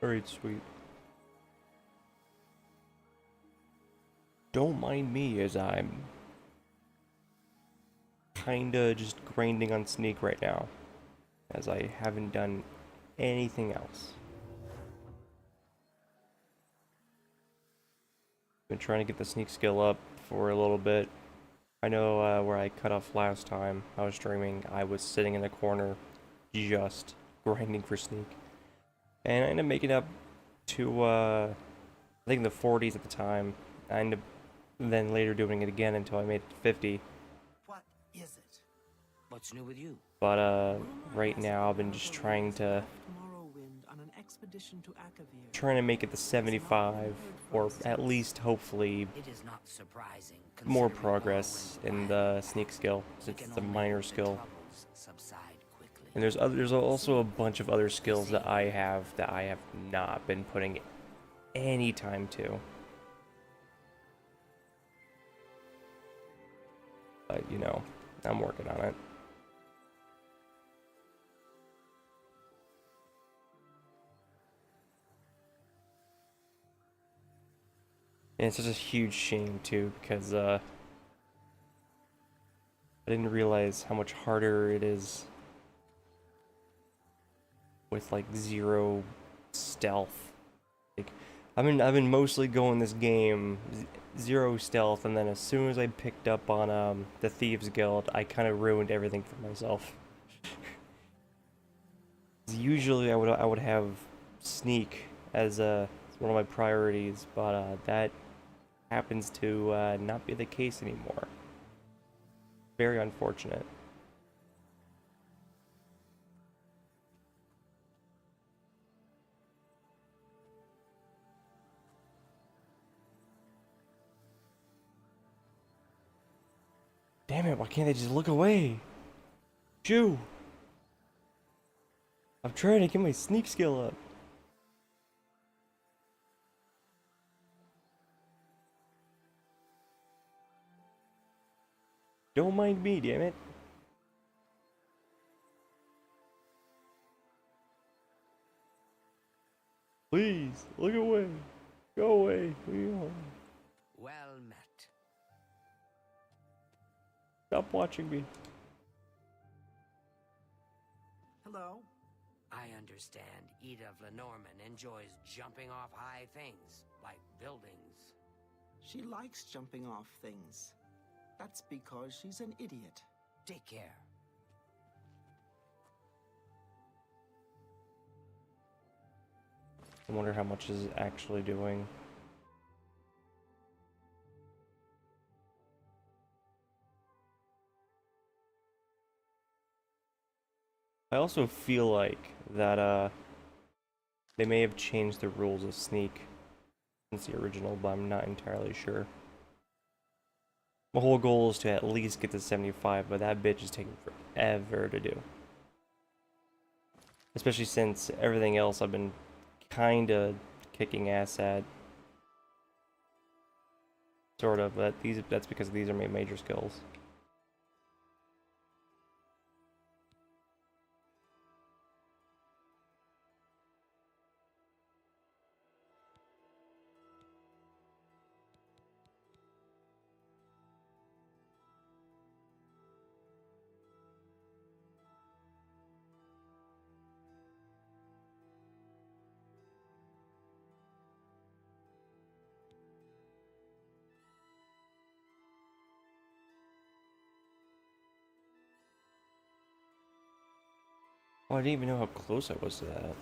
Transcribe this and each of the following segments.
Alright, sweet. Don't mind me as I'm kinda just grinding on sneak right now, as I haven't done anything else. Been trying to get the sneak skill up for a little bit. I know where I cut off last time I was streaming, I was sitting in the corner just grinding for sneak. And I ended up making up to, I think the 40s at the time. I ended up then later doing it again until I made it to 50. What is it? What's new with you? But Rumor right has it now that I've been one of just the trying raiders to left Morrowind on an expedition to Akavir. make it to Has not been 75 heard or from at since. least hopefully It is not surprising, more considering progress Morrowind's in bad the past. sneak skill We since can it's a only minor hope the skill. troubles subside quickly. And there's also a bunch of other skills see, that I have not been putting any time to. But you know, I'm working on it. And it's just a huge shame too because I didn't realize how much harder it is with like zero stealth. Like I've been mostly going this game zero stealth, and then as soon as I picked up on the Thieves Guild, I kind of ruined everything for myself. Usually I would have sneak as one of my priorities, but that happens to not be the case anymore. Very unfortunate. Damn it, why can't they just look away? Shoo! I'm trying to get my sneak skill up. Don't mind me, damn it. Please, look away. Go away. Leave me alone. Well met. Stop watching me. Hello? I understand Eda of Lenormand enjoys jumping off high things, like buildings. She likes jumping off things. That's because she's an idiot. Take care. I wonder how much is actually doing. I also feel like that they may have changed the rules of sneak since the original, but I'm not entirely sure. My whole goal is to at least get to 75, but that bitch is taking forever to do. Especially since everything else I've been kinda kicking ass at. Sort of, but that's because these are my major skills. Oh, I didn't even know how close I was to that.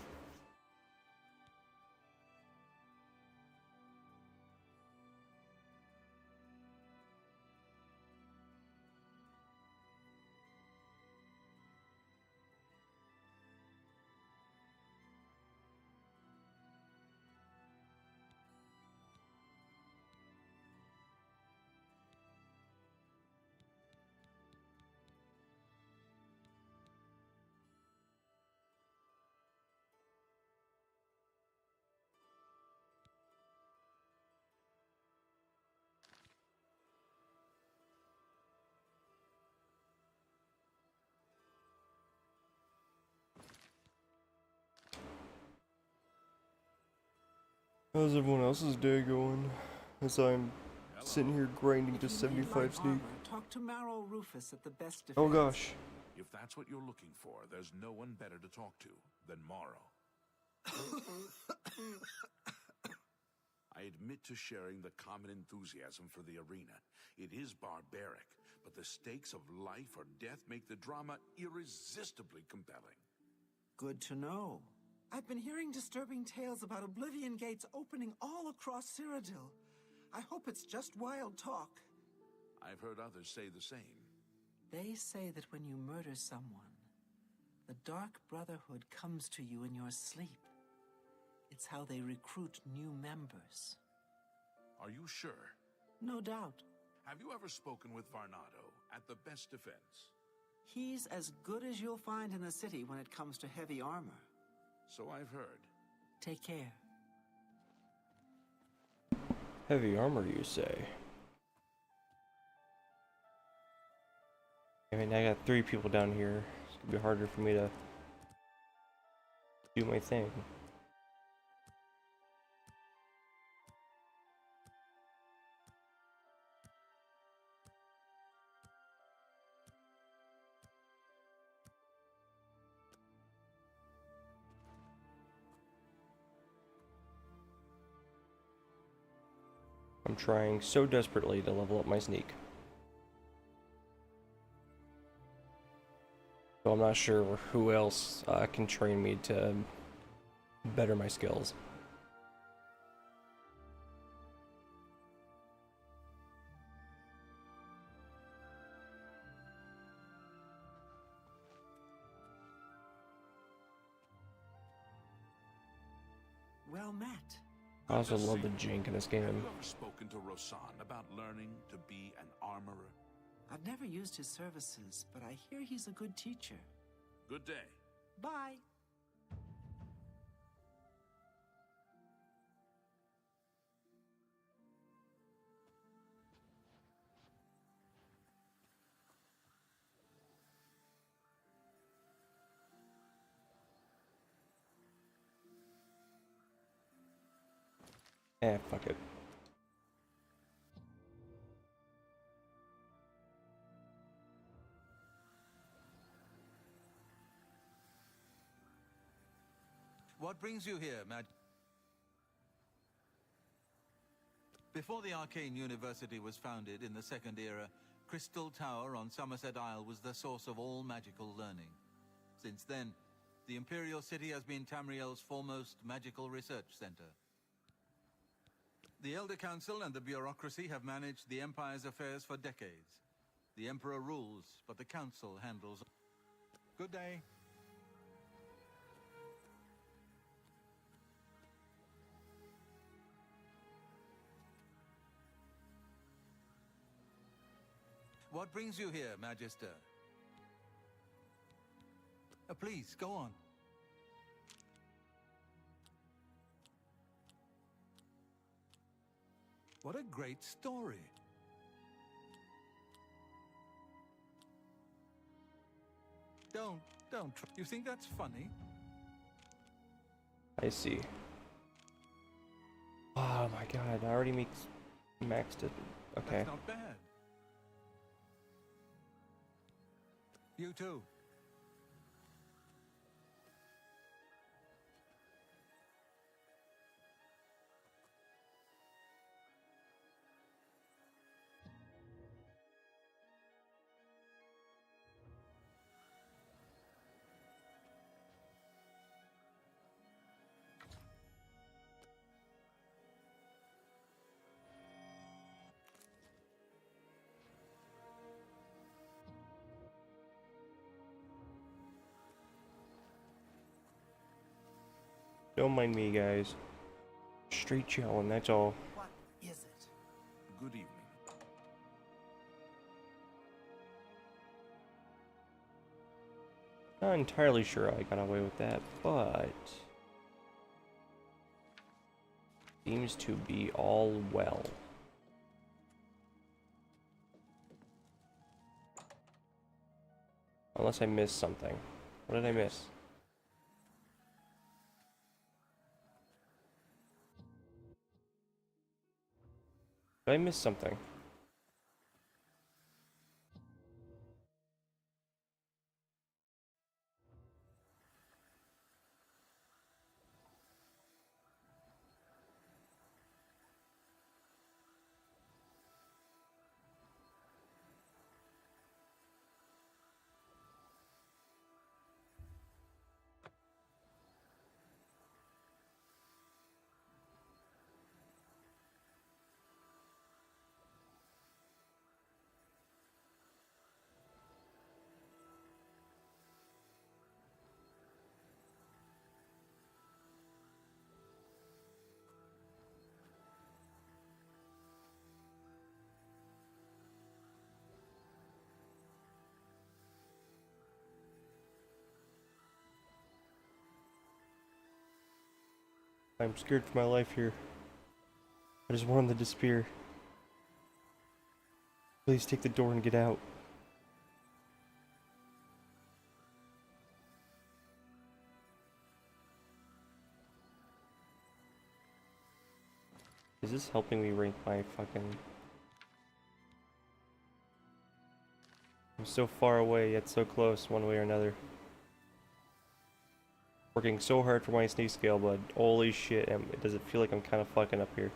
How's everyone else's day going? As I'm sitting here grinding to If you need 75 light sneak. armor, talk to Marrow Rufus at the best defense. Oh gosh. If that's what you're looking for, there's no one better to talk to than Morrow. I admit to sharing the common enthusiasm for the arena. It is barbaric, but the stakes of life or death make the drama irresistibly compelling. Good to know. I've been hearing disturbing tales about Oblivion gates opening all across Cyrodiil. I hope it's just wild talk. I've heard others say the same. They say that when you murder someone, the Dark Brotherhood comes to you in your sleep. It's how they recruit new members. Are you sure? No doubt. Have you ever spoken with Varnado at the best defense? He's as good as you'll find in the city when it comes to heavy armor. So I've heard. Take care. Heavy armor, you say? I mean, I got 3 people down here. It's gonna be harder for me to do my thing. I'm trying so desperately to level up my sneak. So I'm not sure who else can train me to better my skills. Well met. I also love the jank in this Have game. you ever spoken to Rosan about learning to be an armorer? I've never used his services, but I hear he's a good teacher. Good day. Bye. Eh, fuck it. What brings you here, Before the Arcane University was founded in the Second Era, Crystal Tower on Somerset Isle was the source of all magical learning. Since then, the Imperial City has been Tamriel's foremost magical research center. The Elder Council and the bureaucracy have managed the Empire's affairs for decades. The Emperor rules, but the Council handles... Good day. What brings you here, Magister? Please, go on. What a great story. Don't. You think that's funny? I see. Oh my god, I already maxed it. Okay. That's not bad. You too. Don't mind me, guys. Straight chillin', that's all. What is it? Good evening. Not entirely sure I got away with that, but... seems to be all well. Unless I missed something. What did I miss? Did I miss something? I'm scared for my life here. I just want him to disappear. Please take the door and get out. Is this helping me rank my fucking... I'm so far away yet so close one way or another. Working so hard for my sneak scale, but holy shit, does it feel like I'm kind of fucking up here.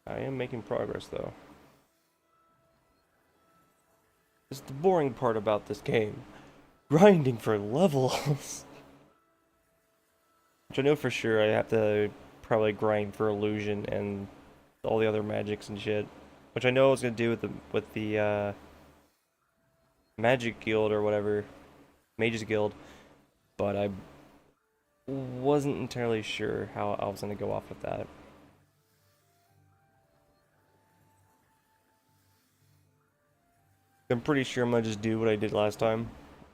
I am making progress though. This is the boring part about this game. Grinding for levels. Which I know for sure I have to probably grind for illusion and all the other magics and shit. Which I know I was gonna do with the Magic Guild or whatever. Mages Guild. But I wasn't entirely sure how I was gonna go off with that. I'm pretty sure I'm gonna just do what I did last time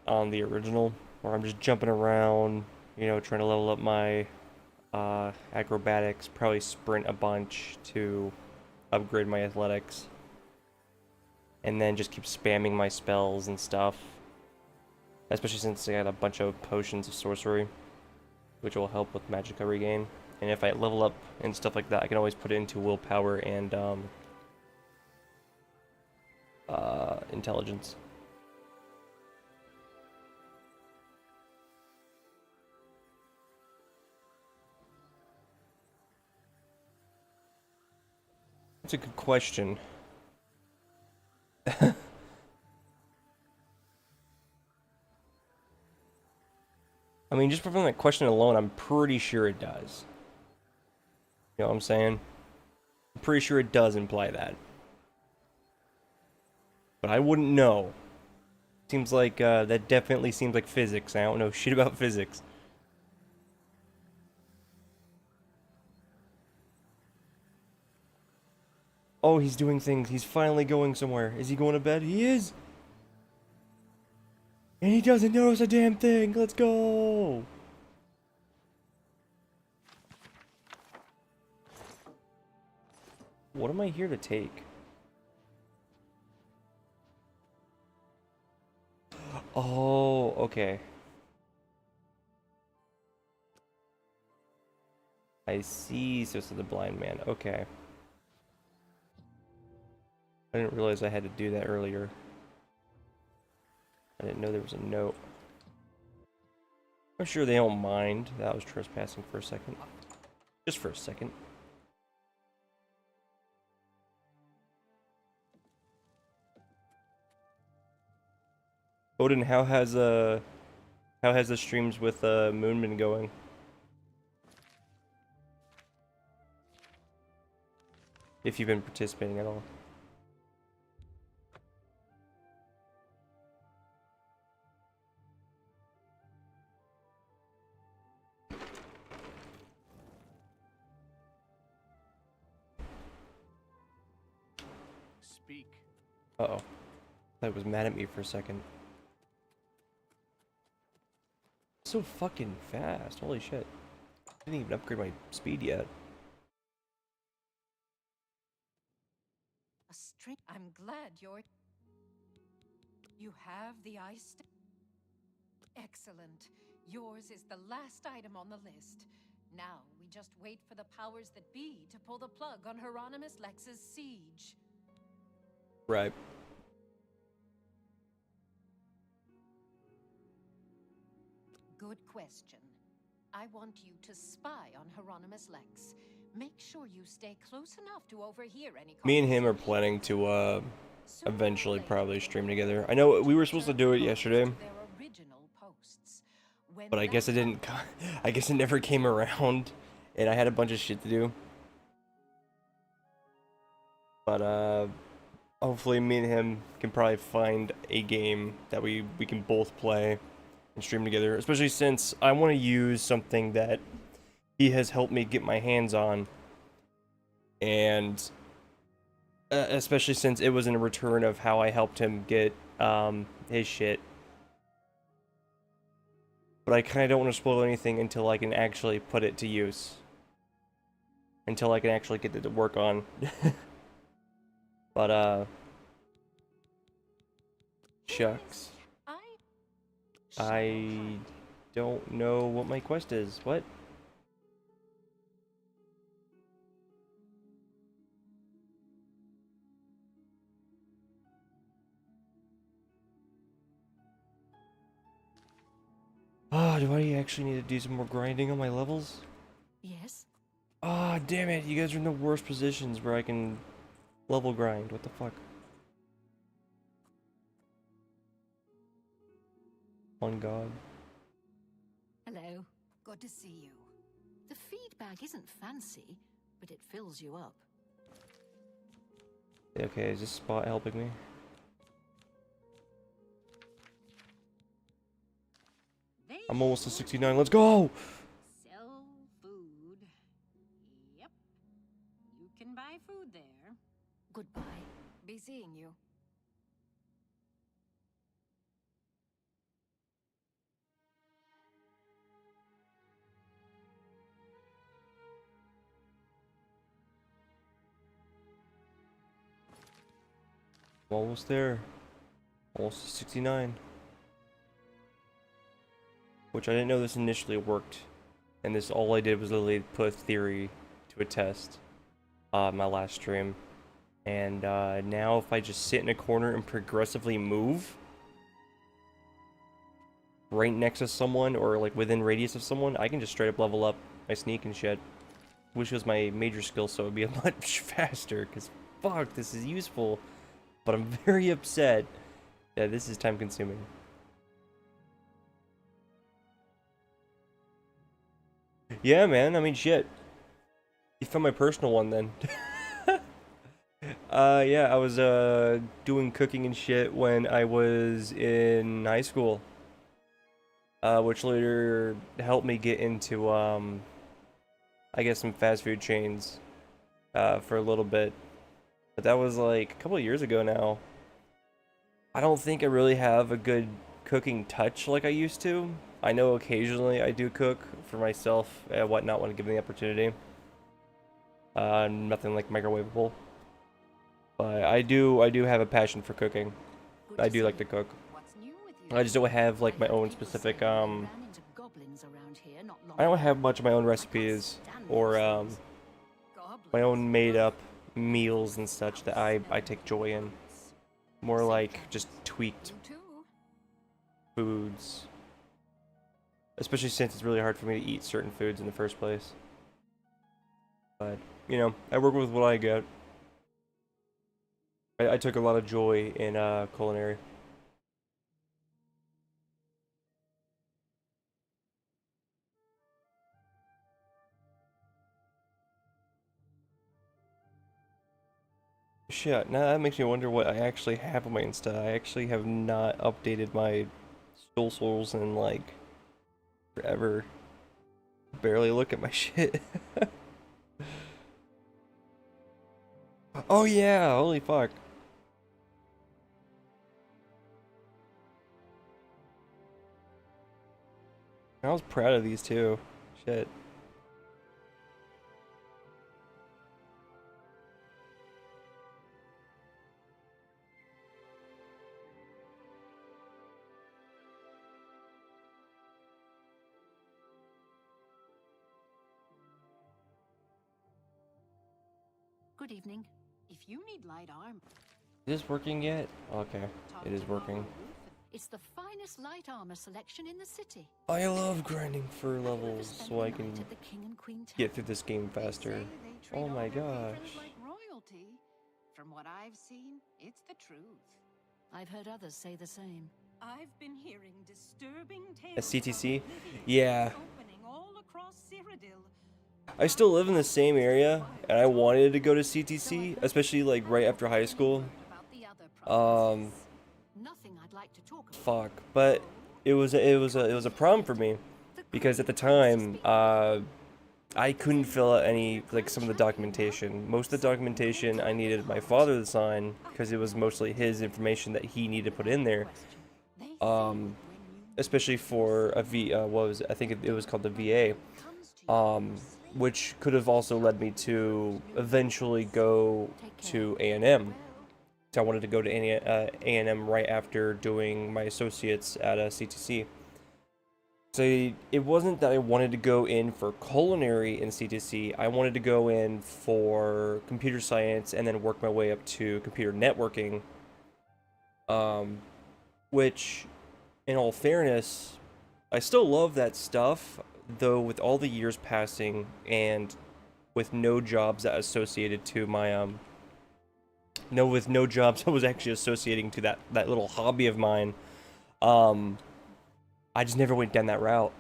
on the original, where I'm just jumping around, you know, trying to level up my acrobatics, probably sprint a bunch to upgrade my athletics, and then just keep spamming my spells and stuff, especially since I got a bunch of potions of sorcery, which will help with magic regain. And if I level up and stuff like that, I can always put it into willpower and intelligence. That's a good question. I mean, just from that question alone, I'm pretty sure it does. You know what I'm saying? I'm pretty sure it does imply that. But I wouldn't know. Seems like, that definitely seems like physics. I don't know shit about physics. Oh, he's doing things. He's finally going somewhere. Is he going to bed? He is! And he doesn't notice a damn thing! Let's go! What am I here to take? Oh, okay. I see, so it's the blind man. Okay. I didn't realize I had to do that earlier. I didn't know there was a note. I'm sure they don't mind that I was trespassing for a second. Just for a second. Odin, how has the streams with Moon been going? If you've been participating at all. Speak. Uh-oh. That was mad at me for a second. So fucking fast. Holy shit. I didn't even upgrade my speed yet. strength. I'm glad you're... You have the ice... Excellent. Yours is the last item on the list. Now, we just wait for the powers that be to pull the plug on Hieronymus Lex's siege. Right. Good question. I want you to spy on Hieronymus Lex. Make sure you stay close enough to overhear any... Me and him are planning to, eventually probably stream together. I know we were supposed to do it yesterday, but I guess it didn't. I guess it never came around, and I had a bunch of shit to do. But hopefully me and him can probably find a game that we can both play and stream together. Especially since I want to use something that he has helped me get my hands on, and especially since it was in return of how I helped him get his shit. But I kind of don't want to spoil anything until I can actually put it to use. Until I can actually get it to work on. But, shucks. I don't know what my quest is. What? Ah, do I actually need to do some more grinding on my levels? Yes? Ah, damn it, you guys are in the worst positions where I can level grind. What the fuck? On God. Hello. Good to see you. The feedback isn't fancy, but it fills you up. Okay, is this spot helping me? I'm almost to 69. Let's go! Sell food. Yep. You can buy food there. Goodbye. Be seeing you. I'm almost there. Almost to 69. Which I didn't know this initially worked. And this, all I did was literally put a theory to a test. My last stream. And now if I just sit in a corner and progressively move right next to someone or like within radius of someone, I can just straight up level up my sneak and shit. Wish it was my major skill so it would be a much faster, because fuck, this is useful. But I'm very upset that this is time consuming. Yeah, man, I mean, shit. You found my personal one then. Yeah, I was doing cooking and shit when I was in high school. Which later helped me get into I guess some fast food chains for a little bit. But that was like a couple of years ago now. I don't think I really have a good cooking touch like I used to. I know occasionally I do cook for myself and whatnot when given the opportunity. Nothing like microwavable. But I do have a passion for cooking. I do like to cook. I just don't have like my own specific I don't have much of my own recipes or my own made up meals and such that I take joy in. More like just tweaked foods. Especially since it's really hard for me to eat certain foods in the first place. But, you know, I work with what I get. I took a lot of joy in culinary. Shit, now that makes me wonder what I actually have on my Insta. I actually have not updated my socials in like forever. Barely look at my shit. Oh yeah, holy fuck. I was proud of these two. Shit. Good evening. If you need light armor, Is this working yet? Okay, it is working. it's the finest light armor selection in the city. I love grinding for Have you ever levels spent so the I night can at the King and Queen get Tower? through this game They faster. say they treat Oh all my their patrons gosh. like royalty. From what I've seen, it's the truth. I've heard others say the same. I've been hearing disturbing A tales CTC? of Oblivion Yeah. opening all across Cyrodiil. I still live in the same area, and I wanted to go to CTC, especially like right after high school. About the other provinces. Um, Nothing I'd like to talk about. fuck, but it was a problem for me because at the time, I couldn't fill out any like some of the documentation. Most of the documentation I needed my father to sign because it was mostly his information that he needed to put in there. Especially for a I think it was called the VA. Which could have also led me to eventually go to A&M. So I wanted to go to A&M right after doing my associates at CTC. So it wasn't that I wanted to go in for culinary in CTC. I wanted to go in for computer science and then work my way up to computer networking. Which, in all fairness, I still love that stuff. Though with all the years passing and with no jobs that associated to my with no jobs I was actually associating to that little hobby of mine, I just never went down that route.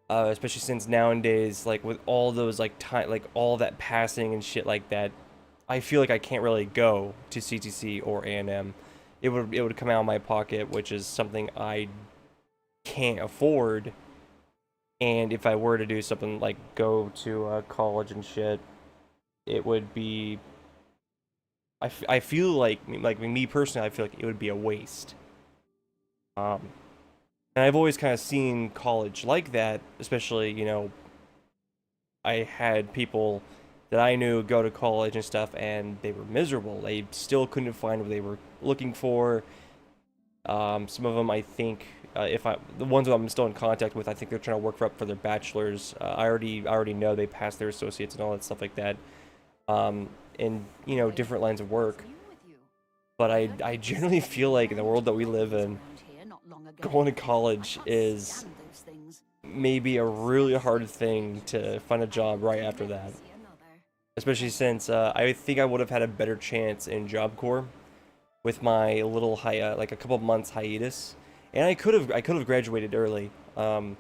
Especially since nowadays, like with all those like all that passing and shit like that, I feel like I can't really go to CTC or A&M. It would come out of my pocket, which is something I can't afford. And if I were to do something like go to college and shit, it would be. I feel like me personally, I feel like it would be a waste. And I've always kind of seen college like that, especially I had people that I knew go to college and stuff, and they were miserable. They still couldn't find what they were looking for. Some of them, I think, the ones that I'm still in contact with, I think they're trying to work up for their bachelors. I already know they passed their associates and all that stuff like that. In different lines of work. But I generally feel like in the world that we live in, going to college is maybe a really hard thing to find a job right after that. Especially since I think I would have had a better chance in Job Corps with my little like a couple months hiatus. And I could have graduated early. I'm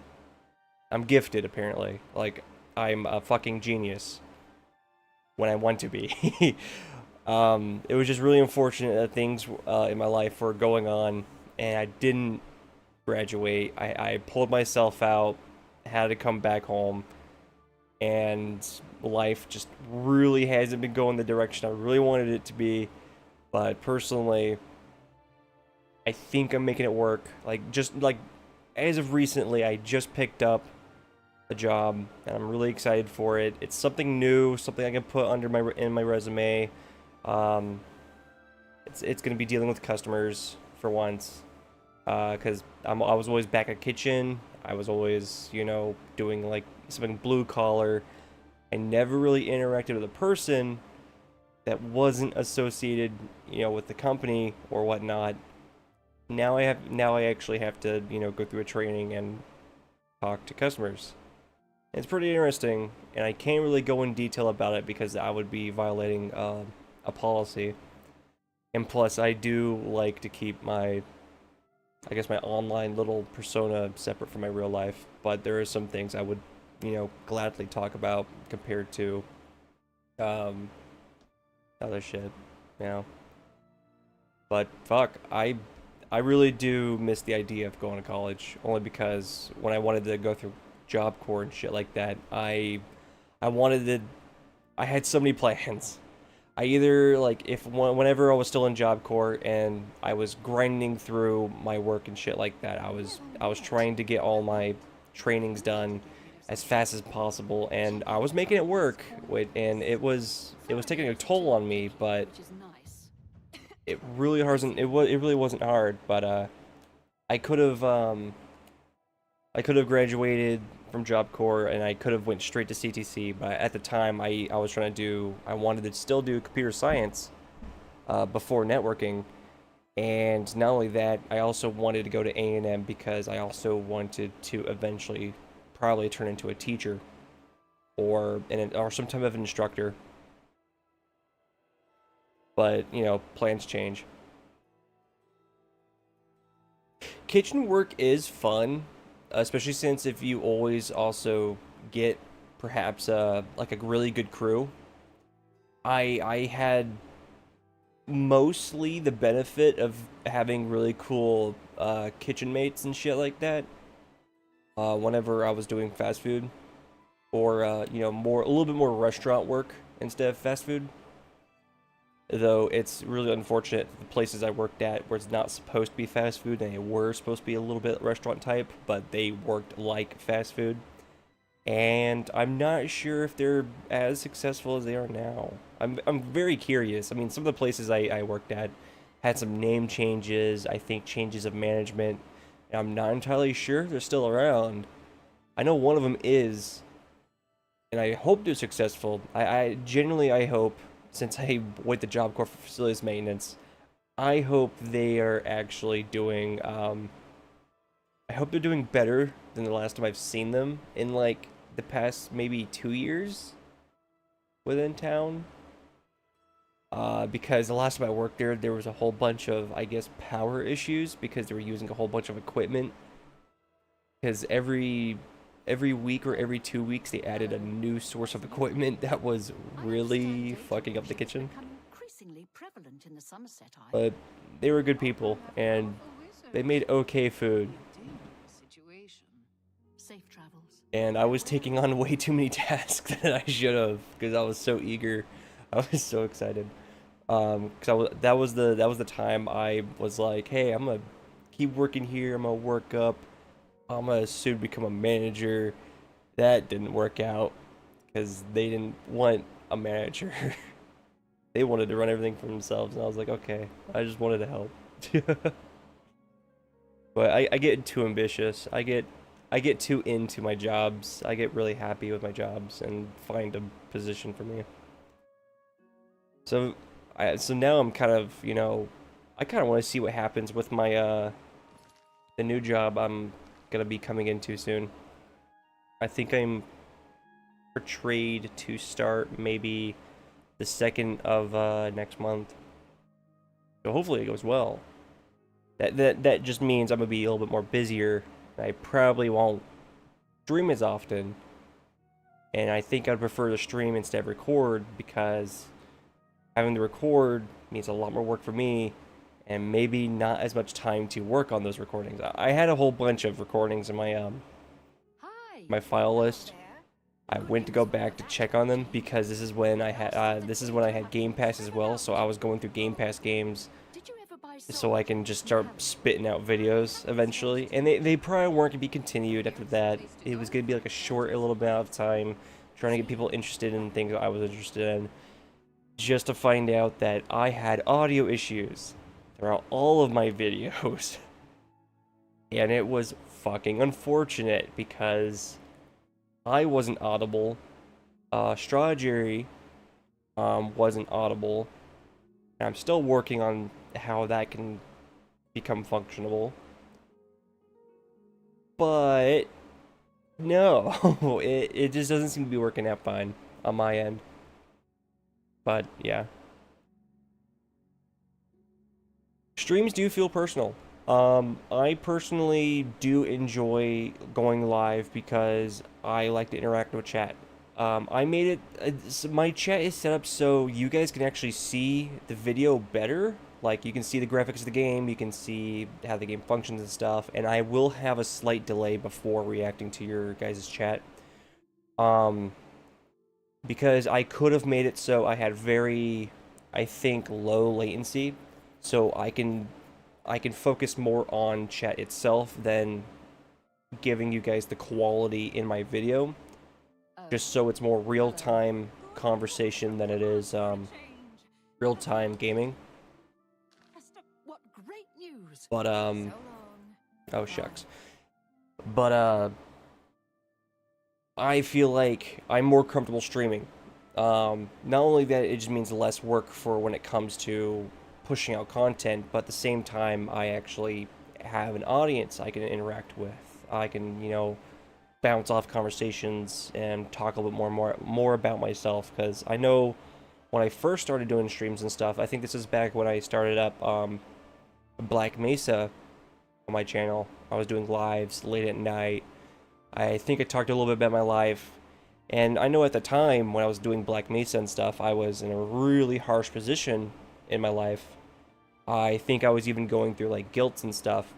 gifted apparently. Like I'm a fucking genius when I want to be. It was just really unfortunate that things in my life were going on and I didn't graduate. I pulled myself out, had to come back home, and life just really hasn't been going the direction I really wanted it to be. But personally, I think I'm making it work. Just as of recently, I just picked up a job, and I'm really excited for it. It's something new, something I can put under in my resume. It's gonna be dealing with customers for once, because I was always back at kitchen. I was always, doing like something blue collar. I never really interacted with a person that wasn't associated, with the company or whatnot. Now I actually have to, go through a training and talk to customers. It's pretty interesting, and I can't really go in detail about it because I would be violating a policy. And plus, I do like to keep my online little persona separate from my real life. But there are some things I would, gladly talk about compared to other shit, But fuck, I really do miss the idea of going to college, only because when I wanted to go through Job Corps and shit like that, I had so many plans. I either, whenever I was still in Job Corps and I was grinding through my work and shit like that, I was trying to get all my trainings done as fast as possible, and I was making it work, and it was taking a toll on me, but it really wasn't hard, but I could have graduated from Job Corps, and I could have went straight to CTC, but at the time I was trying to do, I wanted to still do computer science before networking, and not only that, I also wanted to go to A&M because I also wanted to eventually probably turn into a teacher or some type of instructor. But, you know, plans change. Kitchen work is fun, especially since if you always also get perhaps like a really good crew. I had mostly the benefit of having really cool kitchen mates and shit like that. Whenever I was doing fast food, or you know, a little bit more restaurant work instead of fast food. Though it's really unfortunate the places I worked at where it's not supposed to be fast food, and they were supposed to be a little bit restaurant type, but they worked like fast food. And I'm not sure if they're as successful as they are now. I'm very curious. I mean, some of the places I worked at had some name changes, I think changes of management, and I'm not entirely sure they're still around. I know one of them is, and I hope they're successful. I genuinely hope, since I went to Job Corps for facilities maintenance, I hope they are actually doing, I hope they're doing better than the last time I've seen them in, like, the past maybe 2 years within town. Because the last time I worked there was a whole bunch of, I guess, power issues because they were using a whole bunch of equipment. Because every week or every 2 weeks they added a new source of equipment that was really fucking up the kitchen. Increasingly prevalent in the Somerset Isle. But they were good people, and they made okay food. Safe travels. And I was taking on way too many tasks that I should have, because I was so eager. I was so excited. Because that was the time I was like, hey, I'm gonna keep working here. I'm gonna work up. I'm gonna soon become a manager. That didn't work out because they didn't want a manager. They wanted to run everything for themselves, and I was like, okay, I just wanted to help. But I get too ambitious. I get too into my jobs. I get really happy with my jobs and find a position for me. So now I'm kind of, you know, I kind of want to see what happens with my the new job I'm gonna be coming into soon. I think I'm portrayed to start maybe the 2nd of next month. So hopefully it goes well. That just means I'm gonna be a little bit more busier. I probably won't stream as often. And I think I'd prefer to stream instead of record, because having to record means a lot more work for me, and maybe not as much time to work on those recordings. I had a whole bunch of recordings in my my file list. I went to go back to check on them because this is when I had Game Pass as well, so I was going through Game Pass games so I can just start spitting out videos eventually. And they probably weren't gonna be continued after that. It was gonna be like a short little bit of time trying to get people interested in things I was interested in, just to find out that I had audio issues throughout all of my videos. And it was fucking unfortunate because I wasn't audible, Straw Jerry wasn't audible, and I'm still working on how that can become functionable. But no, it just doesn't seem to be working out fine on my end. But yeah, streams do feel personal. I personally do enjoy going live because I like to interact with chat. I made it, so my chat is set up so you guys can actually see the video better. Like, you can see the graphics of the game, you can see how the game functions and stuff, and I will have a slight delay before reacting to your guys' chat. Because I could have made it so I had very, I think, low latency, so I can focus more on chat itself than giving you guys the quality in my video, just so it's more real-time conversation than it is real-time gaming. What great news. But oh shucks. But I feel like I'm more comfortable streaming. Not only that, it just means less work for when it comes to pushing out content, but at the same time, I actually have an audience I can interact with. I can, bounce off conversations and talk a little bit more about myself, because I know when I first started doing streams and stuff, I think this is back when I started up Black Mesa on my channel. I was doing lives late at night. I think I talked a little bit about my life, and I know at the time when I was doing Black Mesa and stuff, I was in a really harsh position in my life. I think I was even going through like guilt and stuff,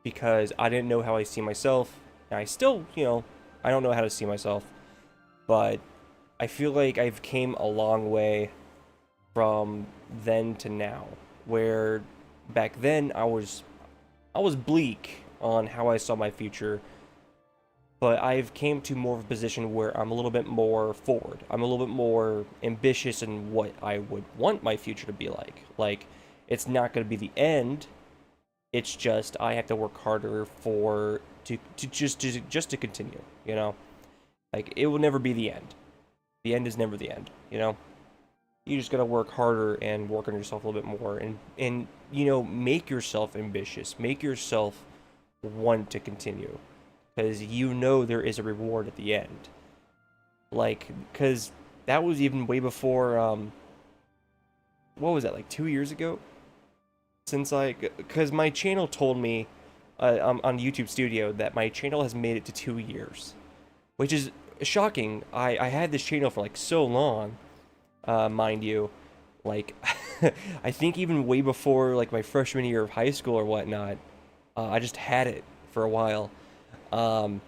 because I didn't know how I see myself, and I still, I don't know how to see myself, but I feel like I've came a long way from then to now, where back then I was bleak on how I saw my future, but I've came to more of a position where I'm a little bit more forward. I'm a little bit more ambitious in what I would want my future to be like. Like, it's not going to be the end. It's just I have to work harder just to continue, Like, it will never be the end. The end is never the end, You just gotta work harder and work on yourself a little bit more, and make yourself ambitious, make yourself want to continue, because there is a reward at the end. Like, because that was even way before, what was that, like 2 years ago? Because my channel told me on YouTube Studio that my channel has made it to 2 years, which is shocking. I had this channel for like so long. Mind you, like, I think even way before, like, my freshman year of high school or whatnot, I just had it for a while, and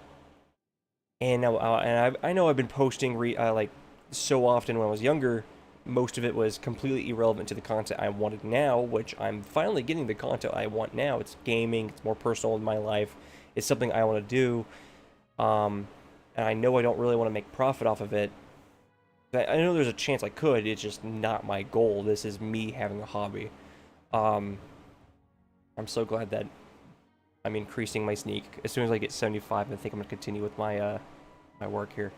now, I know I've been posting, like, so often when I was younger. Most of it was completely irrelevant to the content I wanted now, which I'm finally getting the content I want now. It's gaming, it's more personal in my life, it's something I want to do, and I know I don't really want to make profit off of it. I know there's a chance I could, it's just not my goal. This is me having a hobby. I'm so glad that I'm increasing my sneak. As soon as I get 75, I think I'm going to continue with my my work here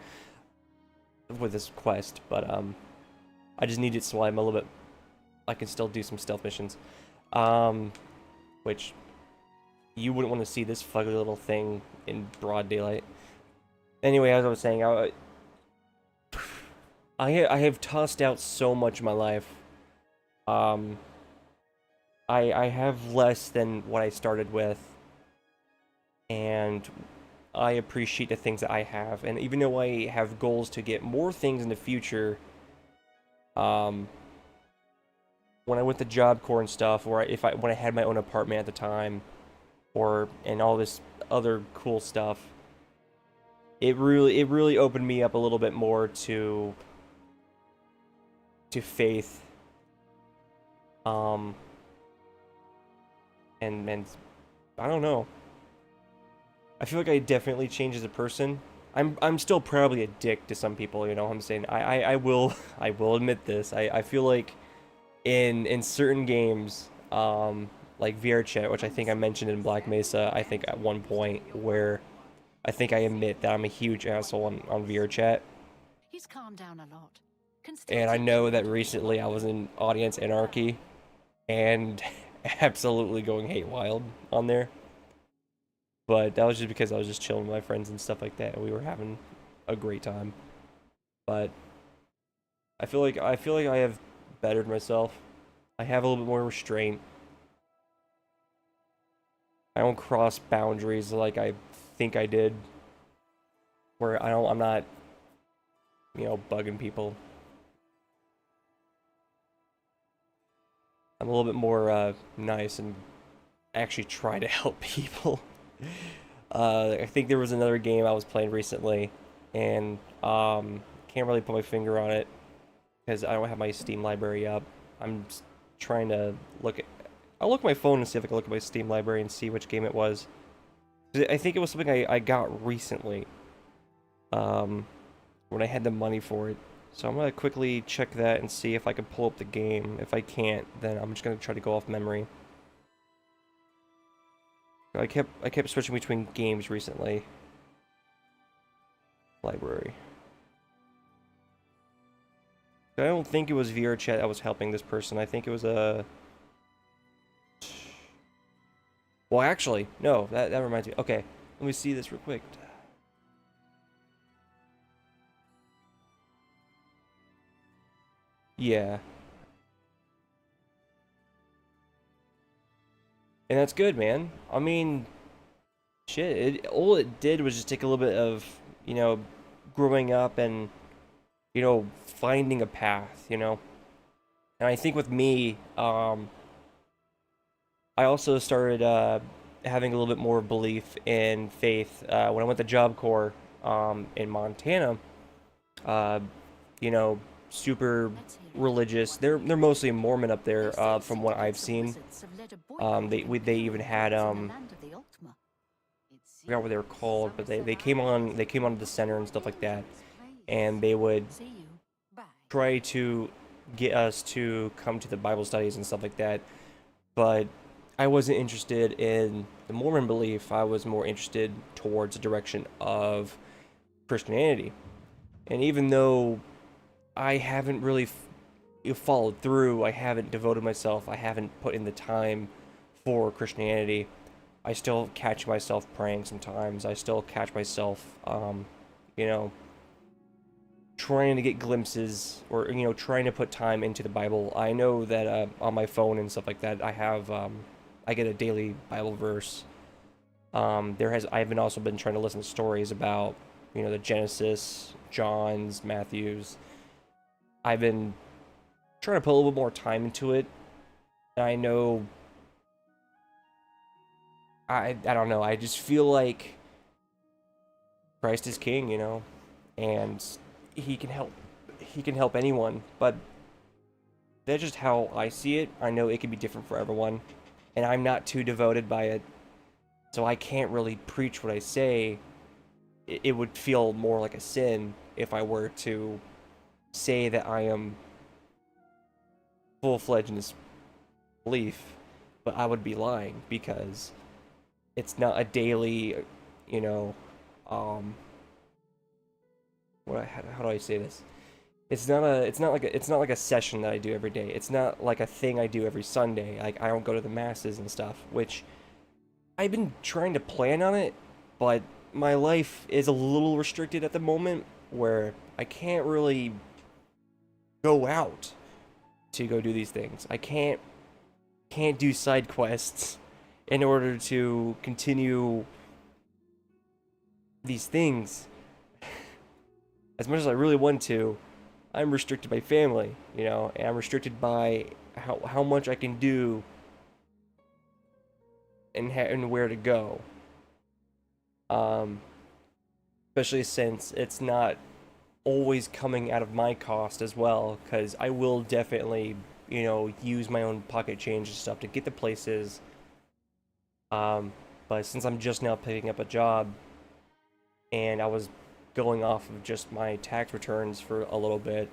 with this quest, but I just need it so I'm a little bit, I can still do some stealth missions, which you wouldn't want to see this fugly little thing in broad daylight. Anyway, as I was saying, I have tossed out so much of my life. I have less than what I started with, and I appreciate the things that I have. And even though I have goals to get more things in the future, when I went to Job Corps and stuff, or when I had my own apartment at the time, and all this other cool stuff, it really opened me up a little bit more to faith, and I don't know. I feel like I definitely changed as a person. I'm still probably a dick to some people, what I'm saying. I will admit this. I feel like in certain games, like VR chat, which I think I mentioned in Black Mesa, I think at one point, where I think I admit that I'm a huge asshole on VR chat. He's calmed down a lot. And I know that recently I was in Audience Anarchy and absolutely going hate wild on there. But that was just because I was just chilling with my friends and stuff like that, and we were having a great time. But I feel like I have bettered myself. I have a little bit more restraint. I don't cross boundaries like I think I did. Where I'm not, bugging people. I'm a little bit more nice and actually try to help people. I think there was another game I was playing recently, and can't really put my finger on it because I don't have my Steam library up. I'm trying to I'll look at my phone and see if I can look at my Steam library and see which game it was. I think it was something I got recently, when I had the money for it. So I'm going to quickly check that and see if I can pull up the game. If I can't, then I'm just going to try to go off memory. I kept switching between games recently. Library. I don't think it was VR chat that was helping this person. I think it was a... Well, actually, no, that reminds me. Okay, let me see this real quick. Yeah. And that's good, man. I mean, shit, all it did was just take a little bit of, you know, growing up and, you know, finding a path, you know? And I think with me, I also started having a little bit more belief in faith when I went to Job Corps in Montana. Uh, you know, super religious. They're mostly Mormon up there, from what I've seen. They even had I forgot what they were called, but they came on the center and stuff like that, and they would try to get us to come to the Bible studies and stuff like that. But I wasn't interested in the Mormon belief. I was more interested towards the direction of Christianity. And even though I haven't really followed through, I haven't devoted myself, I haven't put in the time for Christianity, I still catch myself praying sometimes. I still catch myself, you know, trying to get glimpses, or, you know, trying to put time into the Bible. I know that on my phone and stuff like that, I have, I get a daily Bible verse. I've also been trying to listen to stories about, you know, the Genesis, John's, Matthew's. I've been trying to put a little bit more time into it. And I know, I don't know, I just feel like Christ is king, you know, and he can help anyone, but that's just how I see it. I know it can be different for everyone, and I'm not too devoted by it, so I can't really preach what I say. It would feel more like a sin if I were to say that I am full-fledged in this belief, but I would be lying, because it's not a daily, you know, how do I say this? It's not like a session that I do every day. It's not like a thing I do every Sunday. Like, I don't go to the masses and stuff, which I've been trying to plan on it, but my life is a little restricted at the moment, where I can't really go out to go do these things. I can't do side quests in order to continue these things. As much as I really want to, I'm restricted by family, you know, and I'm restricted by how much I can do and where to go. Especially since it's not always coming out of my cost as well, because I will definitely, you know, use my own pocket change and stuff to get to places. But since I'm just now picking up a job, and I was going off of just my tax returns for a little bit,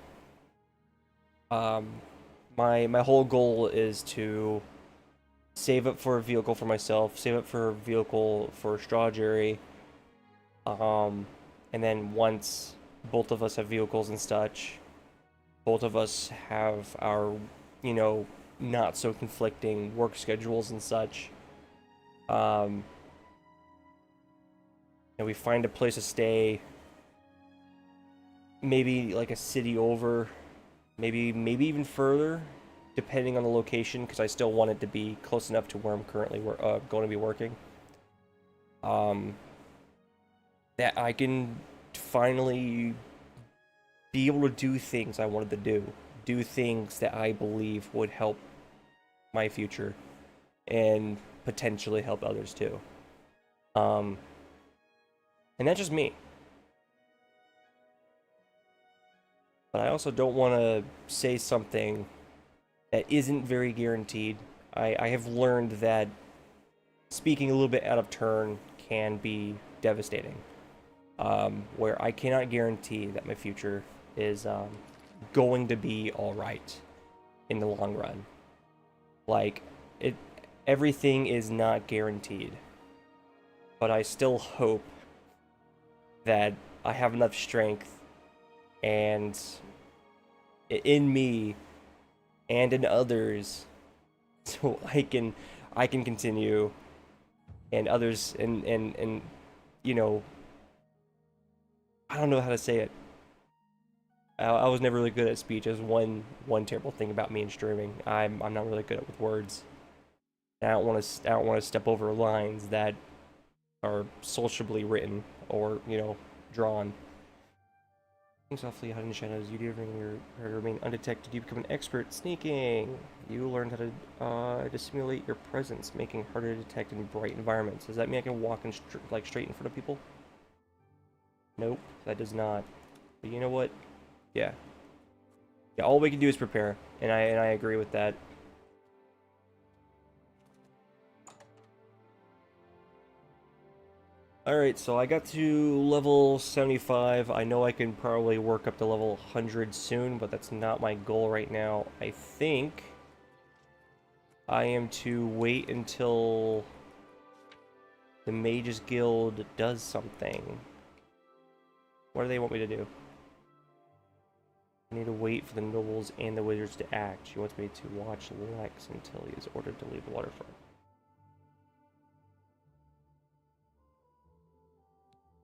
my whole goal is to save up for a vehicle for myself, save up for a vehicle for Straw Jerry, and then once both of us have vehicles and such, both of us have our, you know, not so conflicting work schedules and such, and we find a place to stay, maybe like a city over, maybe even further, depending on the location, because I still want it to be close enough to where I'm currently going to be working. That I can finally be able to do things I wanted to do things that I believe would help my future, and potentially help others too. And that's just me. But I also don't want to say something that isn't very guaranteed. I have learned that speaking a little bit out of turn can be devastating. Where I cannot guarantee that my future is going to be alright in the long run. Like, everything is not guaranteed. but I still hope that I have enough strength and in me and in others so I can continue, and others, and you know, I don't know how to say it. I was never really good at speech. There's one terrible thing about me in streaming. I'm not really good at with words. And I don't want to step over lines that are sociably written or, you know, drawn. Softly hiding in the shadows, you do remain undetected. You become an expert sneaking. You learn how to simulate your presence, making it harder to detect in bright environments. Does that mean I can walk in straight in front of people? Nope, that does not. But you know what? Yeah. Yeah, all we can do is prepare, and I agree with that. Alright, so I got to level 75. I know I can probably work up to level 100 soon, but that's not my goal right now. I think I am to wait until the Mages Guild does something. What do they want me to do? I need to wait for the nobles and the wizards to act. She wants me to watch Lex until he is ordered to leave the waterfront.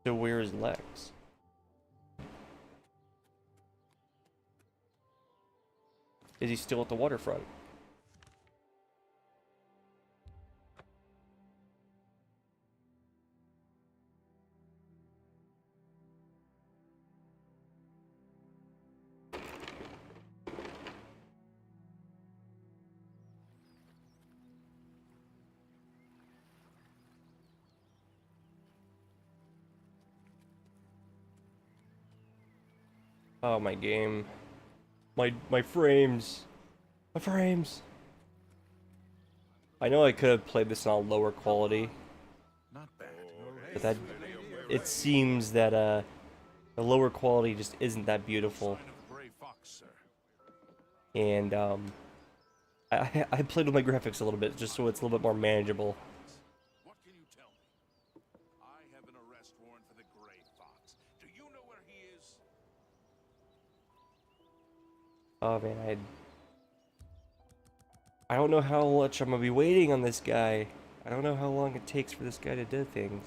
So where is Lex? Is he still at the waterfront? Oh, my game. My frames. My frames. I know I could have played this on a lower quality, Not bad. but that it seems that the lower quality just isn't that beautiful. Sign of Gray Fox, sir. And I played with my graphics a little bit just so it's a little bit more manageable. What can you tell me? I have an arrest warrant for the Gray Fox. Do you know where he is? Oh man, I don't know how much I'm gonna be waiting on this guy. I don't know how long it takes for this guy to do things.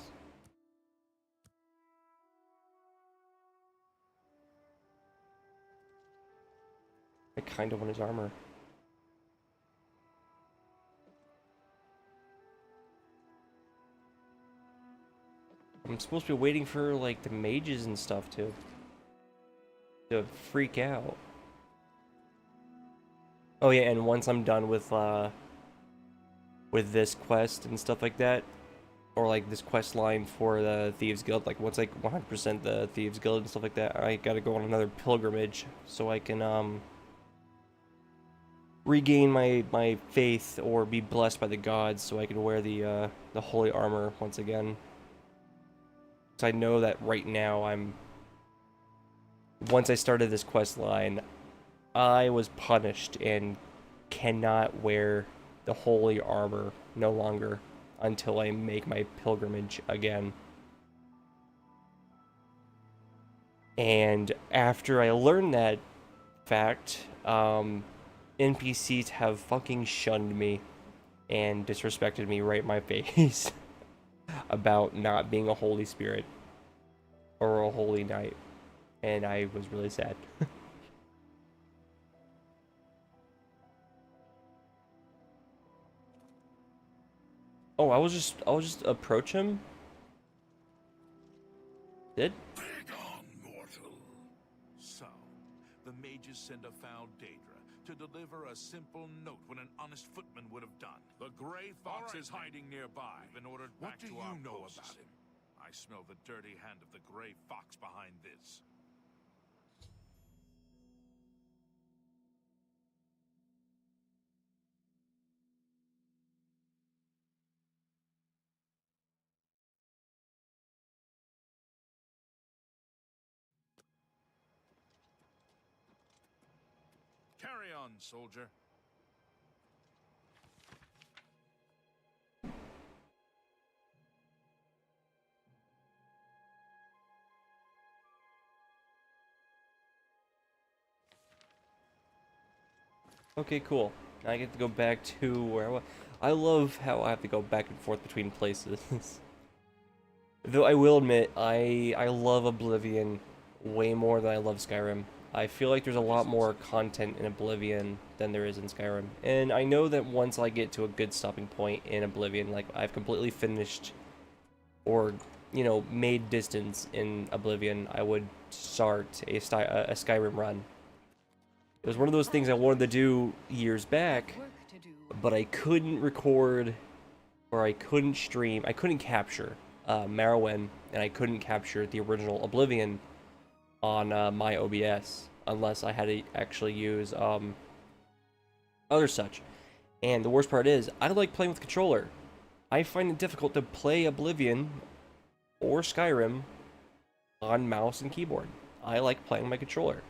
I kind of want his armor. I'm supposed to be waiting for like the mages and stuff to freak out. Oh yeah, and once I'm done with this quest and stuff like that, or like this quest line for the Thieves Guild, like once I 100% the Thieves Guild and stuff like that, I gotta go on another pilgrimage so I can regain my faith or be blessed by the gods so I can wear the holy armor once again. So I know that right now once I started this quest line, I was punished and cannot wear the holy armor no longer until I make my pilgrimage again. And after I learned that fact, NPCs have fucking shunned me and disrespected me right in my face about not being a holy spirit or a holy knight, and I was really sad. Oh, I'll just approach him. Did? Begone, mortal. So, the mages send a foul Daedra to deliver a simple note when an honest footman would have done. The Gray Fox is hiding nearby. Been ordered back to our posts. What do you know about him? I smell the dirty hand of the Gray Fox behind this. Carry on, soldier. Okay, cool. Now I get to go back to where I was. I love how I have to go back and forth between places. Though I will admit, I love Oblivion way more than I love Skyrim. I feel like there's a lot more content in Oblivion than there is in Skyrim. And I know that once I get to a good stopping point in Oblivion, like I've completely finished or, you know, made distance in Oblivion, I would start a Skyrim run. It was one of those things I wanted to do years back, Work to do. but I couldn't record or I couldn't stream, I couldn't capture Morrowind, and I couldn't capture the original Oblivion on my OBS unless I had to actually use other such. And the worst part is, I like playing with controller. I find it difficult to play Oblivion or Skyrim on mouse and keyboard. I like playing my controller.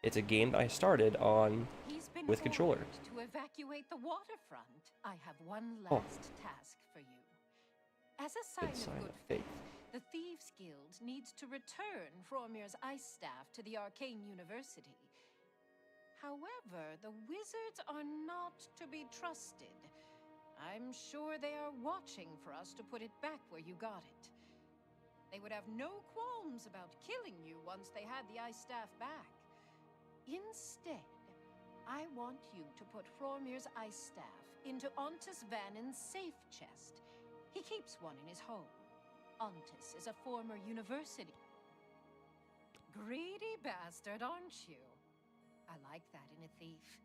It's a game that I started on He's been with controller. ordered to evacuate the waterfront. I have one Oh. last task for you. As a sign of good faith, the Thieves Guild needs to return Fromir's ice staff to the Arcane University. However, the wizards are not to be trusted. I'm sure they are watching for us to put it back where you got it. They would have no qualms about killing you once they had the ice staff back. Instead, I want you to put Fromir's ice staff into Ontus Vannin's safe chest. He keeps one in his home. Ontus is a former university. Greedy bastard, aren't you? I like that in a thief.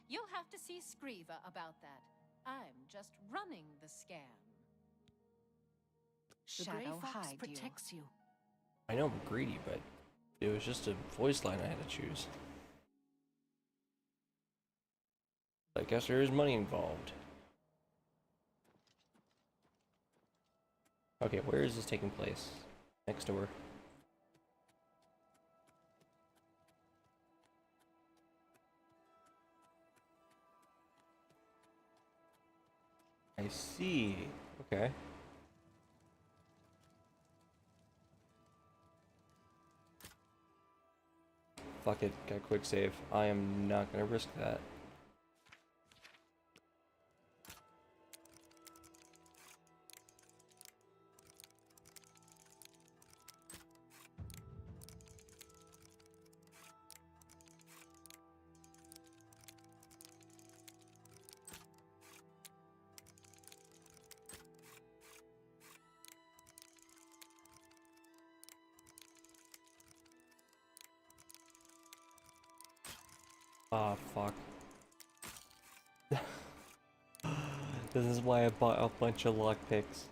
You'll have to see Skriva about that. I'm just running the scam. The Grey Shadow Fox hide protects you. I know I'm greedy, but it was just a voice line I had to choose. I guess there is money involved. Okay, where is this taking place? Next door. I see. Okay. Fuck it, got a quick save. I am not gonna risk that. Ah, fuck. This is why I bought a bunch of lockpicks.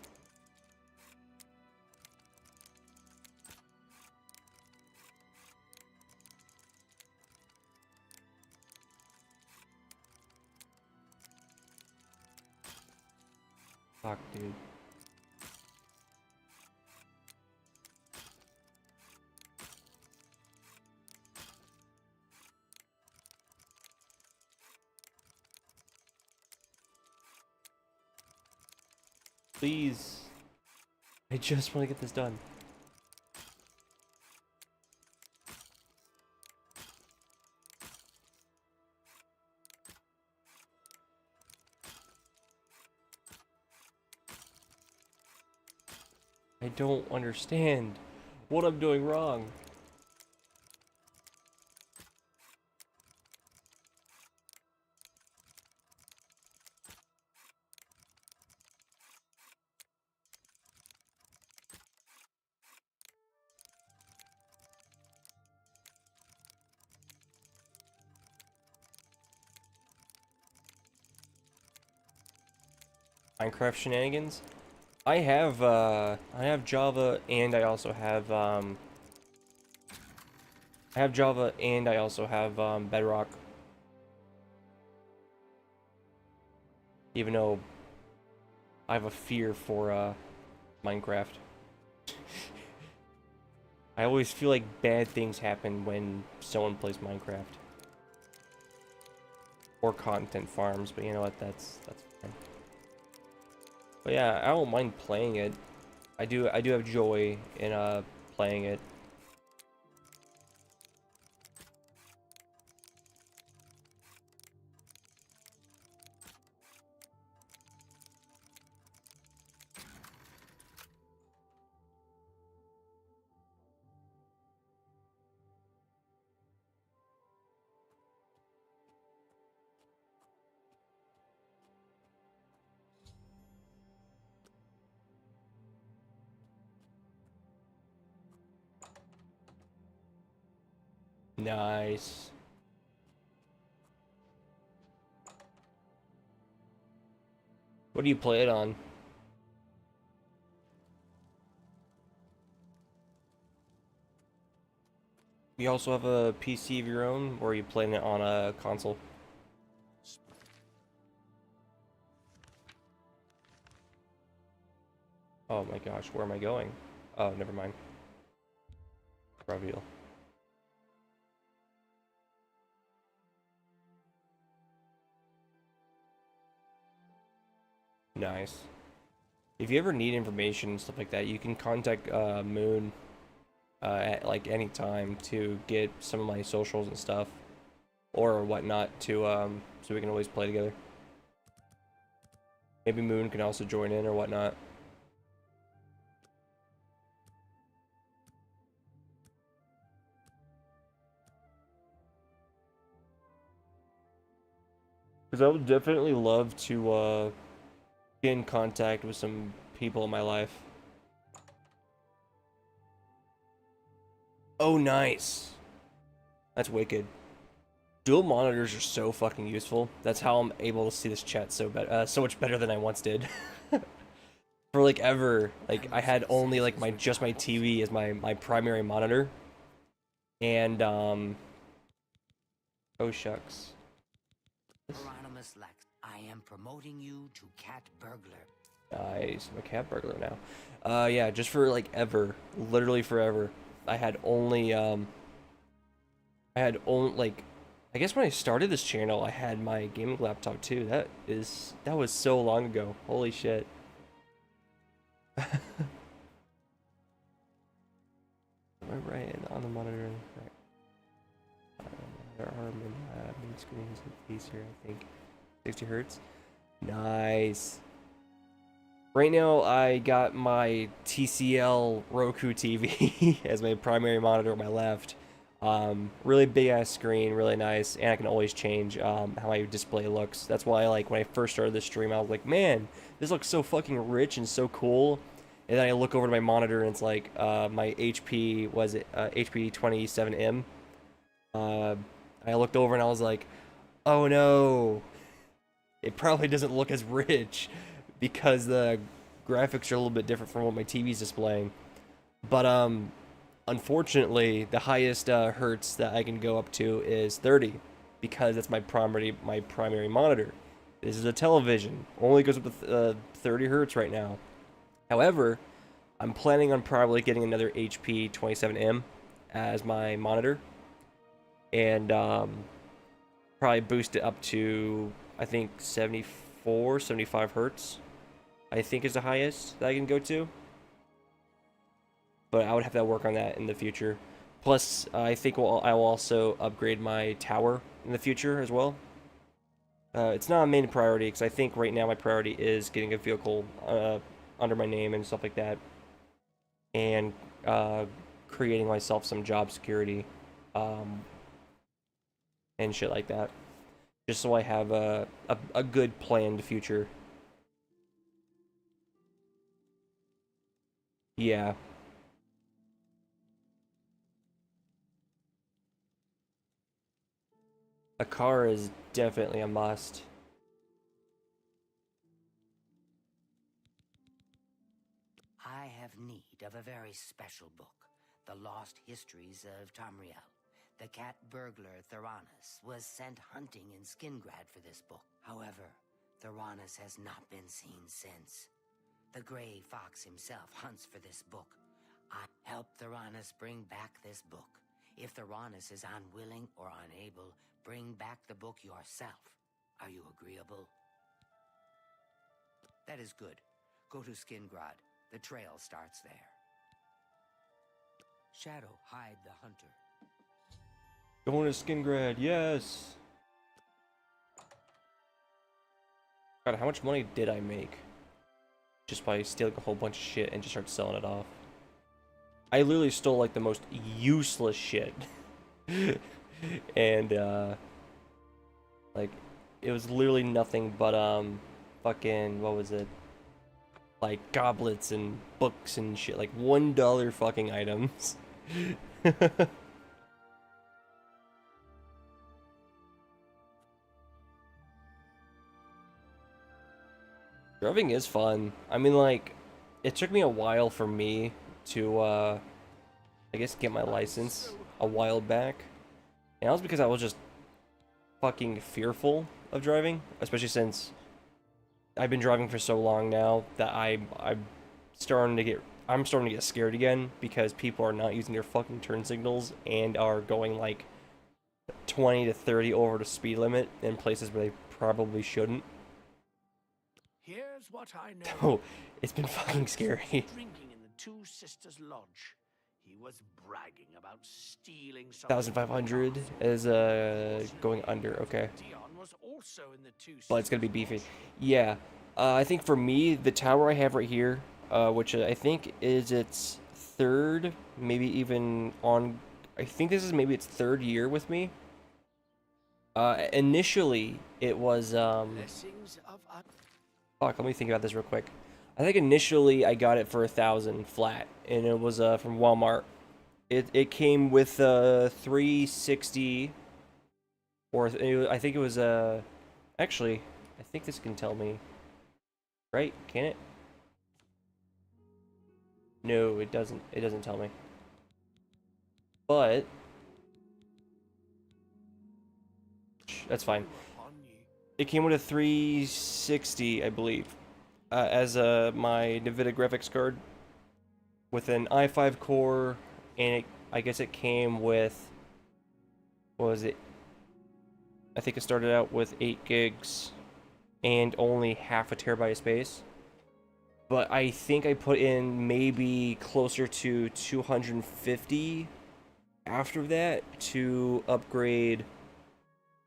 Fuck, dude. Please. I just want to get this done. I don't understand what I'm doing wrong. Minecraft shenanigans? I have Java and I also have Bedrock. Even though I have a fear for Minecraft. I always feel like bad things happen when someone plays Minecraft. Or content farms, but you know what, that's fine. But yeah, I don't mind playing it. I do have joy in playing it. Nice. What do you play it on? You also have a PC of your own, or are you playing it on a console? Oh my gosh, where am I going? Oh, never mind. Reveal. Nice. If you ever need information and stuff like that, you can contact Moon at like any time to get some of my socials and stuff, or whatnot, to so we can always play together. Maybe Moon can also join in or whatnot. Because I would definitely love to get in contact with some people in my life. Oh, nice. That's wicked. Dual monitors are so fucking useful. That's how I'm able to see this chat so much better than I once did. For like ever, like I had only like my TV as my primary monitor, and oh shucks. Hieronymus Lex, I am promoting you to cat burglar. Nice, I'm a cat burglar now. Yeah, just for like ever, literally forever. I had only like, I guess when I started this channel, I had my gaming laptop too. That was so long ago. Holy shit. Am I right on the monitor? Right. There are main screens and face here, I think. 60 hertz. Nice. Right now, I got my TCL Roku TV as my primary monitor on my left. Really big ass screen, really nice, and I can always change how my display looks. That's why, like, when I first started this stream, I was like, man, this looks so fucking rich and so cool. And then I look over to my monitor, and it's like my HP, HP 27M. I looked over and I was like, oh no, it probably doesn't look as rich because the graphics are a little bit different from what my TV's displaying. But unfortunately, the highest hertz that I can go up to is 30 because that's my primary monitor. This is a television, only goes up to 30 hertz right now. However, I'm planning on probably getting another HP 27M as my monitor, and probably boost it up to, I think, 74, 75 hertz, I think is the highest that I can go to. But I would have to work on that in the future. Plus, I think I will also upgrade my tower in the future as well. It's not a main priority, because I think right now my priority is getting a vehicle under my name and stuff like that, and creating myself some job security and shit like that, just so I have a good planned future. Yeah. A car is definitely a must. I have need of a very special book, The Lost Histories of Tamriel. The cat burglar Theranos was sent hunting in Skingrad for this book. However, Theranos has not been seen since. The Grey Fox himself hunts for this book. I help Theranos bring back this book. If Theranos is unwilling or unable, bring back the book yourself. Are you agreeable? That is good. Go to Skingrad. The trail starts there. Shadow, hide the hunter. Going to Skingrad, yes! God, how much money did I make? Just by stealing a whole bunch of shit and just start selling it off. I literally stole like the most useless shit. And like, it was literally nothing but fucking, what was it? Like goblets and books and shit, like $1 fucking items. Driving is fun. I mean, like, it took me a while for me to, I guess, get my license a while back. And that was because I was just fucking fearful of driving, especially since I've been driving for so long now that I'm starting to get scared again because people are not using their fucking turn signals and are going like 20 to 30 over the speed limit in places where they probably shouldn't. Here's what I know. Oh, it's been fucking scary. Drinking in the Two Sisters Lodge. He was bragging about stealing some 1,500 is going under, okay. Dion was also in the Two But it's gonna be beefy. Yeah, I think for me, the tower I have right here, which I think is its third, maybe even on, I think this is maybe its third year with me. Initially, it was, Blessings of fuck, let me think about this real quick. I think initially I got it for 1,000 flat, and it was, from Walmart. It came with, 360, or I think it was, actually, I think this can tell me, right? Can it? No, it doesn't. It doesn't tell me. But that's fine. It came with a 360, I believe, as my NVIDIA graphics card with an i5 core, and I guess it came with, what was it? I think it started out with 8 gigs and only half a terabyte of space. But I think I put in maybe closer to 250 after that to upgrade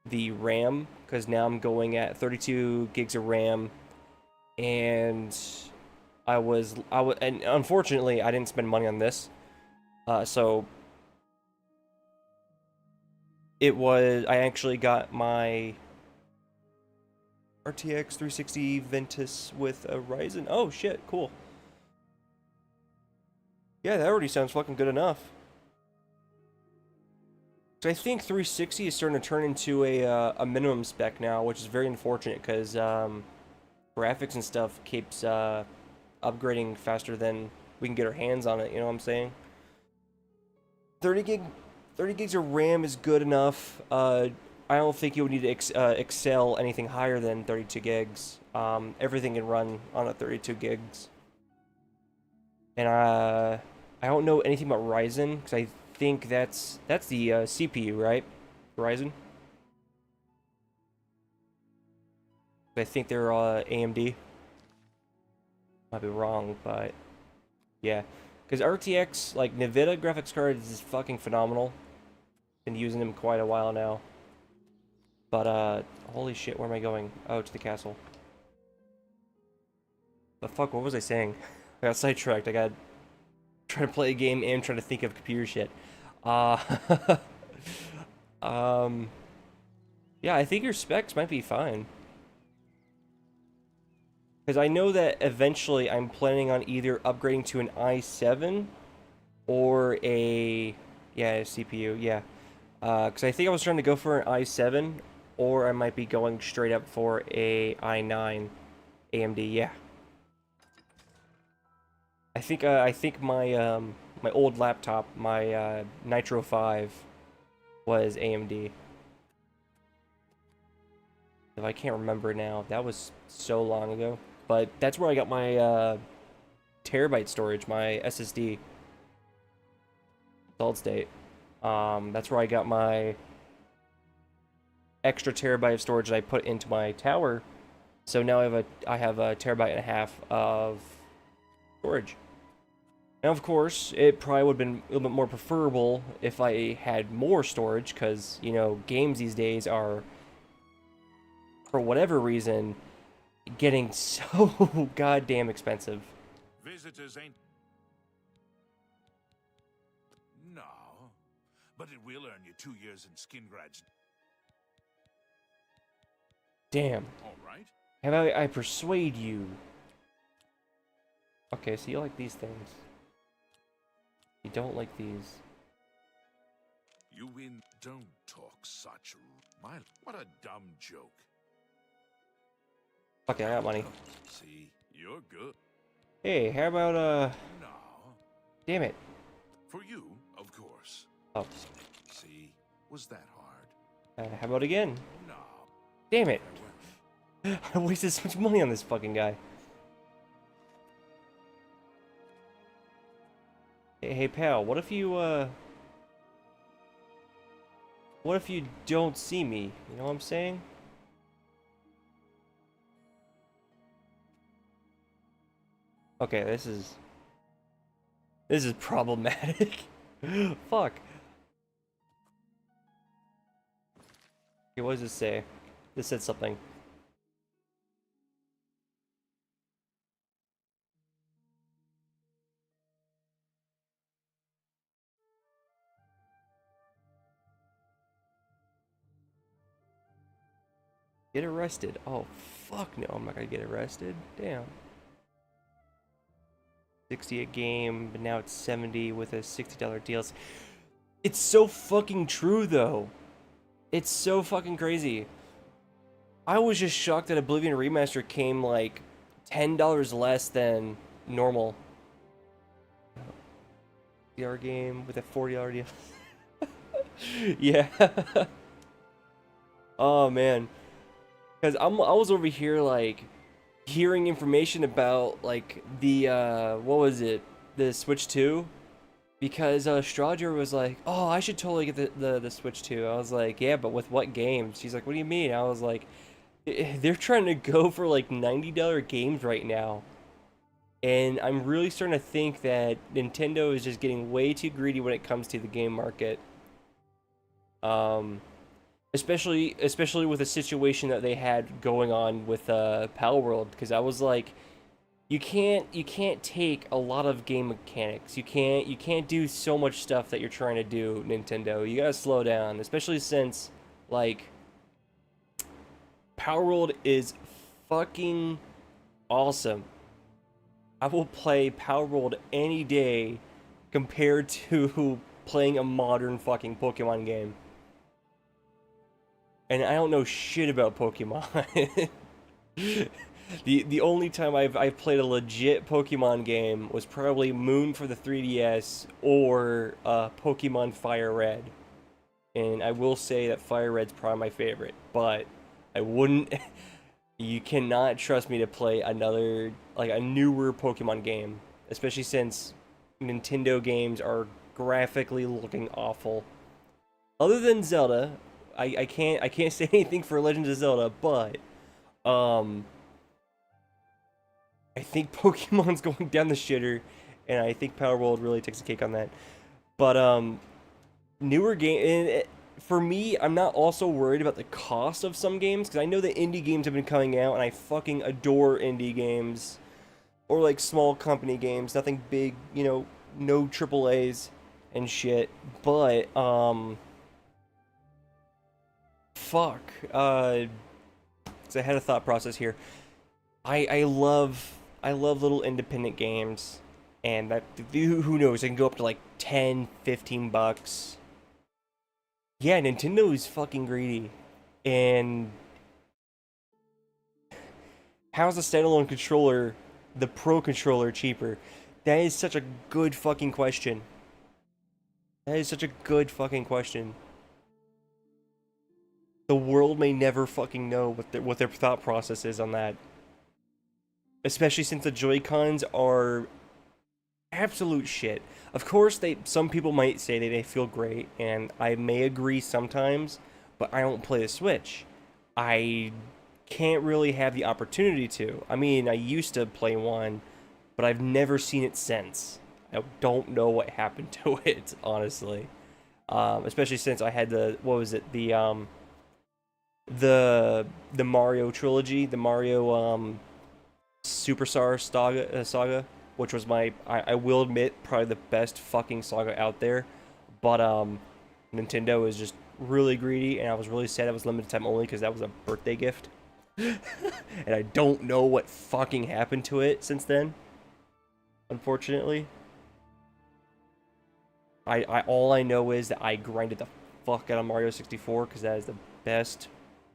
the RAM, because now I'm going at 32 gigs of RAM, and and unfortunately I didn't spend money on this, so I actually got my RTX 360 Ventus with a Ryzen. Oh shit, cool. Yeah, that already sounds fucking good enough. So I think 360 is starting to turn into a minimum spec now, which is very unfortunate because graphics and stuff keeps upgrading faster than we can get our hands on it. You know what I'm saying? 30 gigs of RAM is good enough. I don't think you would need to excel anything higher than 32 gigs. Everything can run on a 32 gigs. And I don't know anything about Ryzen because I think that's the CPU, right? Ryzen. I think they're AMD. Might be wrong, but yeah, because RTX, like NVIDIA graphics cards, is fucking phenomenal. Been using them quite a while now. But holy shit, where am I going? Oh, to the castle. The fuck, what was I saying? I got sidetracked. I got trying to play a game and trying to think of computer shit. Yeah, I think your specs might be fine. Because I know that eventually I'm planning on either upgrading to an i7 or a CPU, yeah. Because I think I was trying to go for an i7, or I might be going straight up for a i9 AMD, yeah. I think my my old laptop, my Nitro 5, was AMD. If I can't remember now, that was so long ago. But that's where I got my terabyte storage, my SSD, solid state. That's where I got my extra terabyte of storage that I put into my tower. So now I have a terabyte and a half of storage. Now, of course, it probably would have been a little bit more preferable if I had more storage, because, you know, games these days are, for whatever reason, getting so goddamn expensive. Visitors ain't... No, but it will earn you 2 years in Skingrad's. Damn. All right. Have I persuade you? Okay, so you like these things. You don't like these. You win. Don't talk such... what a dumb joke. Okay, I got money. See, you're good. Hey, how about, No. damn it. For you, of course. Oh, See, was that hard? how about again? No. Damn it. Farewell. I wasted so much money on this fucking guy. Hey, pal, what if you don't see me? You know what I'm saying? Okay, this is problematic. Fuck. Okay, what does this say? This said something. Get arrested. Oh, fuck no, I'm not gonna get arrested. Damn. 60 a game, but now it's 70 with a $60 DLC. It's so fucking true, though. It's so fucking crazy. I was just shocked that Oblivion Remastered came, like, $10 less than normal. VR game with a $40 DLC. Yeah. Oh, man. Because I was over here, like, hearing information about, like, the, what was it? The Switch 2? Because, Strager was like, oh, I should totally get the Switch 2. I was like, yeah, but with what games? She's like, what do you mean? I was like, they're trying to go for, like, $90 games right now. And I'm really starting to think that Nintendo is just getting way too greedy when it comes to the game market. Especially with the situation that they had going on with Pal World, because I was like, you can't take a lot of game mechanics. You can't do so much stuff that you're trying to do, Nintendo. You gotta slow down, especially since, like, Power World is fucking awesome. I will play Power World any day compared to playing a modern fucking Pokemon game. And I don't know shit about Pokemon. The only time I've played a legit Pokemon game was probably Moon for the 3DS or Pokemon Fire Red. And I will say that Fire Red's probably my favorite, but I wouldn't. You cannot trust me to play another, like, a newer Pokemon game, especially since Nintendo games are graphically looking awful. Other than Zelda, I can't say anything for Legend of Zelda, but I think Pokemon's going down the shitter, and I think Power World really takes a cake on that. But newer game, for me, I'm not also worried about the cost of some games, because I know that indie games have been coming out, and I fucking adore indie games, or like small company games, nothing big, you know, no AAAs and shit. But fuck, so I had a thought process here. I love little independent games, and that, who knows, it can go up to like 10, 15 bucks. Yeah, Nintendo is fucking greedy. And how's a standalone controller, the Pro controller, cheaper? That is such a good fucking question. That is such a good fucking question. The world may never fucking know what their thought process is on that. Especially since the Joy-Cons are absolute shit. Of course, some people might say that they feel great, and I may agree sometimes, but I don't play the Switch. I can't really have the opportunity to. I mean, I used to play one, but I've never seen it since. I don't know what happened to it, honestly. Especially since I had the, what was it, the Mario trilogy, the Mario Superstar saga, which was I will admit, probably the best fucking saga out there. But Nintendo is just really greedy, and I was really sad it was limited time only because that was a birthday gift. And I don't know what fucking happened to it since then, unfortunately. All I know is that I grinded the fuck out of Mario 64 because that is the best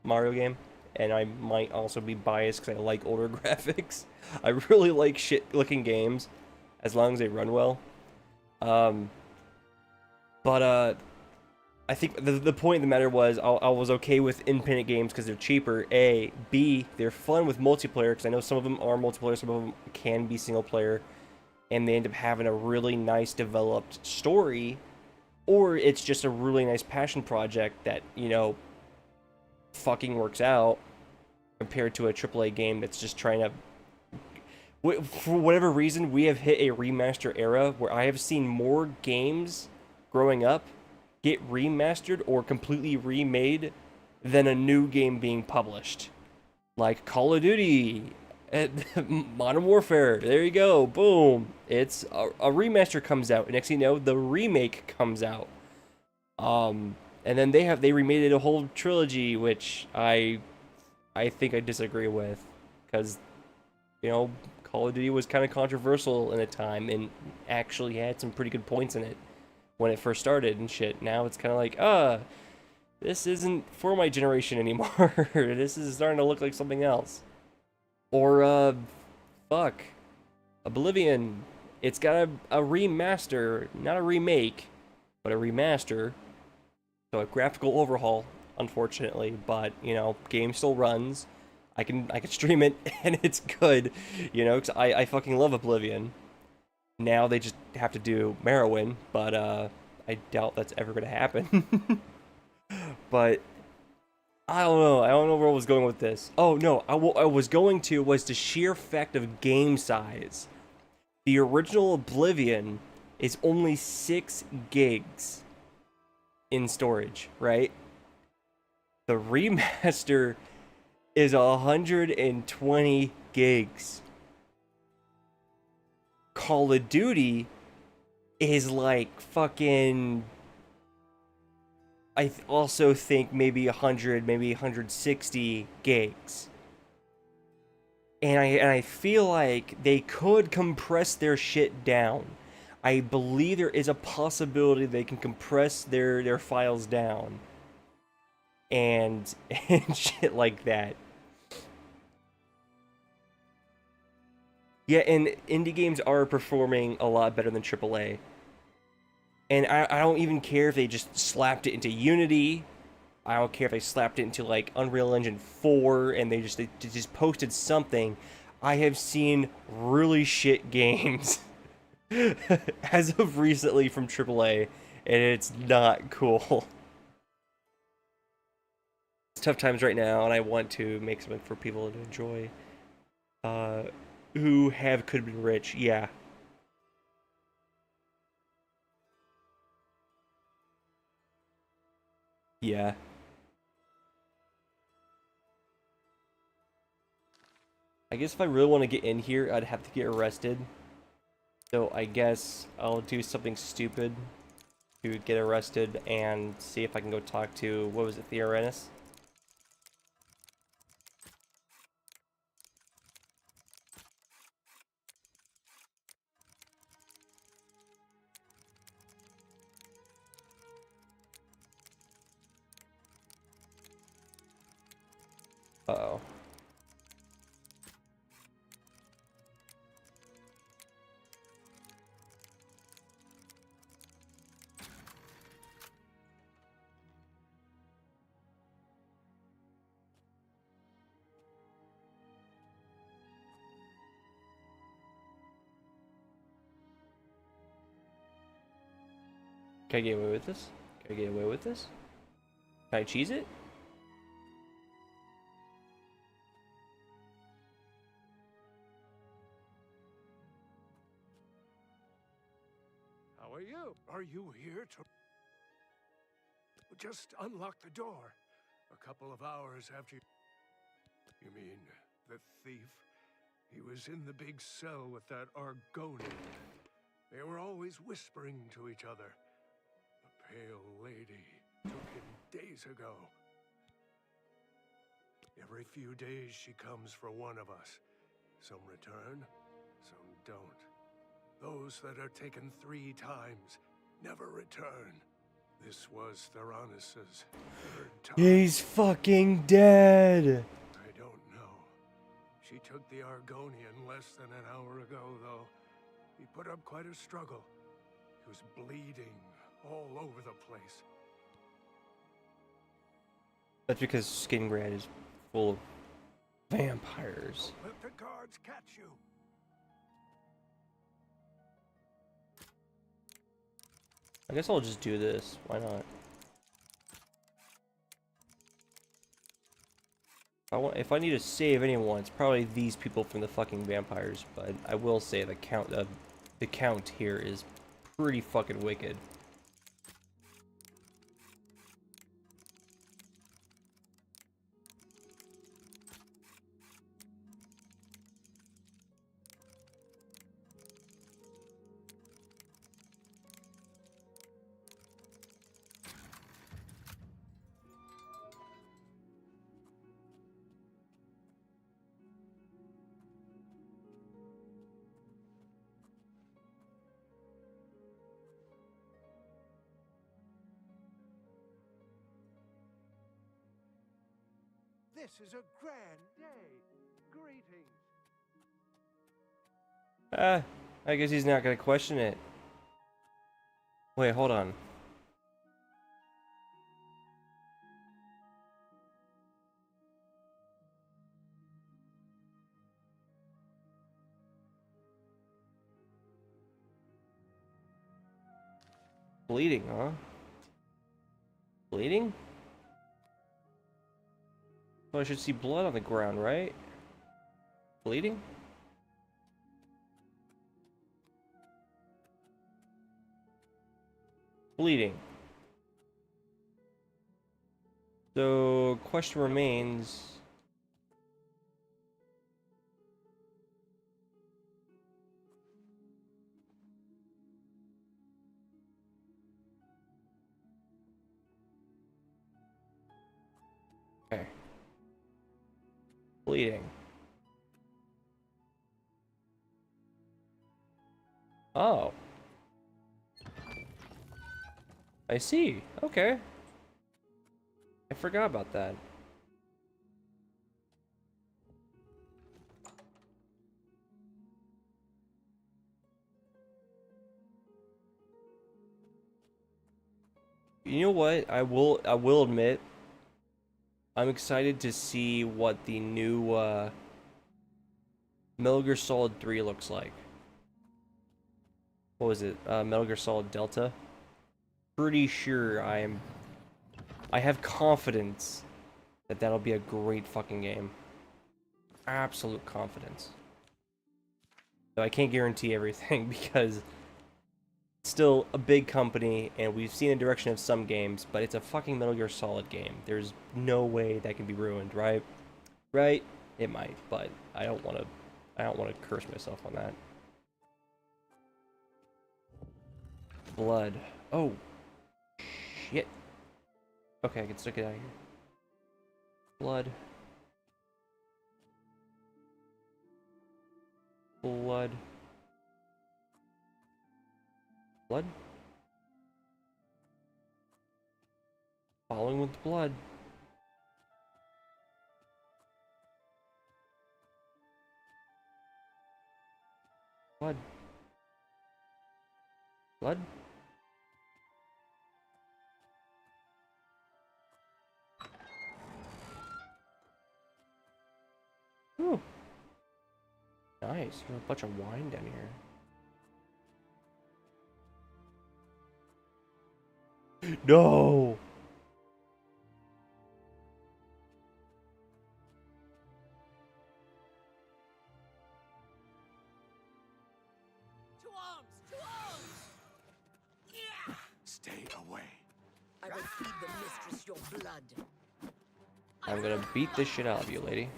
Mario game and I might also be biased because I like older graphics. I really like shit-looking games, as long as they run well. But I think the point of the matter was I was okay with independent games because they're cheaper, A. B, they're fun with multiplayer, because I know some of them are multiplayer, some of them can be single player, and they end up having a really nice developed story, or it's just a really nice passion project that, you know, fucking works out, compared to a AAA game that's just trying to... For whatever reason, we have hit a remaster era where I have seen more games growing up get remastered or completely remade than a new game being published. Like Call of Duty, Modern Warfare, there you go, boom. It's a remaster comes out, and next thing you know, the remake comes out. And then they remade it a whole trilogy, which I think I disagree with, because, you know, Call of Duty was kind of controversial in a time and actually had some pretty good points in it when it first started and shit. Now it's kind of like, this isn't for my generation anymore. This is starting to look like something else. Or, fuck, Oblivion. It's got a remaster, not a remake, but a remaster. So a graphical overhaul, unfortunately, but, you know, game still runs. I can stream it, and it's good, you know, because I fucking love Oblivion. Now they just have to do Morrowind, but I doubt that's ever going to happen. But I don't know. I don't know where I was going with this. Oh, no. I was going to was the sheer fact of game size. The original Oblivion is only 6 gigs in storage, right? The remaster is 120 gigs. Call of Duty is like fucking... I also think maybe 100, maybe 160 gigs. And I feel like they could compress their shit down. I believe there is a possibility they can compress their files down. And shit like that. Yeah, and indie games are performing a lot better than AAA. And I don't even care if they just slapped it into Unity. I don't care if they slapped it into, like, Unreal Engine 4 and they just posted something. I have seen really shit games as of recently from AAA, and it's not cool. It's tough times right now, and I want to make something for people to enjoy. Who could have been rich, yeah. Yeah. I guess if I really want to get in here, I'd have to get arrested. So I guess I'll do something stupid to get arrested and see if I can go talk to, what was it, Theorenis? Uh-oh. Can I get away with this? Can I get away with this? Can I cheese it? How are you? Are you here to... Just unlock the door. A couple of hours after you... You mean the thief? He was in the big cell with that Argonian. They were always whispering to each other. The pale lady took him days ago. Every few days she comes for one of us. Some return, some don't. Those that are taken 3 times never return. This was Theranos' 3rd time. He's fucking dead! the Argonian less than an hour ago, though. He put up quite a struggle. He was bleeding all over the place. That's because Skingrad is full of vampires. Let the guards catch you. I guess I'll just do this. Why not? If I need to save anyone, it's probably these people from the fucking vampires. But I will say the count here is pretty fucking wicked. This is a grand day. Greetings. I guess he's not gonna question it. Wait, hold on. Bleeding, huh? Bleeding? Well, I should see blood on the ground, right? Bleeding? Bleeding. So, question remains. Okay. Bleeding. Oh. I see. Okay. I forgot about that. You know what? I will admit I'm excited to see what the new Metal Gear Solid 3 looks like. What was it? Metal Gear Solid Delta? Pretty sure I have confidence that that'll be a great fucking game. Absolute confidence. So I can't guarantee everything because it's still a big company and we've seen the direction of some games, but it's a fucking Metal Gear Solid game. There's no way that can be ruined, right? Right? It might, but I don't want to curse myself on that. Blood. Oh. Shit. Okay, I can stick it out here. Blood. Blood. Blood? Following with the blood. Blood. Blood? Ooh. Nice. There's a bunch of wine down here. No! To arms! To arms! Yeah! Stay away. I will feed the mistress your blood. I'm gonna beat this shit out of you, lady.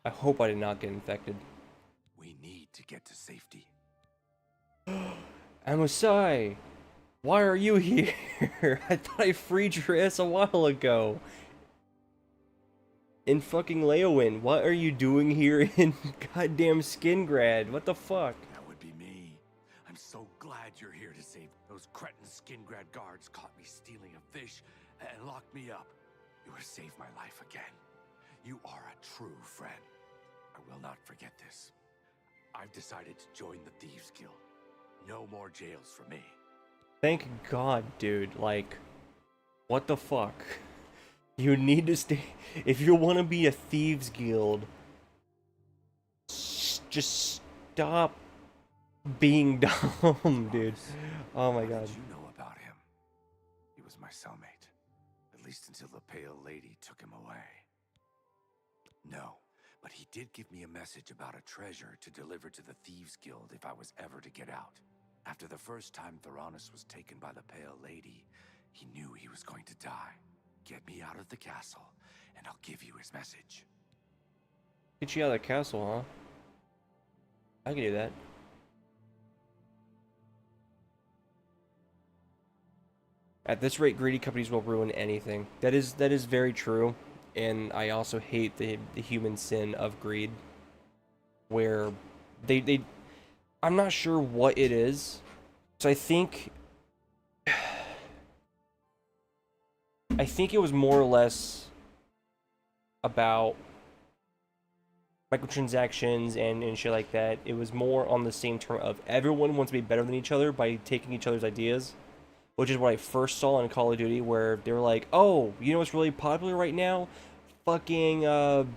I hope I did not get infected. We need to get to safety. Amusai! Why are you here? I thought I freed your ass a while ago. In fucking Leowin, what are you doing here in goddamn Skingrad? What the fuck? That would be me. I'm so glad you're here to save. Those cretin Skingrad guards caught me stealing a fish and locked me up. You have saved my life again. You are a true friend. I will not forget this. I've decided to join the Thieves Guild. No more jails for me. Thank God, dude. Like, what the fuck? You need to stay. If you want to be a Thieves Guild, just stop being dumb, dude. Oh my God. How did you know about him? He was my cellmate. At least until the Pale Lady took him away. No, but he did give me a message about a treasure to deliver to the Thieves Guild if I was ever to get out. After the first time Theranos was taken by the Pale Lady, he knew he was going to die. Get me out of the castle, and I'll give you his message. Get you out of the castle, huh? I can do that. At this rate, greedy companies will ruin anything. That is very true, and I also hate the human sin of greed, where I'm not sure what it is. So I think it was more or less about microtransactions and shit like that. It was more on the same term of everyone wants to be better than each other by taking each other's ideas, which is what I first saw in Call of Duty, where they were like, oh, you know what's really popular right now? Fucking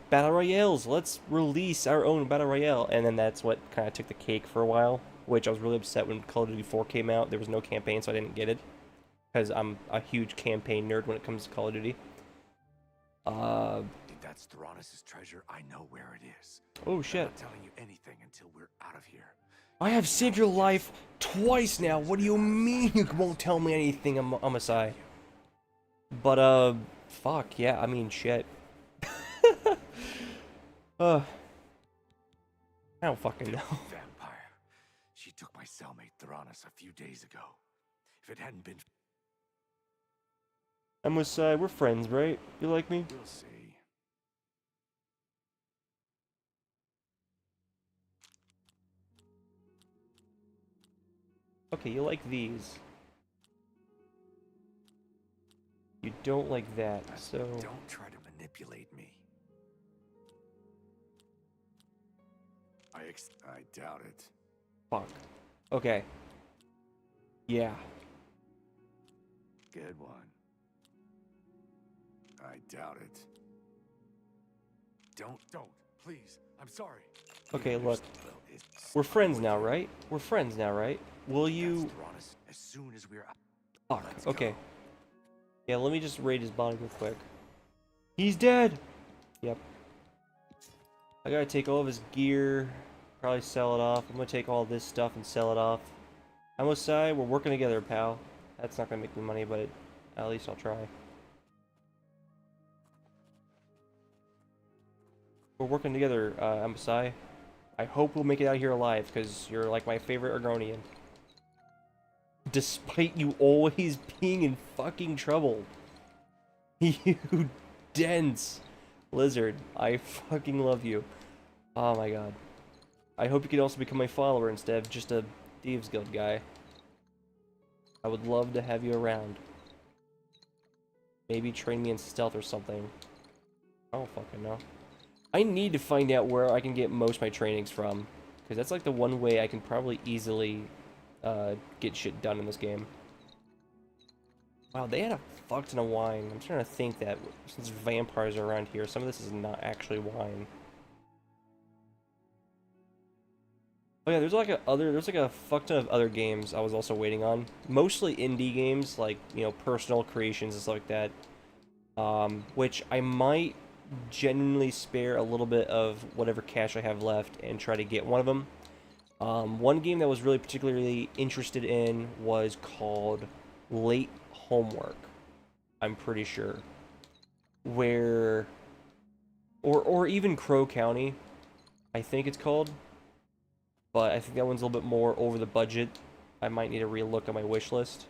battle royales. Let's release our own battle royale. And then that's what kind of took the cake for a while, which I was really upset when Call of Duty 4 came out. There was no campaign, so I didn't get it, because I'm a huge campaign nerd when it comes to Call of Duty. If that's Theranos' treasure, I know where it is. Oh shit. I'm not telling you anything until we're out of here. I have saved your life twice now. What do you mean you won't tell me anything, Amasai? But, fuck, yeah, I mean, shit. I don't fucking know. Vampire. She took my cellmate Theranos a few days ago. If it hadn't been... Amasai, we're friends, right? You like me? We'll see. Okay, you like these. You don't like that, so... Don't try to manipulate me. I doubt it. Fuck. Okay. Yeah. Good one. I doubt it. Don't, please. I'm sorry. Okay, look. We're friends now, right? We're friends now, right? Will you... As soon as we're out. Fuck, okay. Yeah, let me just raid his body real quick. He's dead! Yep. I gotta take all of his gear, probably sell it off. I'm gonna take all this stuff and sell it off. Amasai, we're working together, pal. That's not gonna make me money, but at least I'll try. We're working together, Amasai. I hope we'll make it out of here alive, because you're like my favorite Argonian. Despite you always being in fucking trouble. You dense lizard. I fucking love you. Oh my god. I hope you can also become my follower instead of just a Thieves Guild guy. I would love to have you around. Maybe train me in stealth or something. I don't fucking know. I need to find out where I can get most of my trainings from, because that's like the one way I can probably easily get shit done in this game. Wow, they had a fuck ton of wine. I'm trying to think that since vampires are around here, some of this is not actually wine. Oh yeah, there's like a fuck ton of other games I was also waiting on. Mostly indie games, like, you know, personal creations and stuff like that. Which I might genuinely spare a little bit of whatever cash I have left and try to get one of them. One game that I was really particularly interested in was called Late Homework, I'm pretty sure. Where... Or even Crow County, I think it's called. But I think that one's a little bit more over the budget. I might need to re-look at my wish list.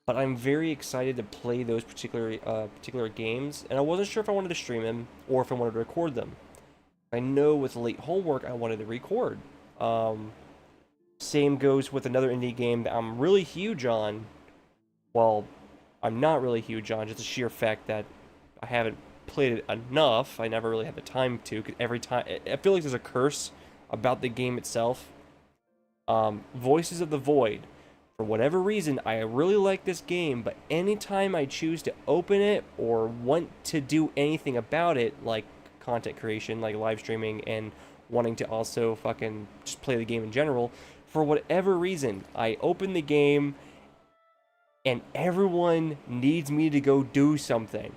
But I'm very excited to play those particular games, and I wasn't sure if I wanted to stream them or if I wanted to record them. I know with Late Homework I wanted to record. same goes with another indie game that I'm really huge on. Well, I'm not really huge on, just the sheer fact that I haven't played it enough. I never really had the time to, 'cause every time, I feel like there's a curse about the game itself. Voices of the Void. For whatever reason, I really like this game, but anytime I choose to open it or want to do anything about it, like content creation, like live streaming, and wanting to also fucking just play the game in general, for whatever reason, I open the game and everyone needs me to go do something.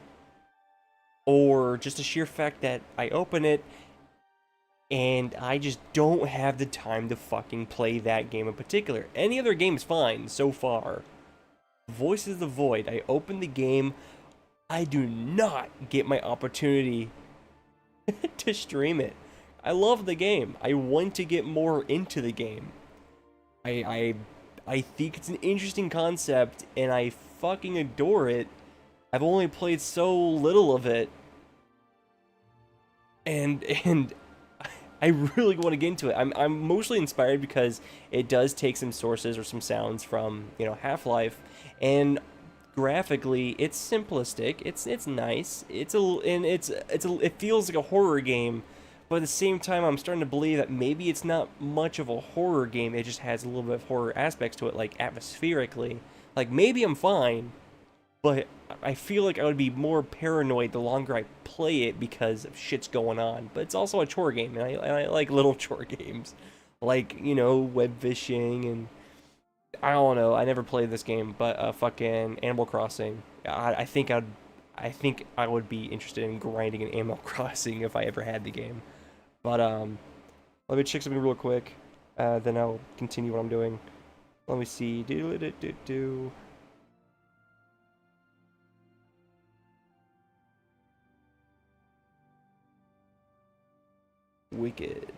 Or just the sheer fact that I open it and I just don't have the time to fucking play that game in particular. Any other game is fine so far. Voices of the Void, I open the game, I do not get my opportunity to stream it. I love the game. I want to get more into the game. I think it's an interesting concept, and I fucking adore it. I've only played so little of it, and I really want to get into it. I'm mostly inspired because it does take some sources or some sounds from, you know, Half-Life, and graphically it's simplistic. It's nice. It feels like a horror game, but at the same time I'm starting to believe that maybe it's not much of a horror game. It just has a little bit of horror aspects to it, like atmospherically. Like maybe I'm fine, but I feel like I would be more paranoid the longer I play it because of shit's going on. But it's also a chore game, and I like little chore games. Like, you know, web fishing, and I don't know, I never played this game, but fucking Animal Crossing. I think I would be interested in grinding an Animal Crossing if I ever had the game. But let me check something real quick, then I'll continue what I'm doing. Let me see. Wicked.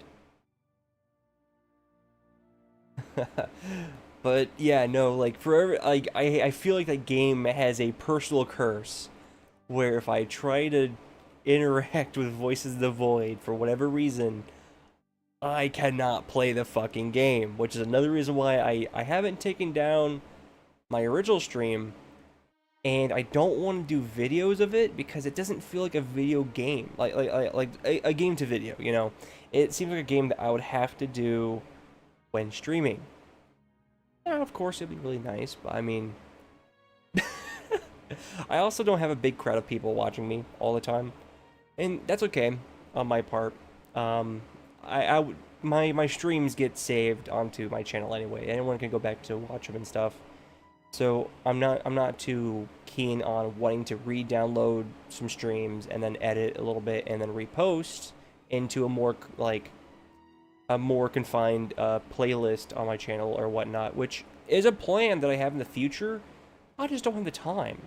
But yeah, no, like forever, like I feel like that game has a personal curse where if I try to interact with Voices of the Void for whatever reason, I cannot play the fucking game, which is another reason why I haven't taken down my original stream, and I don't want to do videos of it because it doesn't feel like a video game, like a game to video, you know? It seems like a game that I would have to do when streaming. Yeah, of course it'd be really nice, but I mean, I also don't have a big crowd of people watching me all the time, and that's okay on my part. My streams get saved onto my channel anyway. Anyone can go back to watch them and stuff. So I'm not too keen on wanting to re-download some streams and then edit a little bit and then repost into a more confined playlist on my channel or whatnot, which is a plan that I have in the future. I just don't have the time,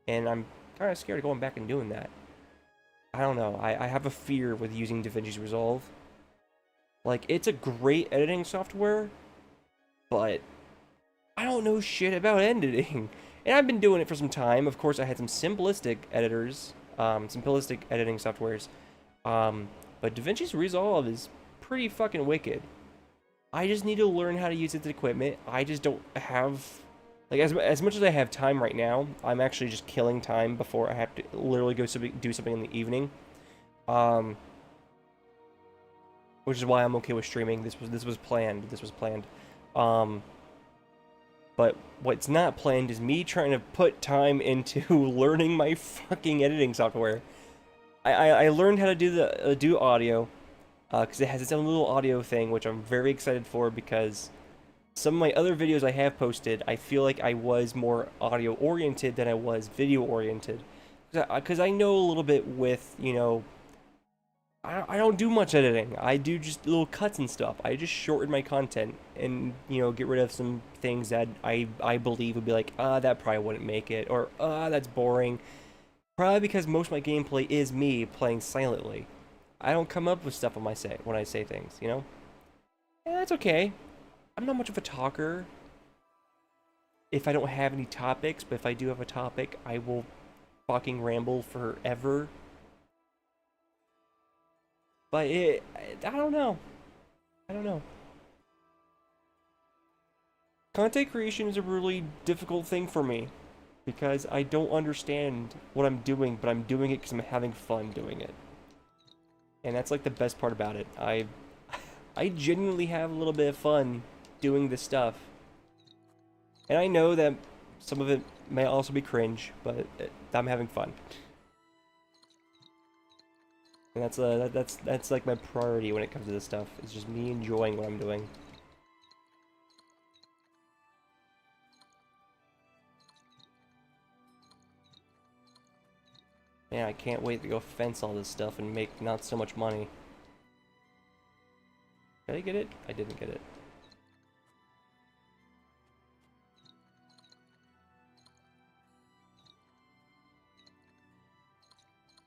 and I'm kind of scared of going back and doing that. I don't know. I have a fear with using DaVinci's Resolve. Like, it's a great editing software, but I don't know shit about editing. And I've been doing it for some time. Of course, I had some simplistic editors, simplistic editing softwares. But DaVinci's Resolve is pretty fucking wicked. I just need to learn how to use its equipment. I just don't have... Like, as much as I have time right now, I'm actually just killing time before I have to literally go do something in the evening. Which is why I'm okay with streaming. This was planned. But what's not planned is me trying to put time into learning my fucking editing software. I learned how to do audio, because it has its own little audio thing, which I'm very excited for, because some of my other videos I have posted, I feel like I was more audio oriented than I was video oriented, because I know a little bit with, you know, I don't do much editing. I do just little cuts and stuff. I just shorten my content and, you know, get rid of some things that I believe would be like, that probably wouldn't make it, or that's boring. Probably because most of my gameplay is me playing silently. I don't come up with stuff when I say things, you know? And that's okay. I'm not much of a talker if I don't have any topics, but if I do have a topic, I will fucking ramble forever. But I don't know. content creation is a really difficult thing for me because I don't understand what I'm doing, but I'm doing it because I'm having fun doing it. And that's like the best part about it. I genuinely have a little bit of fun doing this stuff. And I know that some of it may also be cringe, but I'm having fun. And that's like my priority when it comes to this stuff. It's just me enjoying what I'm doing. Man, I can't wait to go fence all this stuff and make not so much money. Did I get it? I didn't get it.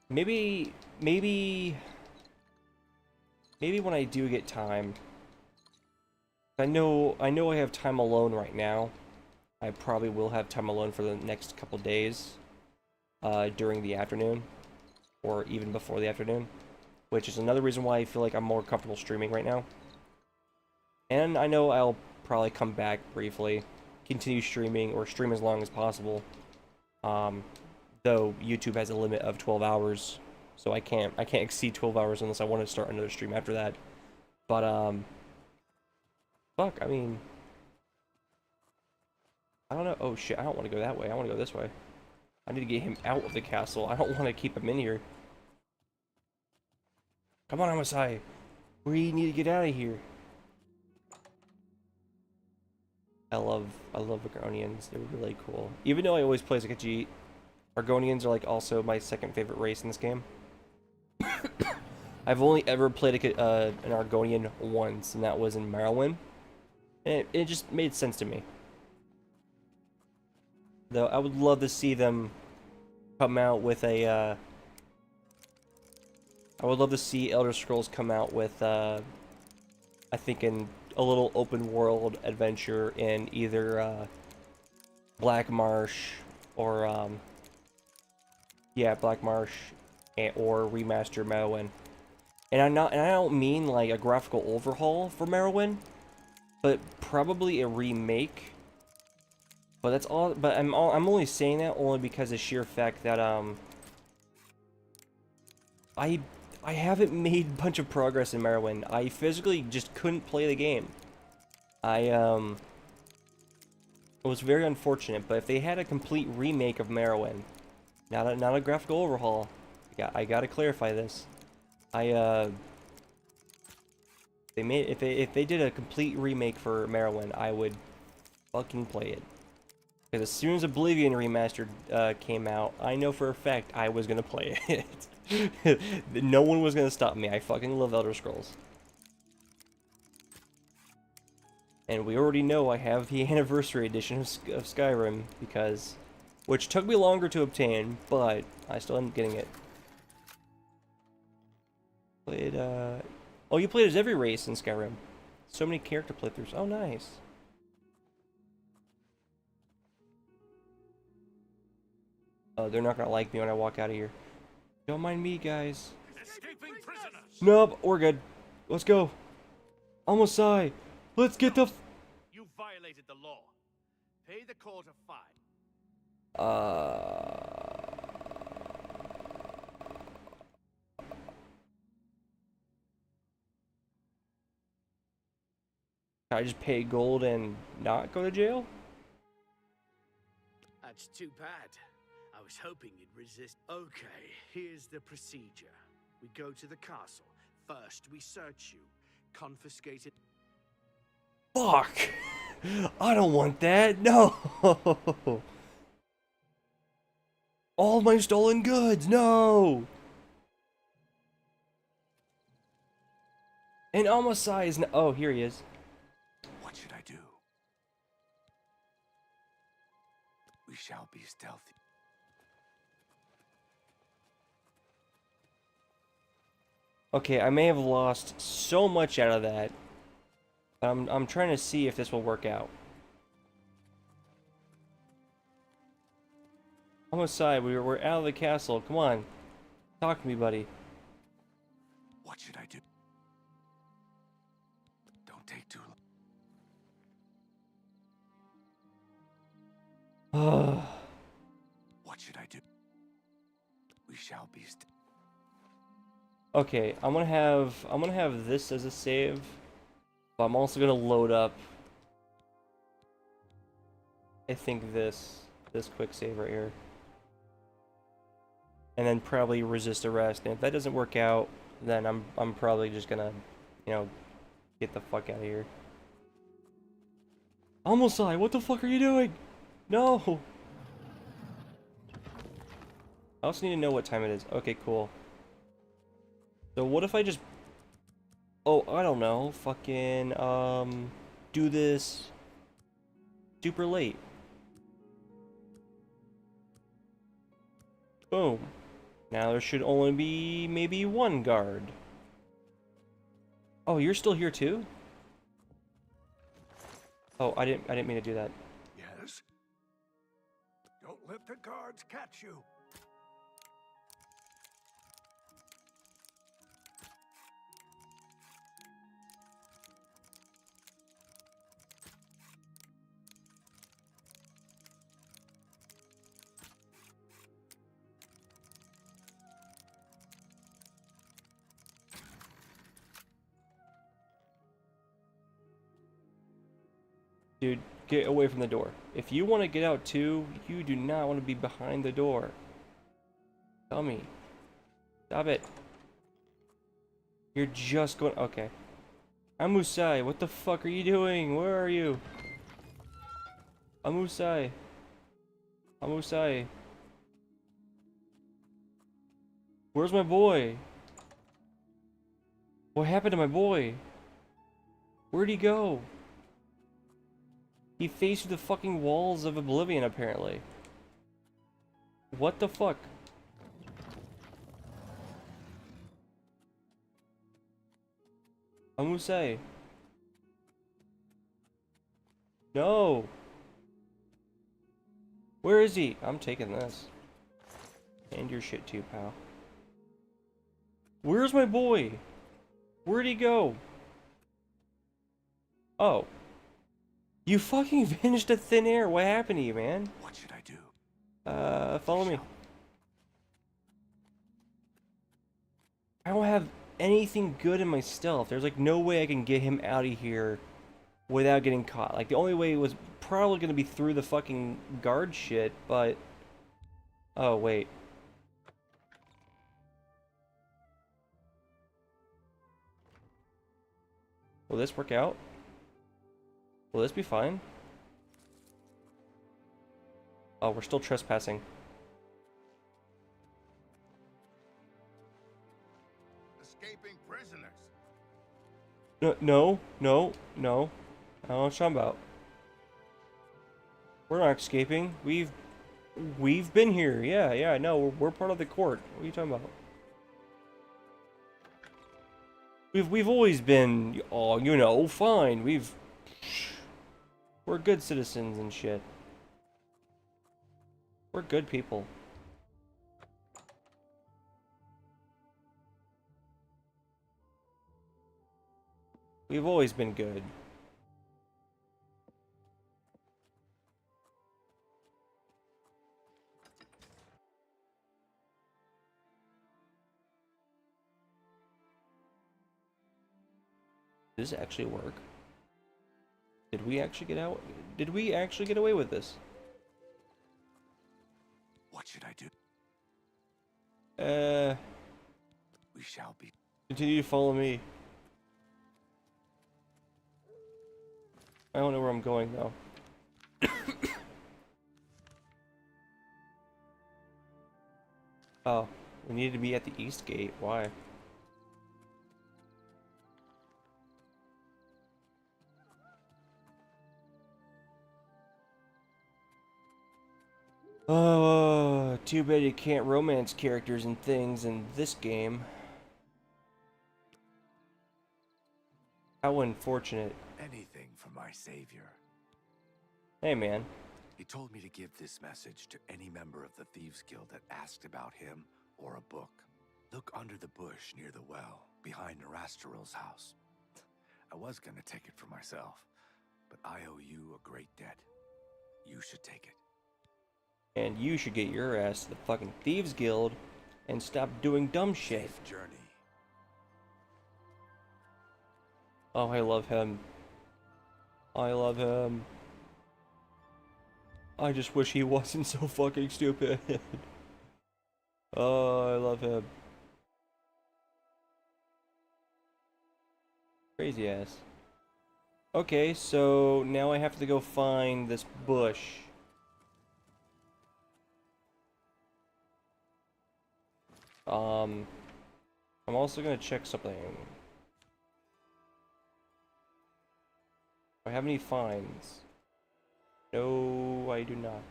Maybe when I do get time. I know I have time alone right now. I probably will have time alone for the next couple days. During the afternoon. Or even before the afternoon. Which is another reason why I feel like I'm more comfortable streaming right now. And I know I'll probably come back briefly. Continue streaming or stream as long as possible. Though YouTube has a limit of 12 hours, so I can't exceed 12 hours unless I want to start another stream after that. But fuck, I mean, I don't know. Oh shit, I don't want to go that way. I want to go this way. I need to get him out of the castle. I don't want to keep him in here. Come on, Amasai. We need to get out of here. I love Argonians. They're really cool. Even though I always play as a Khajiit, Argonians are like also my second favorite race in this game. I've only ever played an Argonian once, and that was in Morrowind. And it just made sense to me. Though I would love to see them come out with a. I would love to see Elder Scrolls come out with, I think, a little open world adventure in either Black Marsh or yeah, Black Marsh or Remastered Morrowind. And I don't mean like a graphical overhaul for Morrowind, but probably a remake. But that's all. But I'm only saying that only because of the sheer fact that I haven't made a bunch of progress in Morrowind. I physically just couldn't play the game. It was very unfortunate. But if they had a complete remake of Morrowind, not a graphical overhaul, I gotta clarify this. If they did a complete remake for Morrowind, I would fucking play it. Because as soon as Oblivion Remastered came out, I know for a fact I was gonna play it. No one was gonna stop me. I fucking love Elder Scrolls. And we already know I have the Anniversary Edition of Skyrim, which took me longer to obtain, but I still am getting it. Oh, you played as every race in Skyrim. So many character playthroughs. Oh, nice. Oh, they're not gonna like me when I walk out of here. Don't mind me, guys. Escaping prisoners. Nope, we're good. Let's go. Almost die. Let's get the. You violated the law. Pay the court a fine. Can I just pay gold and not go to jail? That's too bad. I was hoping you'd resist. Okay, here's the procedure. We go to the castle. First, we search you. Confiscate it. Fuck! I don't want that. No! All my stolen goods. No! And Amasai is. Oh, here he is. What should I do? We shall be stealthy. Okay, I may have lost so much out of that. I'm trying to see if this will work out. Homicide, we're out of the castle. Come on. Talk to me, buddy. What should I do? Don't take too long. What should I do? We shall be Okay, I'm gonna have this as a save, but I'm also gonna load up. I think this quick save right here, and then probably resist arrest. And if that doesn't work out, then I'm probably just gonna, you know, get the fuck out of here. Homicide, what the fuck are you doing? No! I also need to know what time it is. Okay, cool. So what if I just... Oh, I don't know. Fucking, do this super late. Boom. Now there should only be maybe one guard. Oh, you're still here too? Oh, I didn't mean to do that. Yes? Don't let the guards catch you. Dude, get away from the door. If you want to get out too, you do not want to be behind the door. Tell me. Stop it. You're just going... Okay. Amusai, what the fuck are you doing? Where are you? Amusai. Amusai. Where's my boy? What happened to my boy? Where'd he go? He faced through the fucking walls of Oblivion, apparently. What the fuck? Amusai. No! Where is he? I'm taking this. And your shit too, pal. Where's my boy? Where'd he go? Oh. You fucking vanished to thin air. What happened to you, man? What should I do? Follow me. I don't have anything good in my stealth. There's like no way I can get him out of here without getting caught. Like the only way was probably gonna be through the fucking guard shit, but... Oh, wait. Will this work out? Will this be fine? Oh, we're still trespassing. Escaping prisoners. No. I don't know what you're talking about. We're not escaping. We've been here. Yeah, no, we're part of the court. What are you talking about? We've always been, oh, you know, fine. We're good citizens and shit. We're good people. We've always been good. Does this actually work? Did we actually get out? Did we actually get away with this? What should I do? We shall be. Continue to follow me. I don't know where I'm going though. Oh, we needed to be at the east gate. Why? Oh, too bad you can't romance characters and things in this game. How unfortunate. Anything for my savior. Hey, man. He told me to give this message to any member of the Thieves Guild that asked about him or a book. Look under the bush near the well, behind Remastered's house. I was gonna take it for myself, but I owe you a great debt. You should take it. And you should get your ass to the fucking Thieves Guild and stop doing dumb shit. Safe journey. Oh, I love him. I love him. I just wish he wasn't so fucking stupid. Oh, I love him. Crazy ass. Okay, so now I have to go find this bush. I'm also gonna check something. Do I have any finds? No, I do not.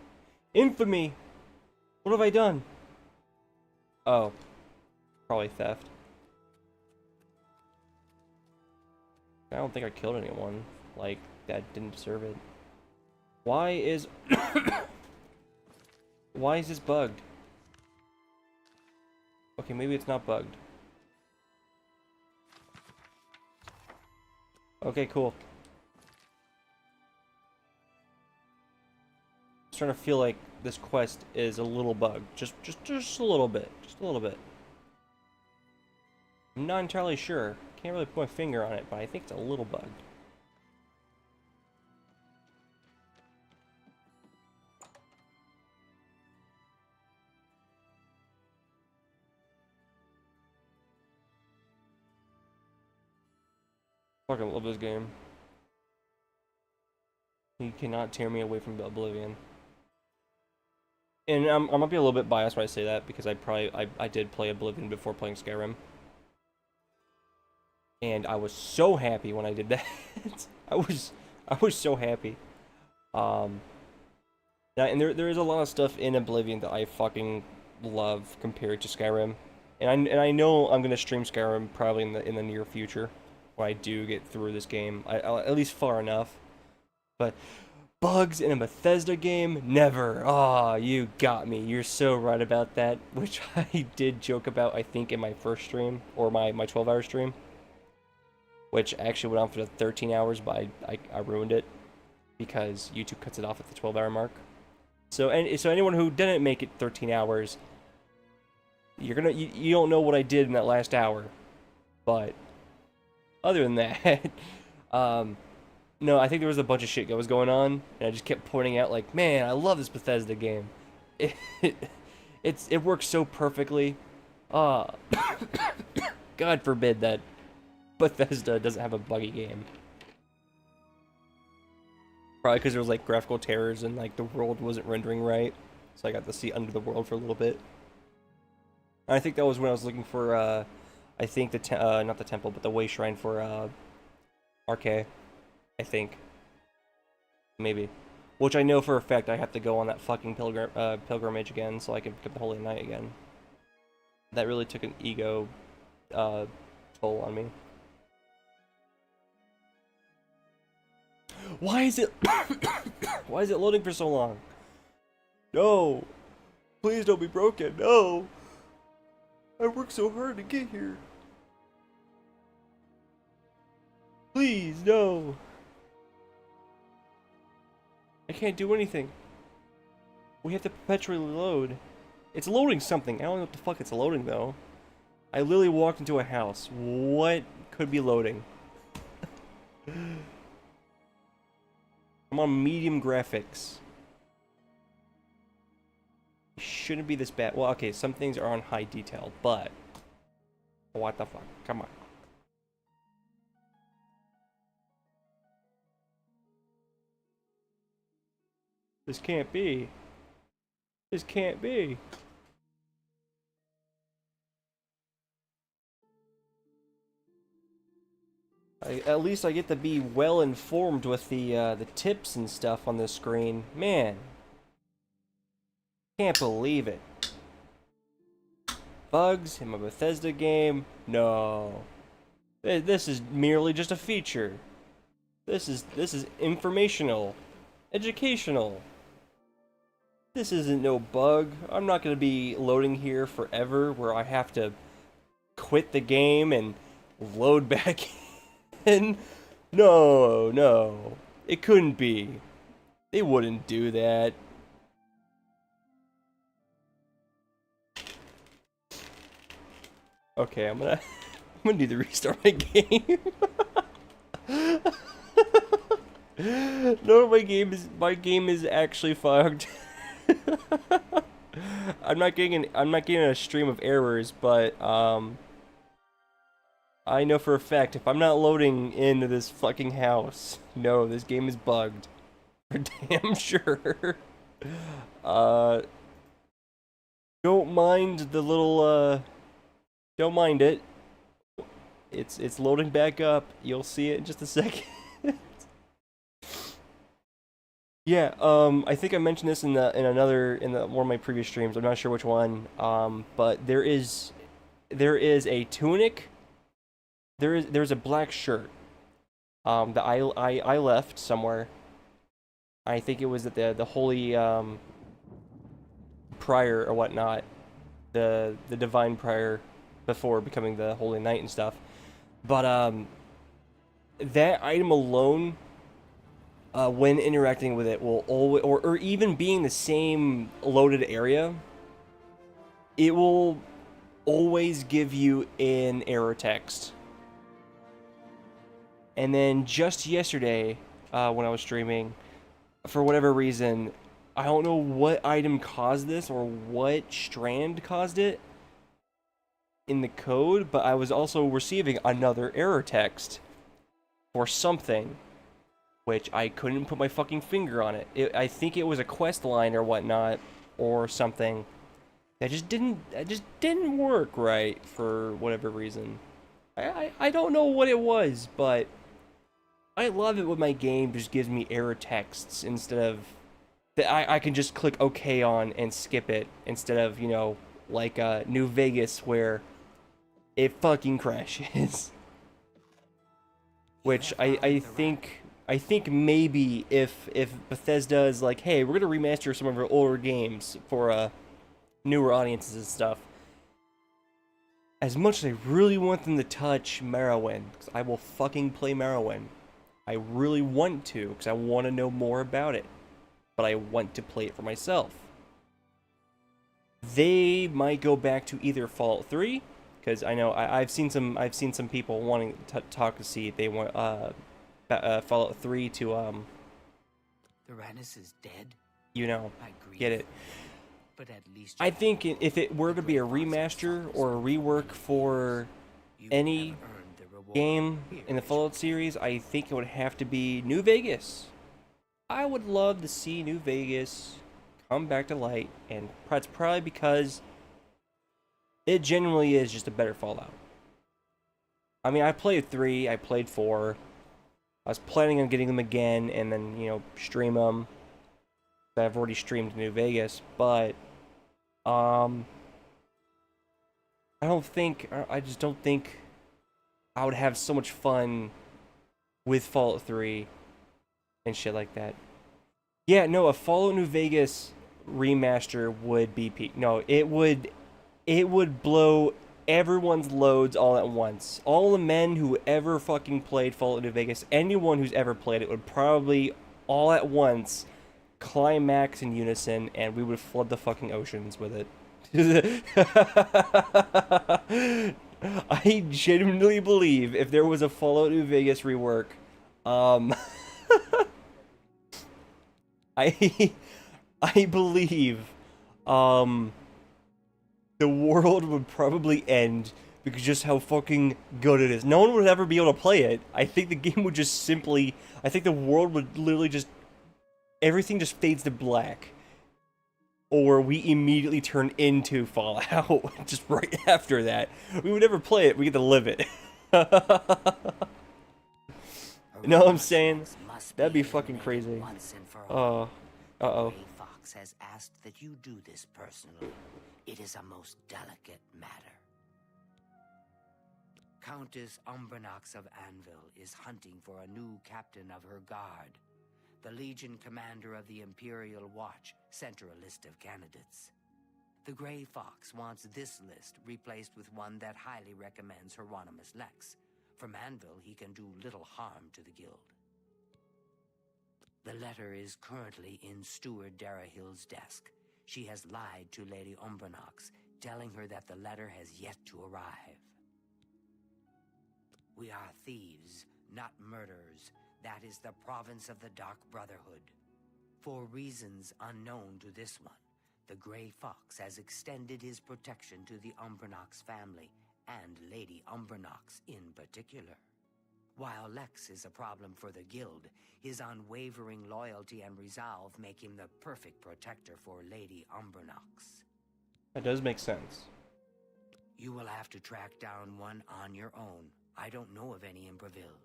Infamy! What have I done? Oh. Probably theft. I don't think I killed anyone. Like, that didn't deserve it. Why is... Why is this bugged? Okay, maybe it's not bugged. Okay, cool. I'm starting to feel like this quest is a little bugged. Just a little bit. Just a little bit. I'm not entirely sure. Can't really put my finger on it, but I think it's a little bugged. Fucking love this game. You cannot tear me away from Oblivion. And I might be a little bit biased when I say that because I did play Oblivion before playing Skyrim. And I was so happy when I did that. I was so happy. And there is a lot of stuff in Oblivion that I fucking love compared to Skyrim. And I know I'm gonna stream Skyrim probably in the near future when I do get through this game. I'll at least far enough. But bugs in a Bethesda game? Never. Aw, you got me. You're so right about that. Which I did joke about, I think, in my first stream. Or my 12-hour stream. Which actually went on for the 13 hours, but I ruined it. Because YouTube cuts it off at the 12-hour mark. So anyone who didn't make it 13 hours, you don't know what I did in that last hour. But other than that, no, I think there was a bunch of shit that was going on, and I just kept pointing out like, man, I love this Bethesda game. It works so perfectly. God forbid that Bethesda doesn't have a buggy game. Probably because there was like graphical terrors and like the world wasn't rendering right, so I got to see under the world for a little bit. And I think that was when I was looking for, I think not the temple, but the way shrine for RK. I think. Maybe. Which I know for a fact I have to go on that fucking pilgrimage again so I can pick up the Holy Night again. That really took an ego toll on me. Why is it why is it loading for so long? No. Please don't be broken. No. I worked so hard to get here. Please, no. I can't do anything. We have to perpetually load. It's loading something. I don't know what the fuck it's loading, though. I literally walked into a house. What could be loading? I'm on medium graphics. It shouldn't be this bad. Well, okay, some things are on high detail, but... What the fuck? Come on. This can't be. This can't be. At least I get to be well informed with the tips and stuff on this screen. Man, can't believe it. Bugs in my Bethesda game? No. This is merely just a feature. This is informational, educational. This isn't no bug. I'm not gonna be loading here forever where I have to quit the game and load back in. No, no. It couldn't be. They wouldn't do that. Okay, I'm gonna need to restart my game. No, my game is actually fogged. I'm not getting a stream of errors, but I know for a fact if I'm not loading into this fucking house, no, this game is bugged. For damn sure. Don't mind the little don't mind it. It's loading back up. You'll see it in just a second. Yeah, I think I mentioned this in one of my previous streams. I'm not sure which one. But there is a tunic. There's a black shirt. That I left somewhere. I think it was at the holy prior or whatnot, the divine prior before becoming the holy knight and stuff. But that item alone, when interacting with it, will always, or even being the same loaded area, it will always give you an error text. And then just yesterday, when I was streaming, for whatever reason, I don't know what item caused this or what strand caused it in the code, but I was also receiving another error text for something, which I couldn't put my fucking finger on it. I think it was a quest line or whatnot, or something that just didn't work right for whatever reason. I don't know what it was, but I love it when my game just gives me error texts instead of that I can just click OK on and skip it, instead of, you know, like New Vegas where it fucking crashes. Which I think maybe if Bethesda is like, hey, we're gonna remaster some of our older games for newer audiences and stuff, as much as I really want them to touch Morrowind, because I will fucking play Morrowind. I really want to, because I want to know more about it. But I want to play it for myself. They might go back to either Fallout 3, because I know I've seen some people wanting to talk to see if they want Fallout 3 to Tyrannus is dead. You know, get it. But at least I think if it were to be a remaster or a rework for any game in the Fallout series, I think it would have to be New Vegas. I would love to see New Vegas come back to light, and it's probably because it genuinely is just a better Fallout. I mean, I played 3, I played 4. I was planning on getting them again and then, you know, stream them. I've already streamed New Vegas, but I just don't think I would have so much fun with Fallout 3 and shit like that. Yeah, no, a Fallout New Vegas remaster would be peak. No, it would blow everyone's loads all at once. All the men who ever fucking played Fallout New Vegas, anyone who's ever played it would probably all at once climax in unison, and we would flood the fucking oceans with it. I genuinely believe if there was a Fallout New Vegas rework, I believe the world would probably end because just how fucking good it is. No one would ever be able to play it. I think the game would just simply, I think the world would literally just, everything just fades to black. Or we immediately turn into Fallout just right after that. We would never play it, we get to live it. You know what I'm saying? That'd be fucking crazy. Uh-oh. Foxx has asked that you do this personally. It is a most delicate matter. Countess Umbranox of Anvil is hunting for a new captain of her guard. The Legion commander of the Imperial Watch sent her a list of candidates. The Grey Fox wants this list replaced with one that highly recommends Hieronymus Lex. From Anvil, he can do little harm to the guild. The letter is currently in Steward Darahill's desk. She has lied to Lady Umbranox, telling her that the letter has yet to arrive. We are thieves, not murderers. That is the province of the Dark Brotherhood. For reasons unknown to this one, the Grey Fox has extended his protection to the Umbernox family, and Lady Umbernox in particular. While Lex is a problem for the Guild, his unwavering loyalty and resolve make him the perfect protector for Lady Umbernox. That does make sense. You will have to track down one on your own. I don't know of any in Breville.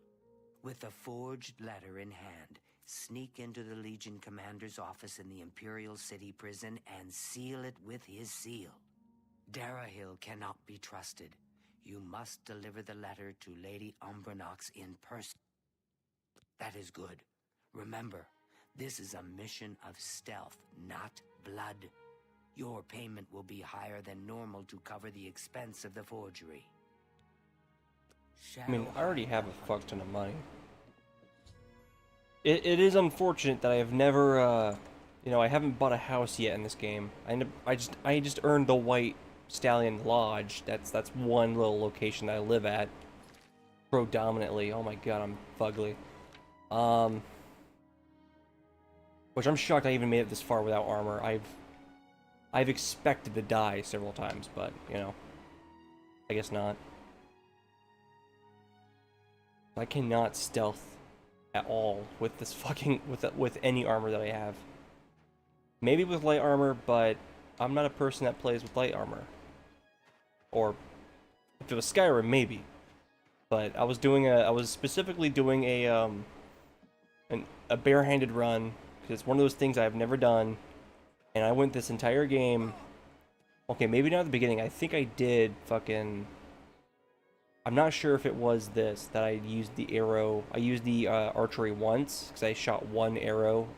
With the forged letter in hand, sneak into the Legion commander's office in the Imperial City prison and seal it with his seal. Darahil cannot be trusted. You must deliver the letter to Lady Umbernox in person. That is good. Remember, this is a mission of stealth, not blood. Your payment will be higher than normal to cover the expense of the forgery. I mean, I already have a fuck ton of money. It is unfortunate that I have never, you know, I haven't bought a house yet in this game. I just earned the White Stallion Lodge. That's one little location that I live at predominantly. Oh my god, I'm fugly. Which I'm shocked I even made it this far without armor. I've expected to die several times, but you know, I guess not. I cannot stealth at all with this fucking with any armor that I have. Maybe with light armor, but I'm not a person that plays with light armor. Or if it was Skyrim, maybe. But I was specifically doing a barehanded run because it's one of those things I've never done, and I went this entire game. Okay, maybe not at the beginning. I think I did fucking. I'm not sure if it was this that I used the arrow. I used the archery once because I shot one arrow,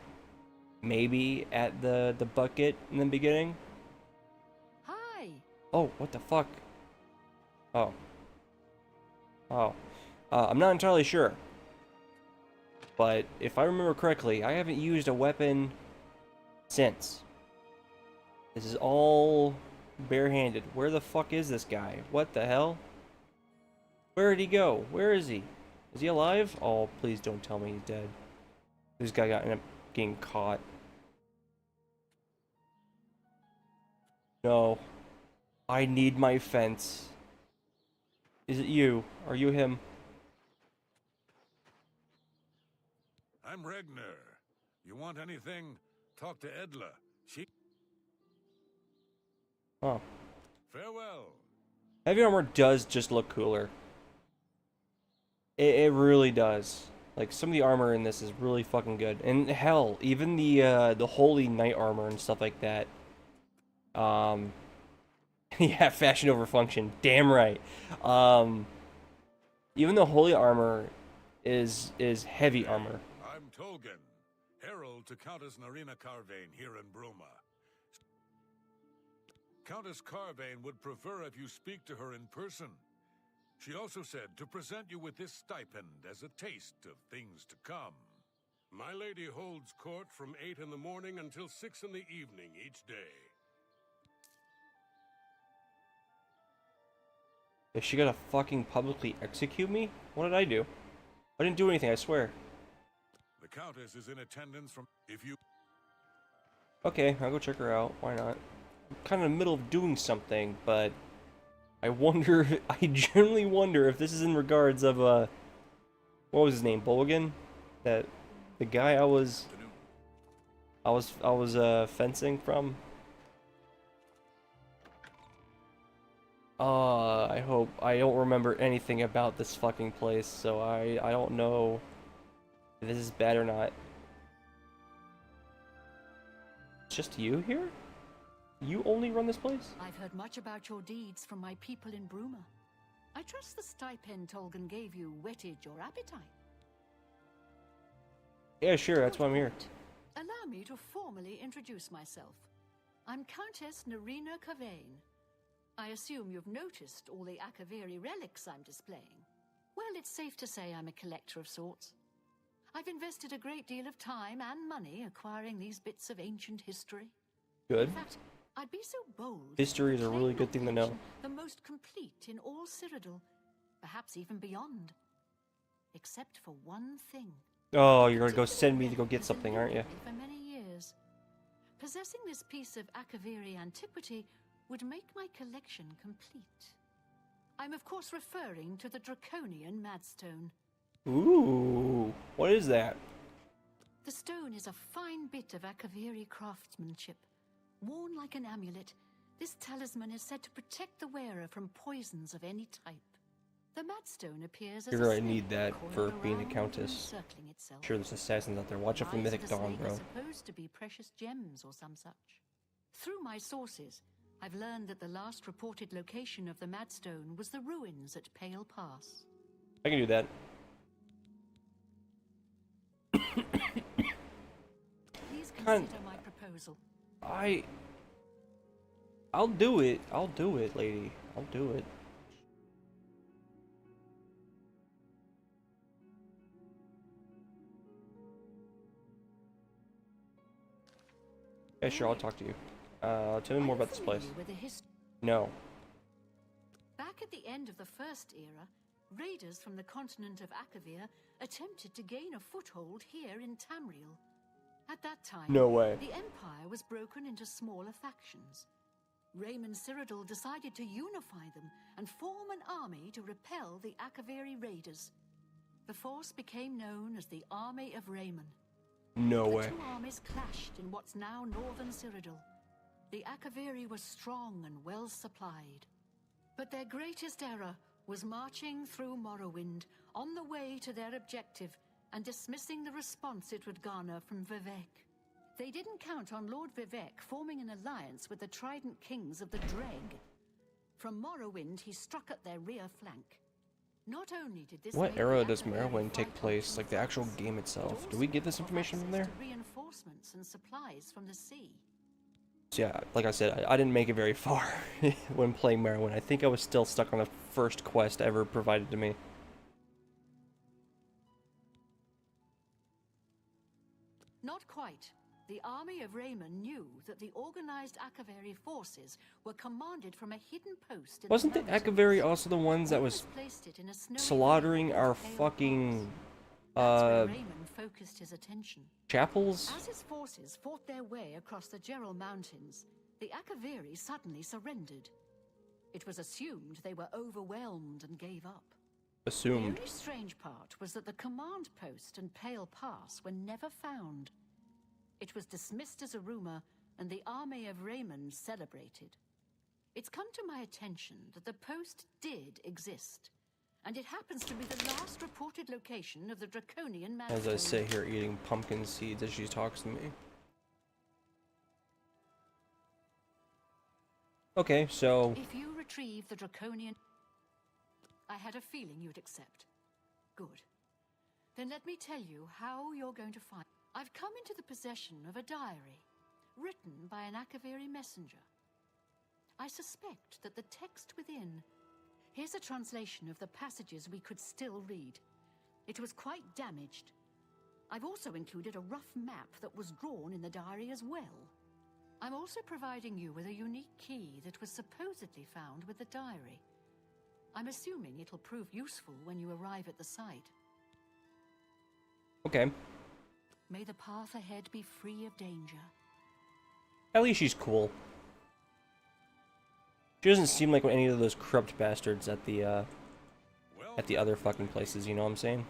maybe at the bucket in the beginning. Hi. Oh, what the fuck? Oh. I'm not entirely sure. But if I remember correctly, I haven't used a weapon since. This is all barehanded. Where the fuck is this guy? What the hell? Where did he go? Where is he? Is he alive? Oh, please don't tell me he's dead. This guy ended up getting caught. No. I need my fence. Is it you? Are you him? I'm Regner. You want anything? Talk to Edla. She... Oh. Farewell. Heavy armor does just look cooler. It really does. Like, some of the armor in this is really fucking good. And hell, even the holy knight armor and stuff like that. Yeah, fashion over function. Damn right. Even the holy armor is heavy armor. I'm Tolgan, herald to Countess Narina Carvane here in Bruma. Countess Carvane would prefer if you speak to her in person. She also said to present you with this stipend as a taste of things to come. My lady holds court from 8 in the morning until 6 in the evening each day. Is she gonna fucking publicly execute me? What did I do? I didn't do anything, I swear. The Countess is in attendance from... If you... Okay, I'll go check her out. Why not? I'm kind of in the middle of doing something, but... I wonder... I generally wonder if this is in regards of, what was his name? Bolgan? That... The guy I was fencing from? I hope... I don't remember anything about this fucking place, so I don't know if this is bad or not. It's just you here? You only run this place? I've heard much about your deeds from my people in Bruma. I trust the stipend Tolgan gave you whetted your appetite. Yeah, sure, that's why I'm here. Allow me to formally introduce myself. I'm Countess Narina Carvane. I assume you've noticed all the Akaviri relics I'm displaying. Well, it's safe to say I'm a collector of sorts. I've invested a great deal of time and money acquiring these bits of ancient history. Good. In fact, I'd be so bold. History is a really good thing to know. The most complete in all Cyrodiil, perhaps even beyond. except for one thing. Oh, you're gonna go send me to go get Has something, aren't you? eluded me for many years. Possessing this piece of Akaviri antiquity would make my collection complete. I'm of course referring to the Draconian Madstone. Ooh, what is that? The stone is a fine bit of Akaviri craftsmanship. Worn like an amulet, this talisman is said to protect the wearer from poisons of any type. The Madstone appears as You're a gonna snake need that for coiled being a around and countess. encircling itself. Sure, there's assassins out there. Watch out for Eyes Mythic of the Dawn, snake bro. are supposed to be precious gems or some such. Through my sources, I've learned that the last reported location of the Madstone was the ruins at Pale Pass. I can do that. Please consider my proposal. I'll do it. I'll do it, lady. I'll do it. Yeah, sure, I'll talk to you. Tell me more about this place. No. Back at the end of the First Era, raiders from the continent of Akavir attempted to gain a foothold here in Tamriel. At that time, No way. the Empire was broken into smaller factions. Raymond Cyrodiil decided to unify them and form an army to repel the Akaviri raiders. The force became known as the Army of Raymond. No way. The two armies clashed in what's now northern Cyrodiil. The Akaviri were strong and well supplied. But their greatest error was marching through Morrowind on the way to their objective and dismissing the response it would garner from Vivek. They didn't count on Lord Vivek forming an alliance with the Trident Kings of the Dreg. From Morrowind, he struck at their rear flank. Not only did this What make era the does Akaviri Morrowind take fight place? on Like the actual fronts, game it itself? Do also we get this gave information from access there? to reinforcements and supplies from the sea. So yeah, like I said, I didn't make it very far when playing Morrowind. I think I was still stuck on the first quest ever provided to me. Not quite. The army of Raymond knew that the organized Akaviri forces were commanded from a hidden post in Wasn't the mountains. Akaviri also the ones that was Placed it in a snowy slaughtering valley our called Pale fucking Pass. That's where Raymond focused his attention. chapels? As his forces fought their way across the Gerald Mountains, the Akaviri suddenly surrendered. It was assumed they were overwhelmed and gave up. Assumed. The only strange part was that the command post and Pale Pass were never found. It was dismissed as a rumor, and the army of Raymond celebrated. It's come to my attention that the post did exist, and it happens to be the last reported location of the Draconian Madstone. As I sit here eating pumpkin seeds as she talks to me. Okay, so If you retrieve the Draconian... I had a feeling you'd accept. Good. Then let me tell you how you're going to find... I've come into the possession of a diary, written by an Akaviri messenger. I suspect that the text within... Here's a translation of the passages we could still read. It was quite damaged. I've also included a rough map that was drawn in the diary as well. I'm also providing you with a unique key that was supposedly found with the diary. I'm assuming it'll prove useful when you arrive at the site. okay. May the path ahead be free of danger. At least she's cool. She doesn't seem like any of those corrupt bastards at the other fucking places, you know what I'm saying?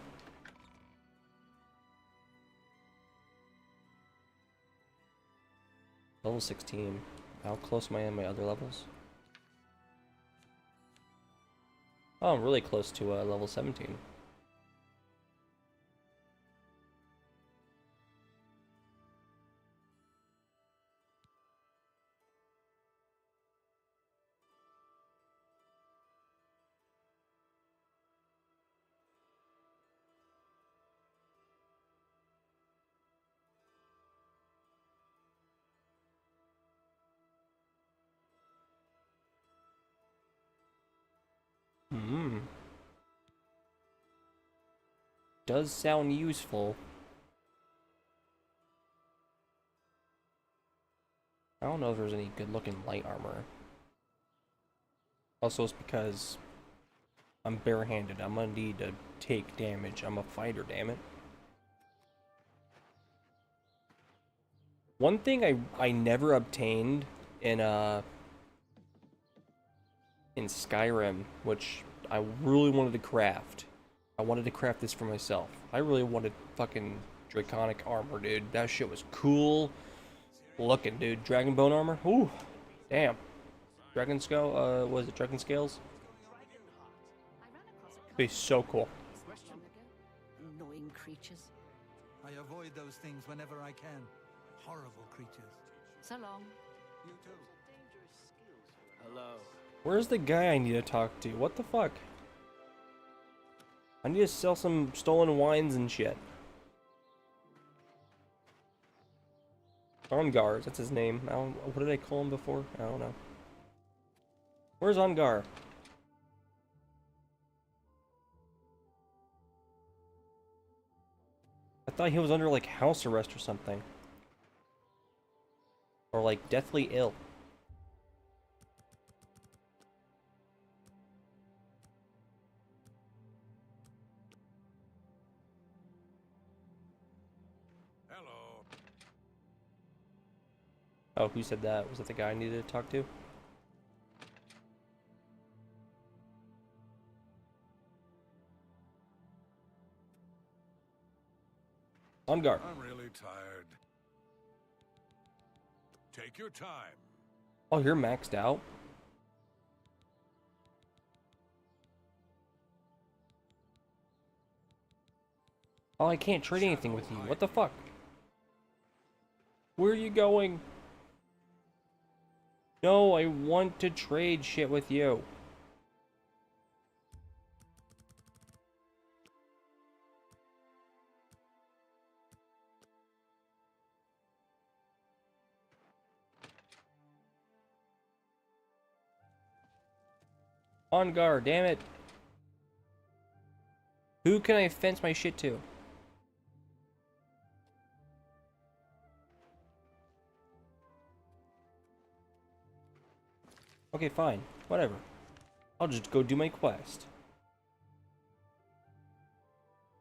Level 16. How close am I in my other levels? Oh, I'm really close to level 17. Hmm. Does sound useful. I don't know if there's any good looking light armor. Also, it's because I'm barehanded. I'm gonna need to take damage. I'm a fighter, damn it. One thing I never obtained in Skyrim, which I really wanted to craft. I wanted to craft this for myself. I really wanted fucking draconic armor, dude. That shit was cool looking, dude. Dragon bone armor? Ooh, damn. Dragon scale, was it dragon scales? Be so cool. Annoying creatures. I avoid those things whenever I can. Horrible creatures. So long. You too. Hello. Where's the guy I need to talk to? What the fuck? I need to sell some stolen wines and shit. Ongar, that's his name. What did I call him before? I don't know. Where's Ongar? I thought he was under like house arrest or something. Or like deathly ill. Hello. Oh, who said that? Was that the guy I needed to talk to? Ongar. I'm really tired. Take your time. Oh, you're maxed out? Oh, I can't trade anything with you. What the fuck? Where are you going? No, I want to trade shit with you. On guard, damn it. Who can I fence my shit to? Okay, fine. Whatever. I'll just go do my quest.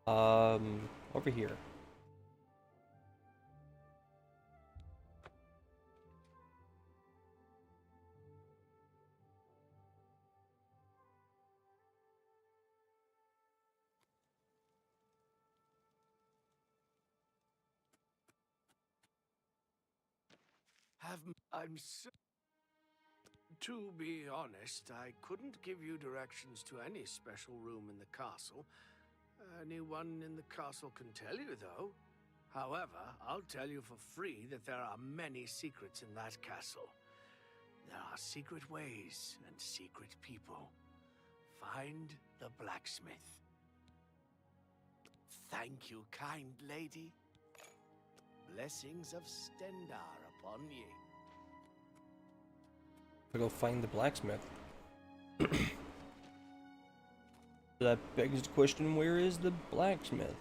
Over here. I'm so... To be honest, I couldn't give you directions to any special room in the castle. Anyone in the castle can tell you, though. However, I'll tell you for free that there are many secrets in that castle. There are secret ways and secret people. Find the blacksmith. Thank you, kind lady. Blessings of Stendar upon ye. I go find the blacksmith. That begs the question, where is the blacksmith?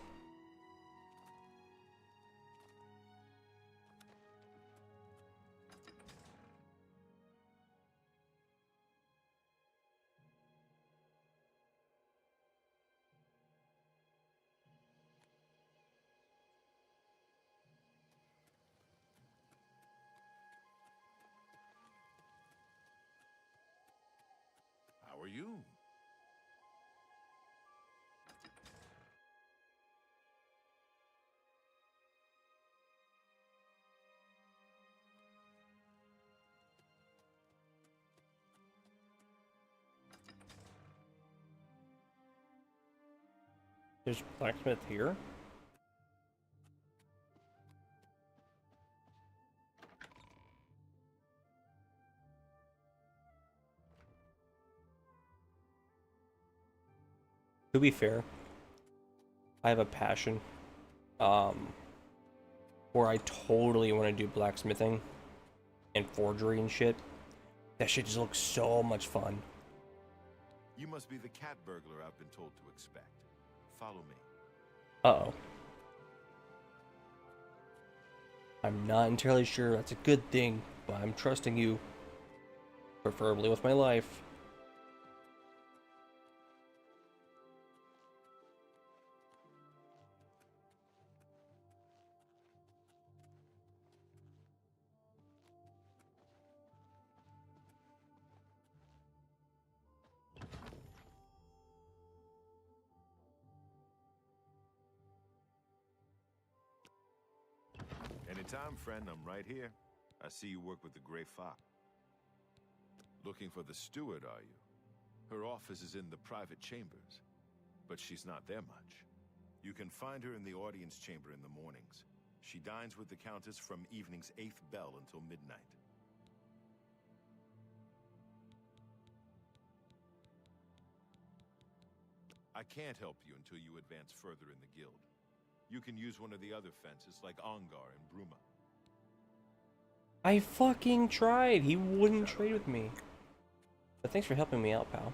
How are you? There's blacksmith here? To be fair, I have a passion, where I totally want to do blacksmithing and forgery and shit. That shit just looks so much fun. You must be the cat burglar I've been told to expect. Follow me. Uh-oh. I'm not entirely sure that's a good thing, but I'm trusting you. Preferably with my life. Anytime, friend. I'm right here. I see you work with the Gray Fox. Looking for the steward, are you? Her office is in the private chambers, but she's not there much. You can find her in the audience chamber in the mornings. She dines with the Countess from evening's 8th bell until midnight. I can't help you until you advance further in the guild. You can use one of the other fences, like Ongar and Bruma. I fucking tried. He wouldn't trade with me. But thanks for helping me out, pal.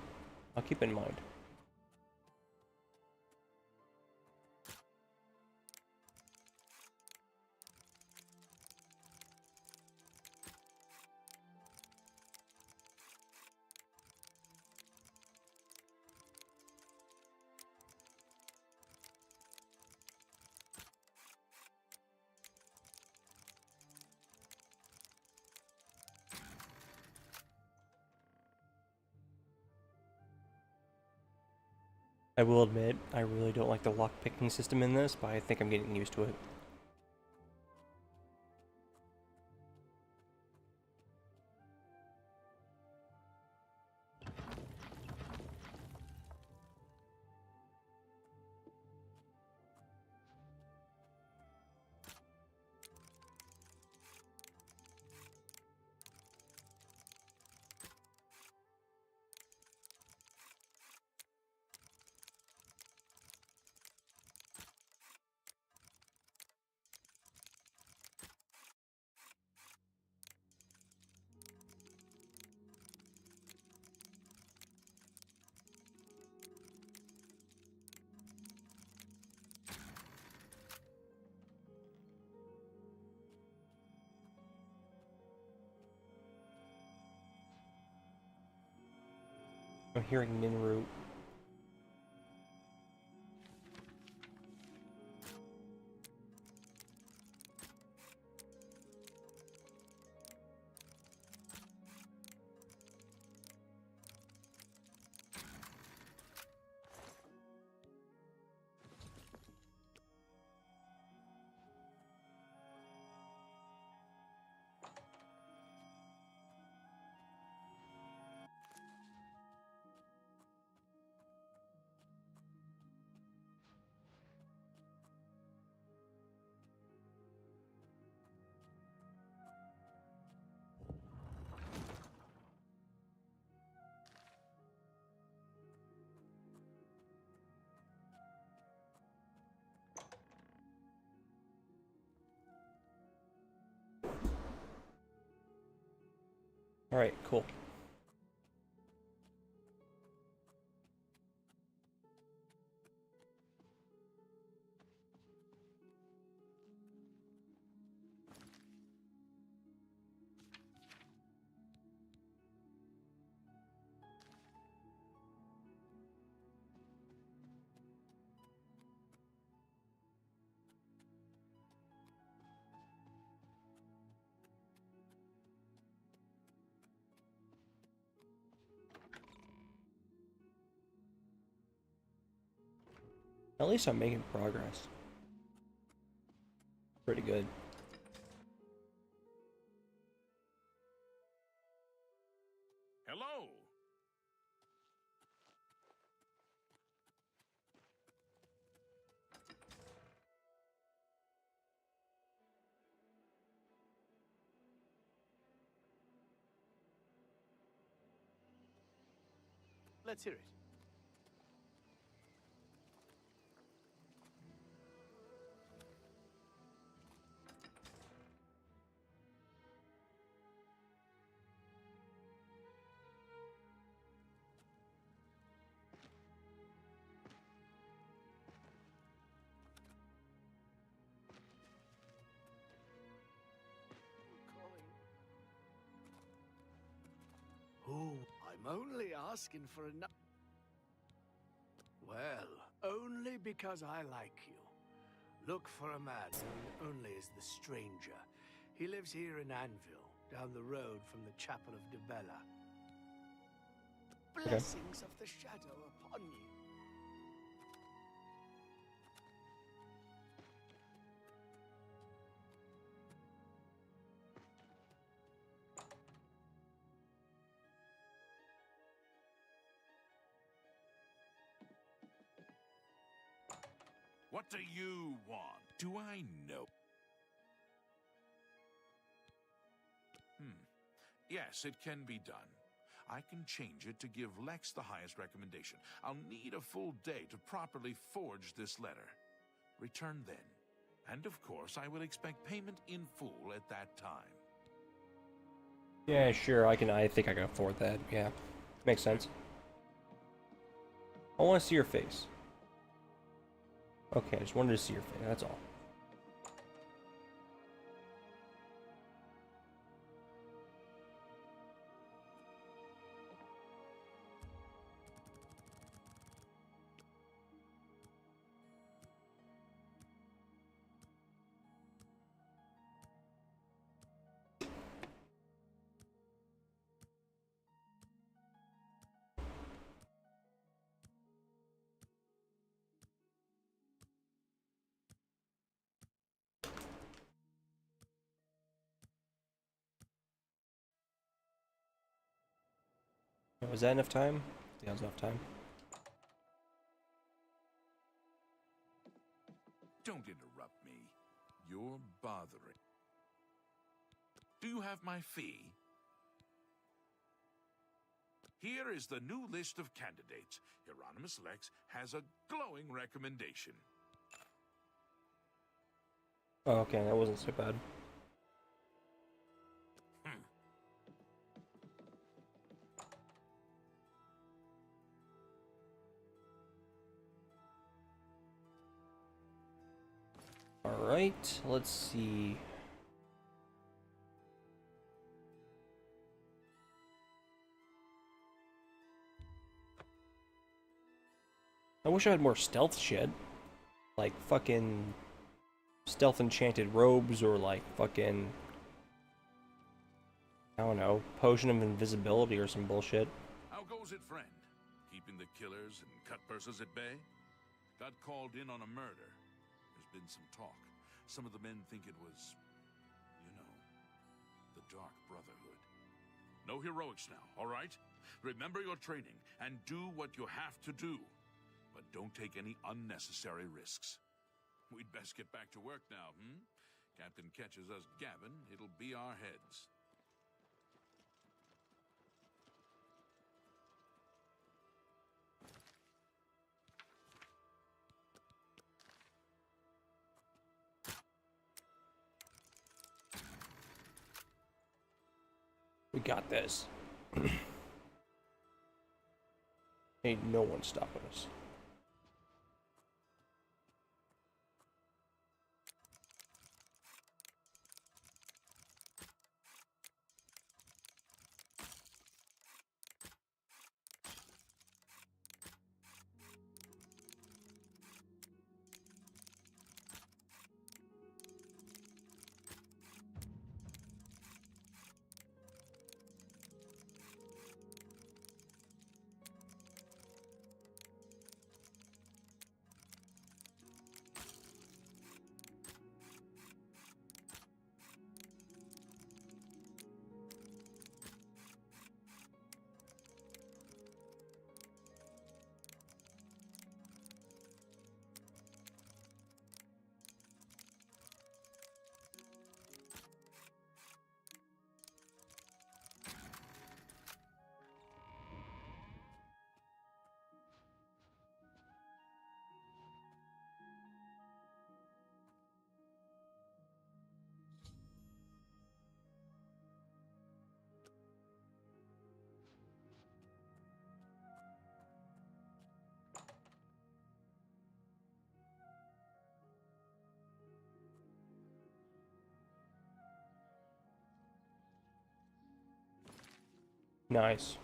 I'll keep it in mind. I will admit, I really don't like the lock-picking system in this, but I think I'm getting used to it. I'm hearing Minroot. Alright, cool. At least I'm making progress. Pretty good. Hello! Let's hear it. Oh, I'm only asking for enough. Well, only because I like you. Look for a man known only as the Stranger. He lives here in Anvil, down the road from the Chapel of Debella. Blessings of the Shadow upon you. What do you want? Do I know? Yes, it can be done. I can change it to give Lex the highest recommendation. I'll need a full day to properly forge this letter. Return then. And of course, I will expect payment in full at that time. Yeah, sure, I think I can afford that, yeah. Makes sense. I want to see your face. Okay, I just wanted to see your face, that's all. Was that enough time? Yeah, that was enough time. Don't interrupt me. You're bothering. Do you have my fee? Here is the new list of candidates. Hieronymus Lex has a glowing recommendation. Oh, okay, that wasn't so bad. Alright, let's see. I wish I had more stealth shit. Like fucking stealth enchanted robes or like fucking, I don't know, potion of invisibility or some bullshit. How goes it, friend? Keeping the killers and cut-pursers at bay? Got called in on a murder. There's been some talk. Some of the men think it was, you know, the Dark Brotherhood. No heroics now, all right? Remember your training and do what you have to do. But don't take any unnecessary risks. We'd best get back to work now, Captain catches us gabbing, it'll be our heads. We got this. Ain't no one stopping us. Nice.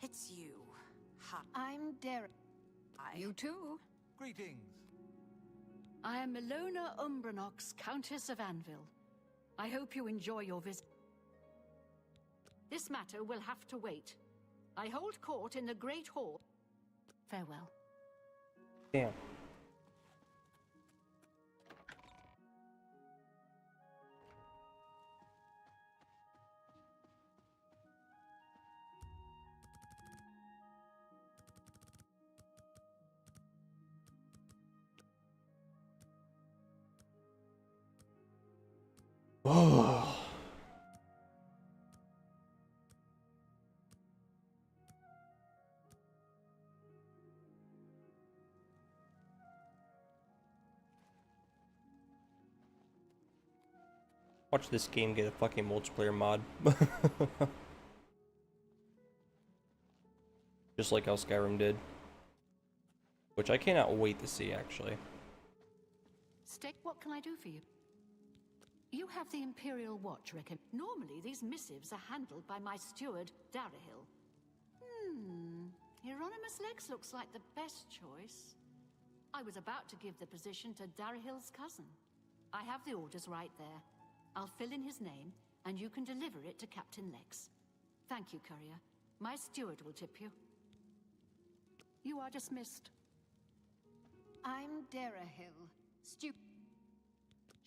It's you. Hi. I'm Derek. You too. Greetings. I am Milona Umbranox, Countess of Anvil. I hope you enjoy your visit. This matter will have to wait. I hold court in the Great Hall. Farewell. Damn. Oh. Watch this game get a fucking multiplayer mod. Just like how Skyrim did. Which I cannot wait to see, actually. Stick, what can I do for you? You have the Imperial Watch, reckon. Normally, these missives are handled by my steward, Darahil. Hieronymus Lex looks like the best choice. I was about to give the position to Darahil's cousin. I have the orders right there. I'll fill in his name, and you can deliver it to Captain Lex. Thank you, courier. My steward will tip you. You are dismissed. I'm Darahil.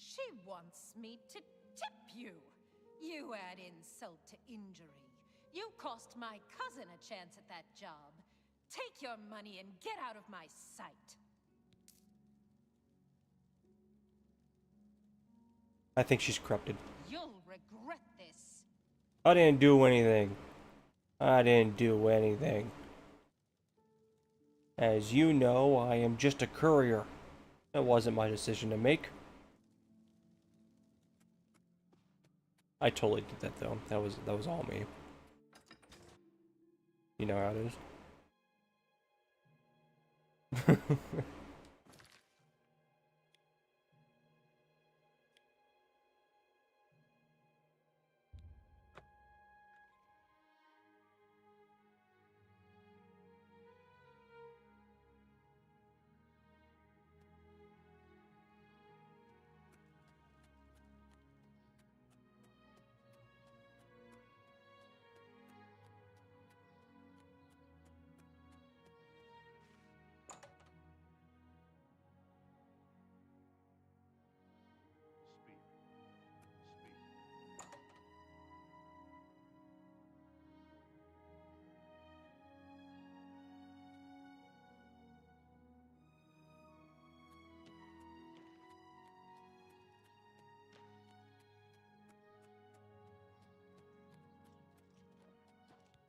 She wants me to tip you. You add insult to injury. You cost my cousin a chance at that job. Take your money and get out of my sight. I think she's corrupted. You'll regret this. I didn't do anything. I didn't do anything. As you know, I am just a courier. That wasn't my decision to make. I totally did that though. That was all me. You know how it is.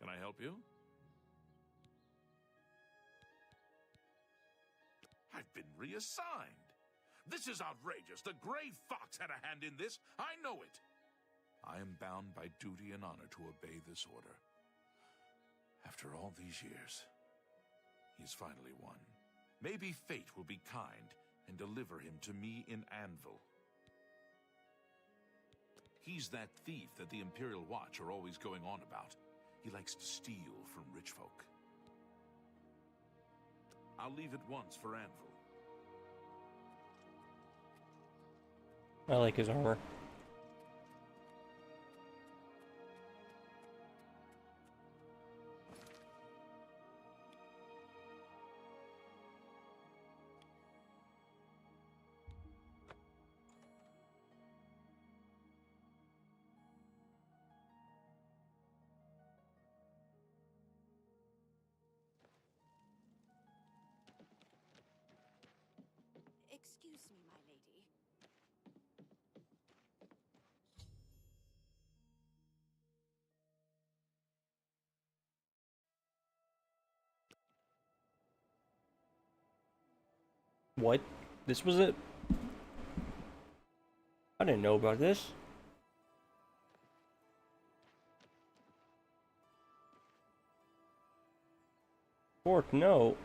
Can I help you? I've been reassigned. This is outrageous. The Gray Fox had a hand in this. I know it. I am bound by duty and honor to obey this order. After all these years, he's finally won. Maybe fate will be kind and deliver him to me in Anvil. He's that thief that the Imperial Watch are always going on about. He likes to steal from rich folk. I'll leave at once for Anvil. I like his armor. Excuse me, my lady. What? This was it? I didn't know about this. Fourth note.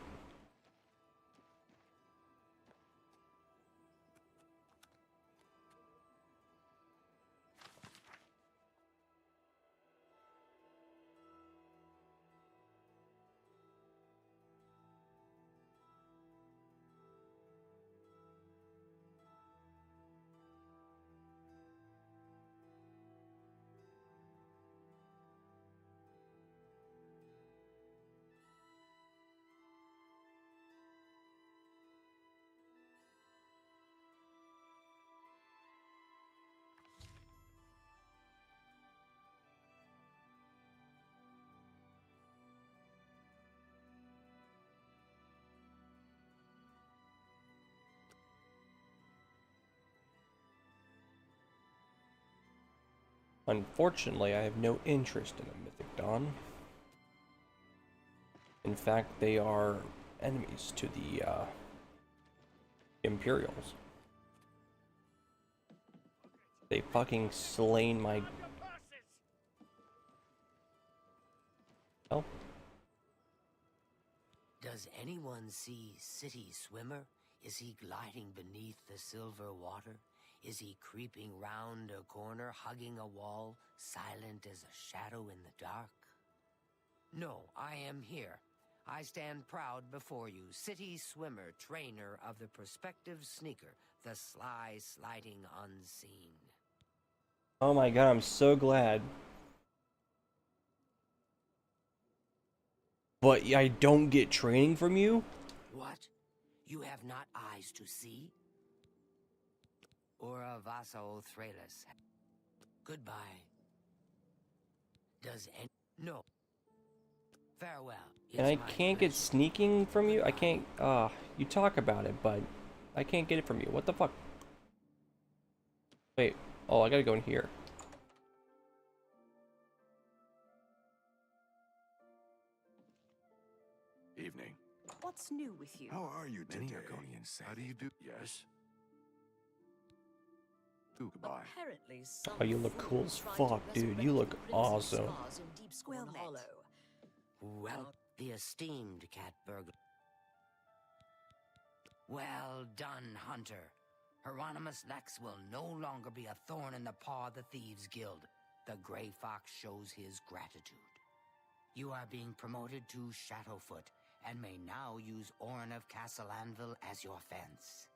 Unfortunately, I have no interest in a Mythic Dawn. In fact, they are enemies to the Imperials. They fucking slain my... Oh. Does anyone see City Swimmer? Is he gliding beneath the silver water? Is he creeping round a corner, hugging a wall, silent as a shadow in the dark? No, I am here. I stand proud before you, City Swimmer, trainer of the prospective sneaker, the sly sliding unseen. Oh my god, I'm so glad. But I don't get training from you? What? You have not eyes to see? Ora Vaso Thralis. Goodbye. Does any... No. Farewell. And I can't get sneaking from you? I can't... you talk about it, but I can't get it from you. What the fuck? Wait. Oh, I gotta go in here. Evening. What's new with you? How are you today? Many Argonians say. How do you do? Yes. Goodbye. Apparently, some Oh, you look cool as fool tried to fuck, dude. resurrect You the look Prince's awesome. scars in Deepscorn Hollow. Well, the esteemed cat burglar. Well done, Hunter. Hieronymus Lex will no longer be a thorn in the paw of the Thieves Guild. The Grey Fox shows his gratitude. You are being promoted to Shadowfoot, and may now use Orin of Castle Anvil as your fence.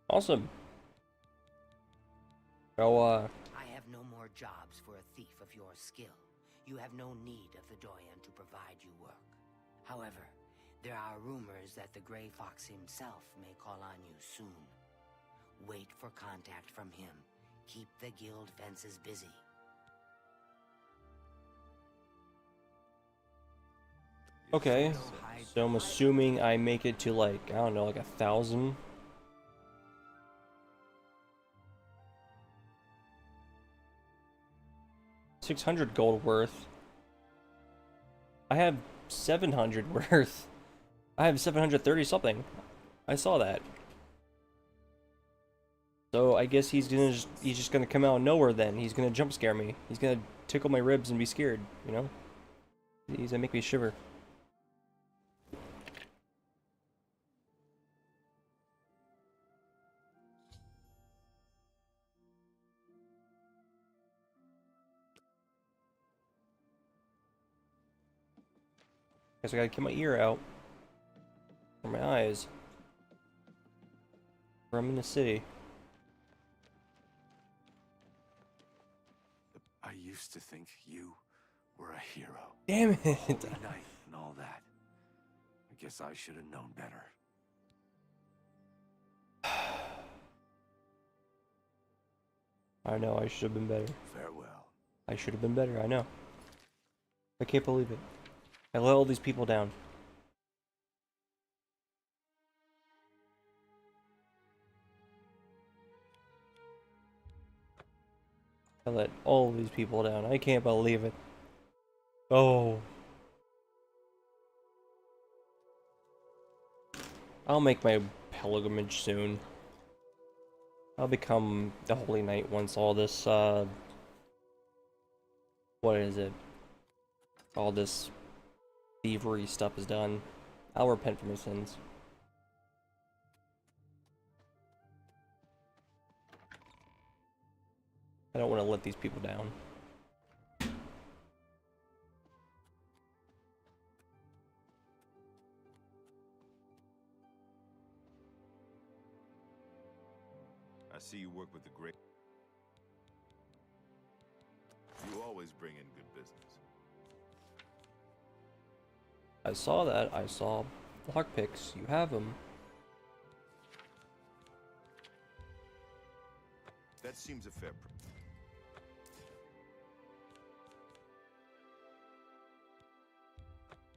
Awesome. So, I have no more jobs for a thief of your skill. You have no need of the Doyen to provide you work. However, there are rumors that the Grey Fox himself may call on you soon. Wait for contact from him. Keep the guild fences busy. okay. So I'm assuming I make it to, like, I don't know, like 1,000. $600 gold worth. I have 700 worth. I have 730 something. I saw that. So I guess he's just gonna come out of nowhere then. He's gonna jump scare me. He's gonna tickle my ribs and be scared, you know? He's gonna make me shiver. Guess I gotta keep my ear out. Or my eyes. Or I'm in the city. I used to think you were a hero. Damn it! Holy Knight and all that. I guess I should have known better. I know, I should have been better. Farewell. I should have been better, I know. I can't believe it. I let all these people down. I let all these people down. I can't believe it. Oh. I'll make my pilgrimage soon. I'll become the Holy Knight once all this, what is it? All this thievery stuff is done. I'll repent for my sins. I don't want to let these people down. I see you work with the great. You always bring in good business. I saw that. I saw lockpicks. You have them. That seems a fair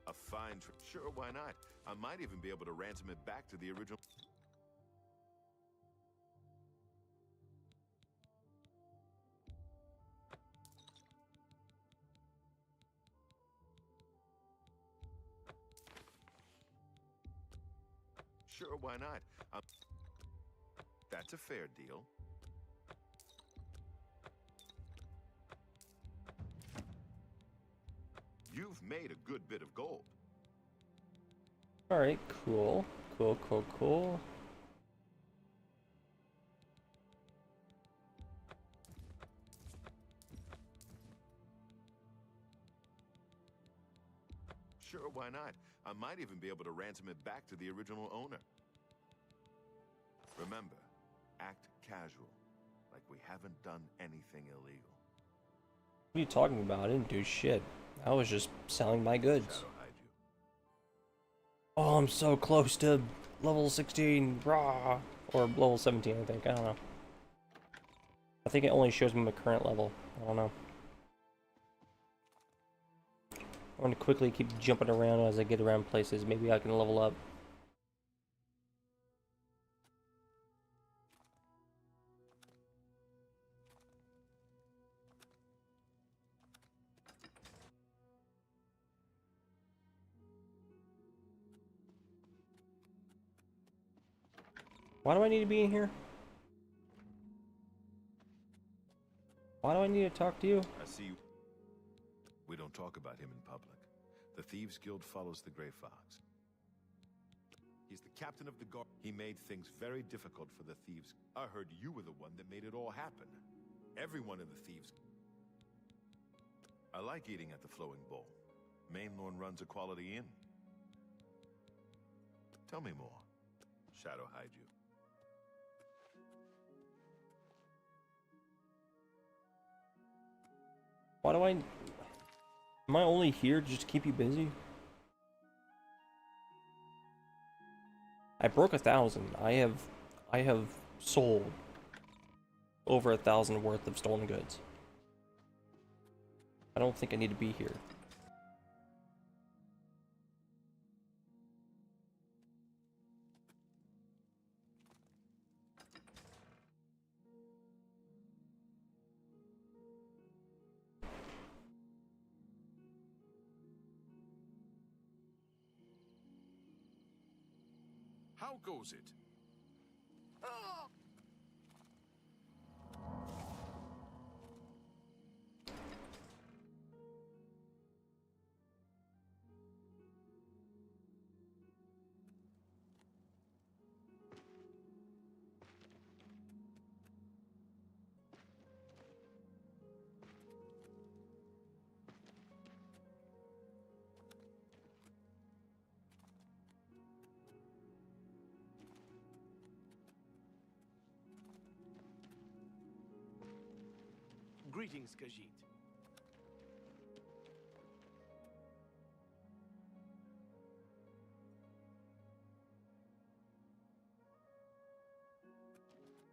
a fine trip. Sure, why not? I might even be able to ransom it back to the original. Sure, why not? That's a fair deal. You've made a good bit of gold. Alright, cool. Cool, cool, cool. Sure, why not? I might even be able to ransom it back to the original owner. Remember, act casual, like we haven't done anything illegal. What are you talking about? I didn't do shit. I was just selling my goods. Shadow hide you. Oh, I'm so close to level 16, rah! Or level 17, I think. I don't know. I think it only shows me my current level. I don't know. I'm gonna quickly keep jumping around as I get around places. Maybe I can level up. Why do I need to be in here? Why do I need to talk to you? I see you. We don't talk about him in public. The Thieves Guild follows the Grey Fox. He's the captain of the guard. He made things very difficult for the thieves. I heard you were the one that made it all happen. Everyone in the Thieves. I like eating at the Flowing Bowl. Mainlorn runs a quality inn. Tell me more. Shadow hide you. Why do I... Am I only here just to keep you busy? I broke 1,000. I have sold over 1,000 worth of stolen goods. I don't think I need to be here. How goes it? Greetings, Khajiit.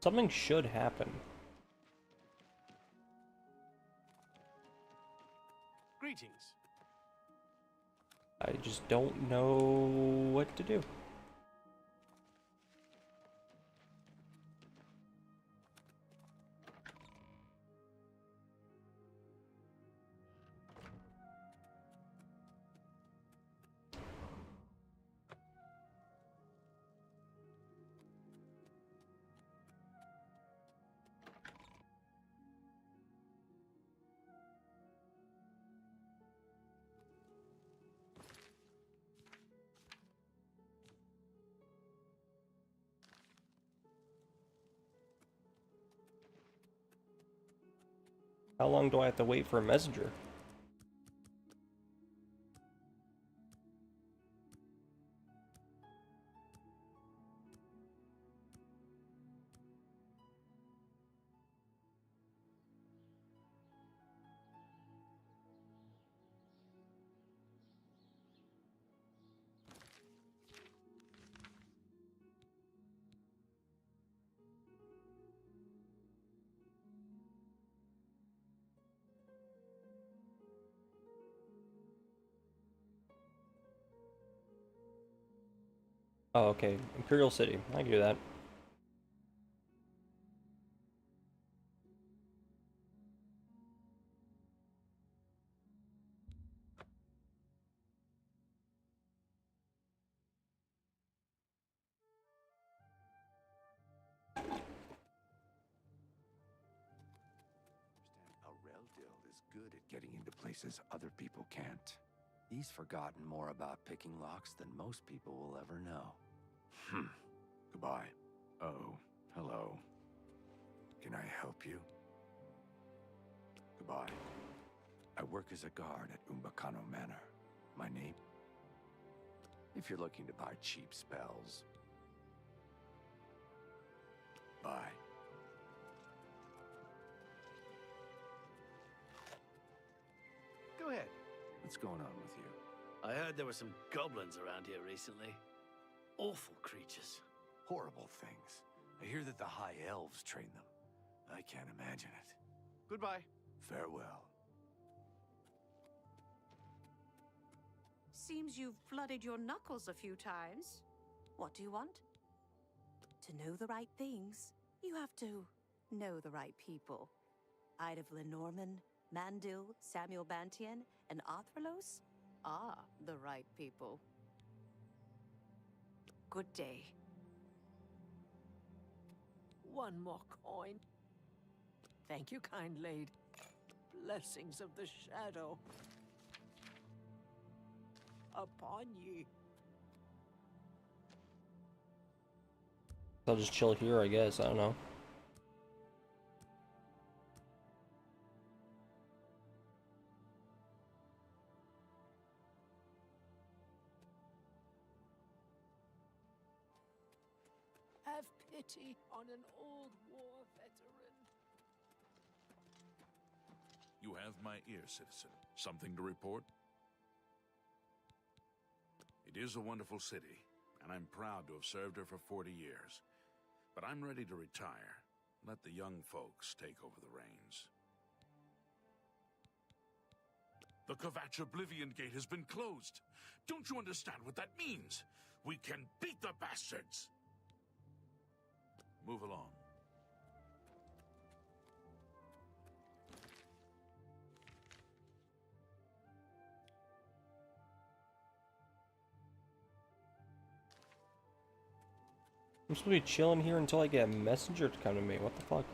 Something should happen. Greetings. I just don't know what to do. How long do I have to wait for a messenger? Oh, okay. Imperial City. I can do that. good at getting into places other people can't. He's forgotten more about picking locks than most people will ever know. Goodbye. Oh, hello. Can I help you? Goodbye. I work as a guard at Umbacano Manor. My name? If you're looking to buy cheap spells. Bye. Go ahead. What's going on with you? I heard there were some goblins around here recently. Awful creatures. Horrible things. I hear that the High Elves train them. I can't imagine it. Goodbye. Farewell. Seems you've blooded your knuckles a few times. What do you want? To know the right things, you have to know the right people. Ida of Lenormand, Mandil, Samuel Bantian, and Arthralos are the right people. Good day. One more coin. Thank you, kind lady. Blessings of the shadow upon ye. I'll just chill here, I guess. I don't know. Have pity on an old war veteran. You have my ear, citizen. Something to report? It is a wonderful city, and I'm proud to have served her for 40 years. But I'm ready to retire. Let the young folks take over the reins. The Kvatch Oblivion Gate has been closed. Don't you understand what that means? We can beat the bastards! Move along. I'm supposed to be chilling here until I get a messenger to come to me. What the fuck?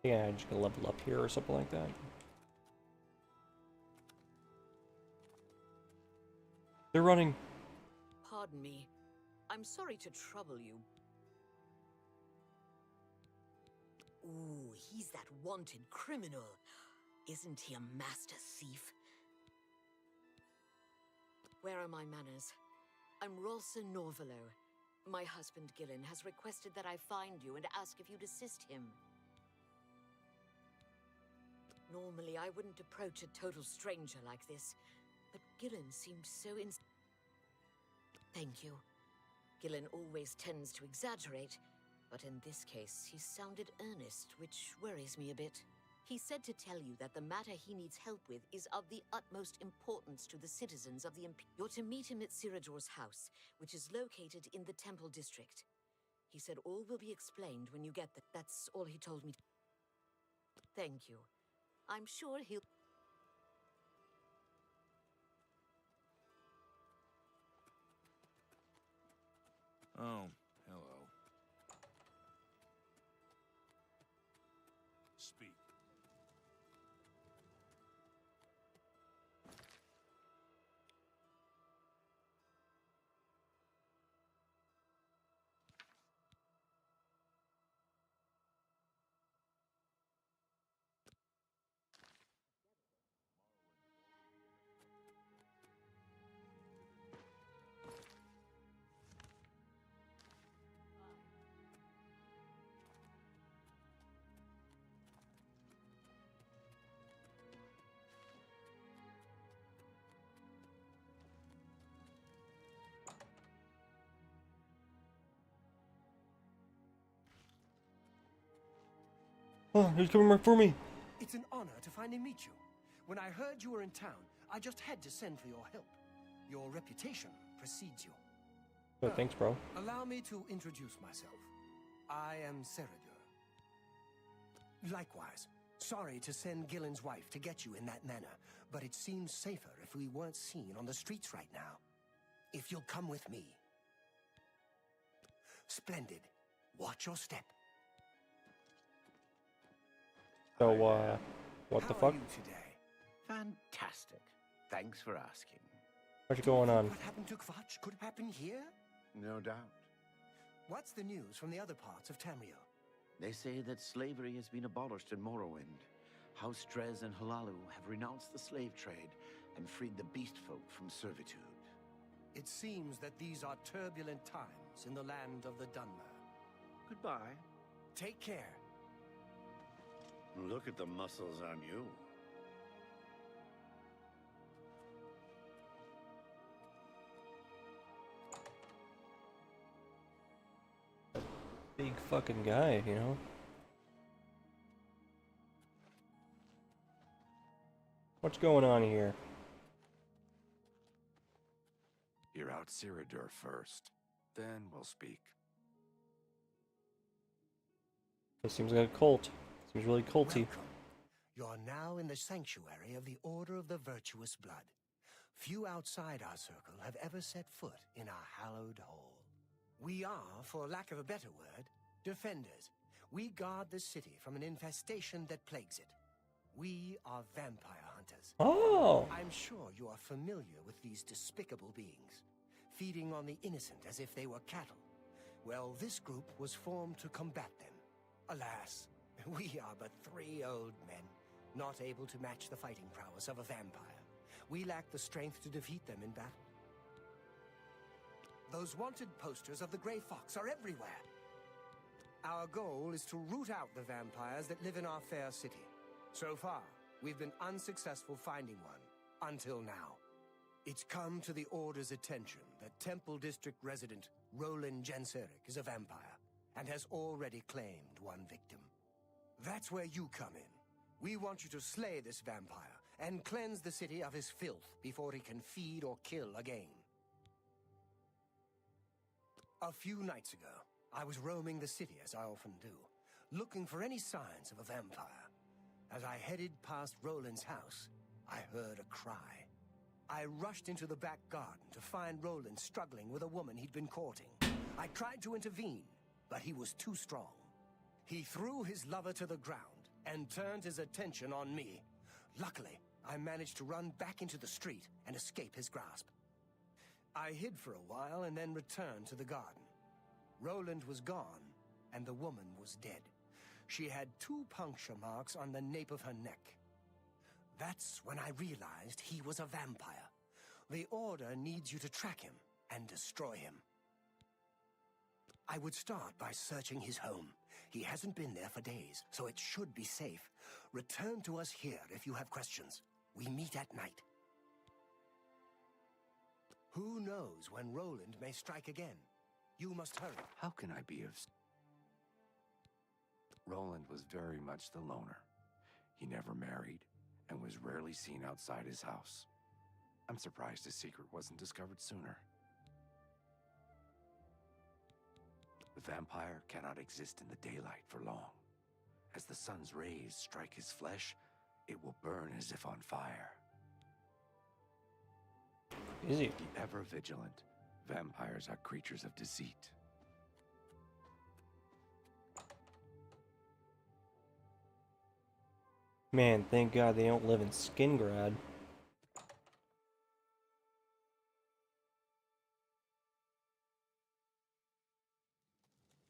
Yeah, I'm just gonna level up here or something like that. They're running. Pardon me. I'm sorry to trouble you. Ooh, he's that wanted criminal. Isn't he a master thief? Where are my manners? I'm Rolsa Norvalo. My husband Gillen has requested that I find you and ask if you'd assist him. Normally, I wouldn't approach a total stranger like this, but Gillen seemed so Thank you. Gillen always tends to exaggerate, but in this case, he sounded earnest, which worries me a bit. He said to tell you that the matter he needs help with is of the utmost importance to the citizens of the You're to meet him at Ciridor's house, which is located in the Temple District. He said all will be explained when you get there. That's all he told me. Thank you. I'm sure he'll... Oh, hello. Speak. Oh, he's coming right for me. It's an honor to finally meet you. When I heard you were in town, I just had to send for your help. Your reputation precedes you. Oh, thanks, bro. Allow me to introduce myself. I am Ceradur. Likewise, sorry to send Gillen's wife to get you in that manner, but it seems safer if we weren't seen on the streets right now. If you'll come with me. Splendid. Watch your step. So, what the How fuck? are you today? Fantastic. Thanks for asking. What's going on? What happened to Kvatch could happen here? No doubt. What's the news from the other parts of Tamriel? They say that slavery has been abolished in Morrowind. House Drez and Halalu have renounced the slave trade and freed the beast folk from servitude. It seems that these are turbulent times in the land of the Dunmer. Goodbye. Take care. Look at the muscles on you. Big fucking guy, you know? What's going on here? Hear out Ceradur first. Then we'll speak. It seems like a cult. Seems really culty. Welcome. You're now in the sanctuary of the Order of the Virtuous Blood. Few outside our circle have ever set foot in our hallowed hall. We are, for lack of a better word, defenders. We guard the city from an infestation that plagues it. We are vampire hunters. Oh! I'm sure you are familiar with these despicable beings, feeding on the innocent as if they were cattle. Well, this group was formed to combat them. Alas, we are but 3 old men, not able to match the fighting prowess of a vampire. We lack the strength to defeat them in battle. Those wanted posters of the Grey Fox are everywhere. Our goal is to root out the vampires that live in our fair city. So far, we've been unsuccessful finding one, until now. It's come to the Order's attention that Temple District resident Roland Genseric is a vampire, and has already claimed one victim. That's where you come in. We want you to slay this vampire, and cleanse the city of his filth before he can feed or kill again. A few nights ago, I was roaming the city as I often do, looking for any signs of a vampire. As I headed past Roland's house, I heard a cry. I rushed into the back garden to find Roland struggling with a woman he'd been courting. I tried to intervene, but he was too strong. He threw his lover to the ground and turned his attention on me. Luckily, I managed to run back into the street and escape his grasp. I hid for a while and then returned to the garden. Roland was gone, and the woman was dead. She had 2 puncture marks on the nape of her neck. That's when I realized he was a vampire. The Order needs you to track him and destroy him. I would start by searching his home. He hasn't been there for days, so it should be safe. Return to us here if you have questions. We meet at night. Who knows when Roland may strike again? You must hurry. How can I be of... Roland was very much the loner. He never married, and was rarely seen outside his house. I'm surprised his secret wasn't discovered sooner. The vampire cannot exist in the daylight for long. As the sun's rays strike his flesh, it will burn as if on fire. Is he? Be ever vigilant. Vampires are creatures of deceit. Man, thank God they don't live in Skingrad.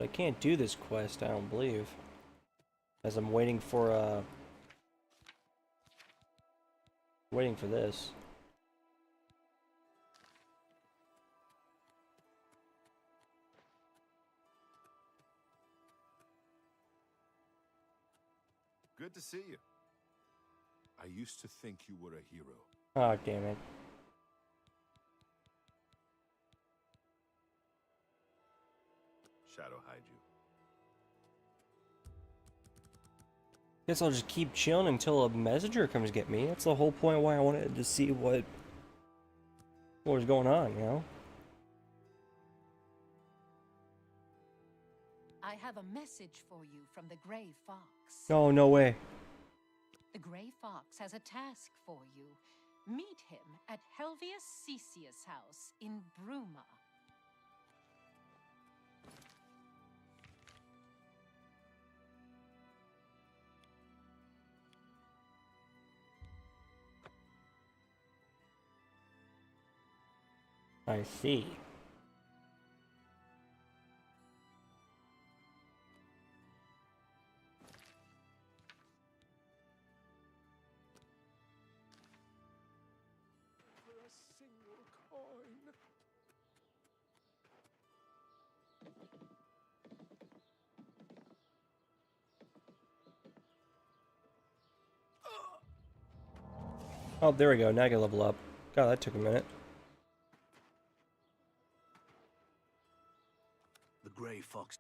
I can't do this quest, I don't believe. As I'm waiting for this. Good to see you. I used to think you were a hero. Ah, damn it. Shadow hide you. Guess I'll just keep chilling until a messenger comes get me. That's the whole point why I wanted to see what was going on, you know? I have a message for you from the Gray Fox. No, no way. The Gray Fox has a task for you. Meet him at Helvius Cecius' house in Bruma. I see. For a single coin. Oh, there we go. Now I can level up. God, that took a minute. The Gray Fox.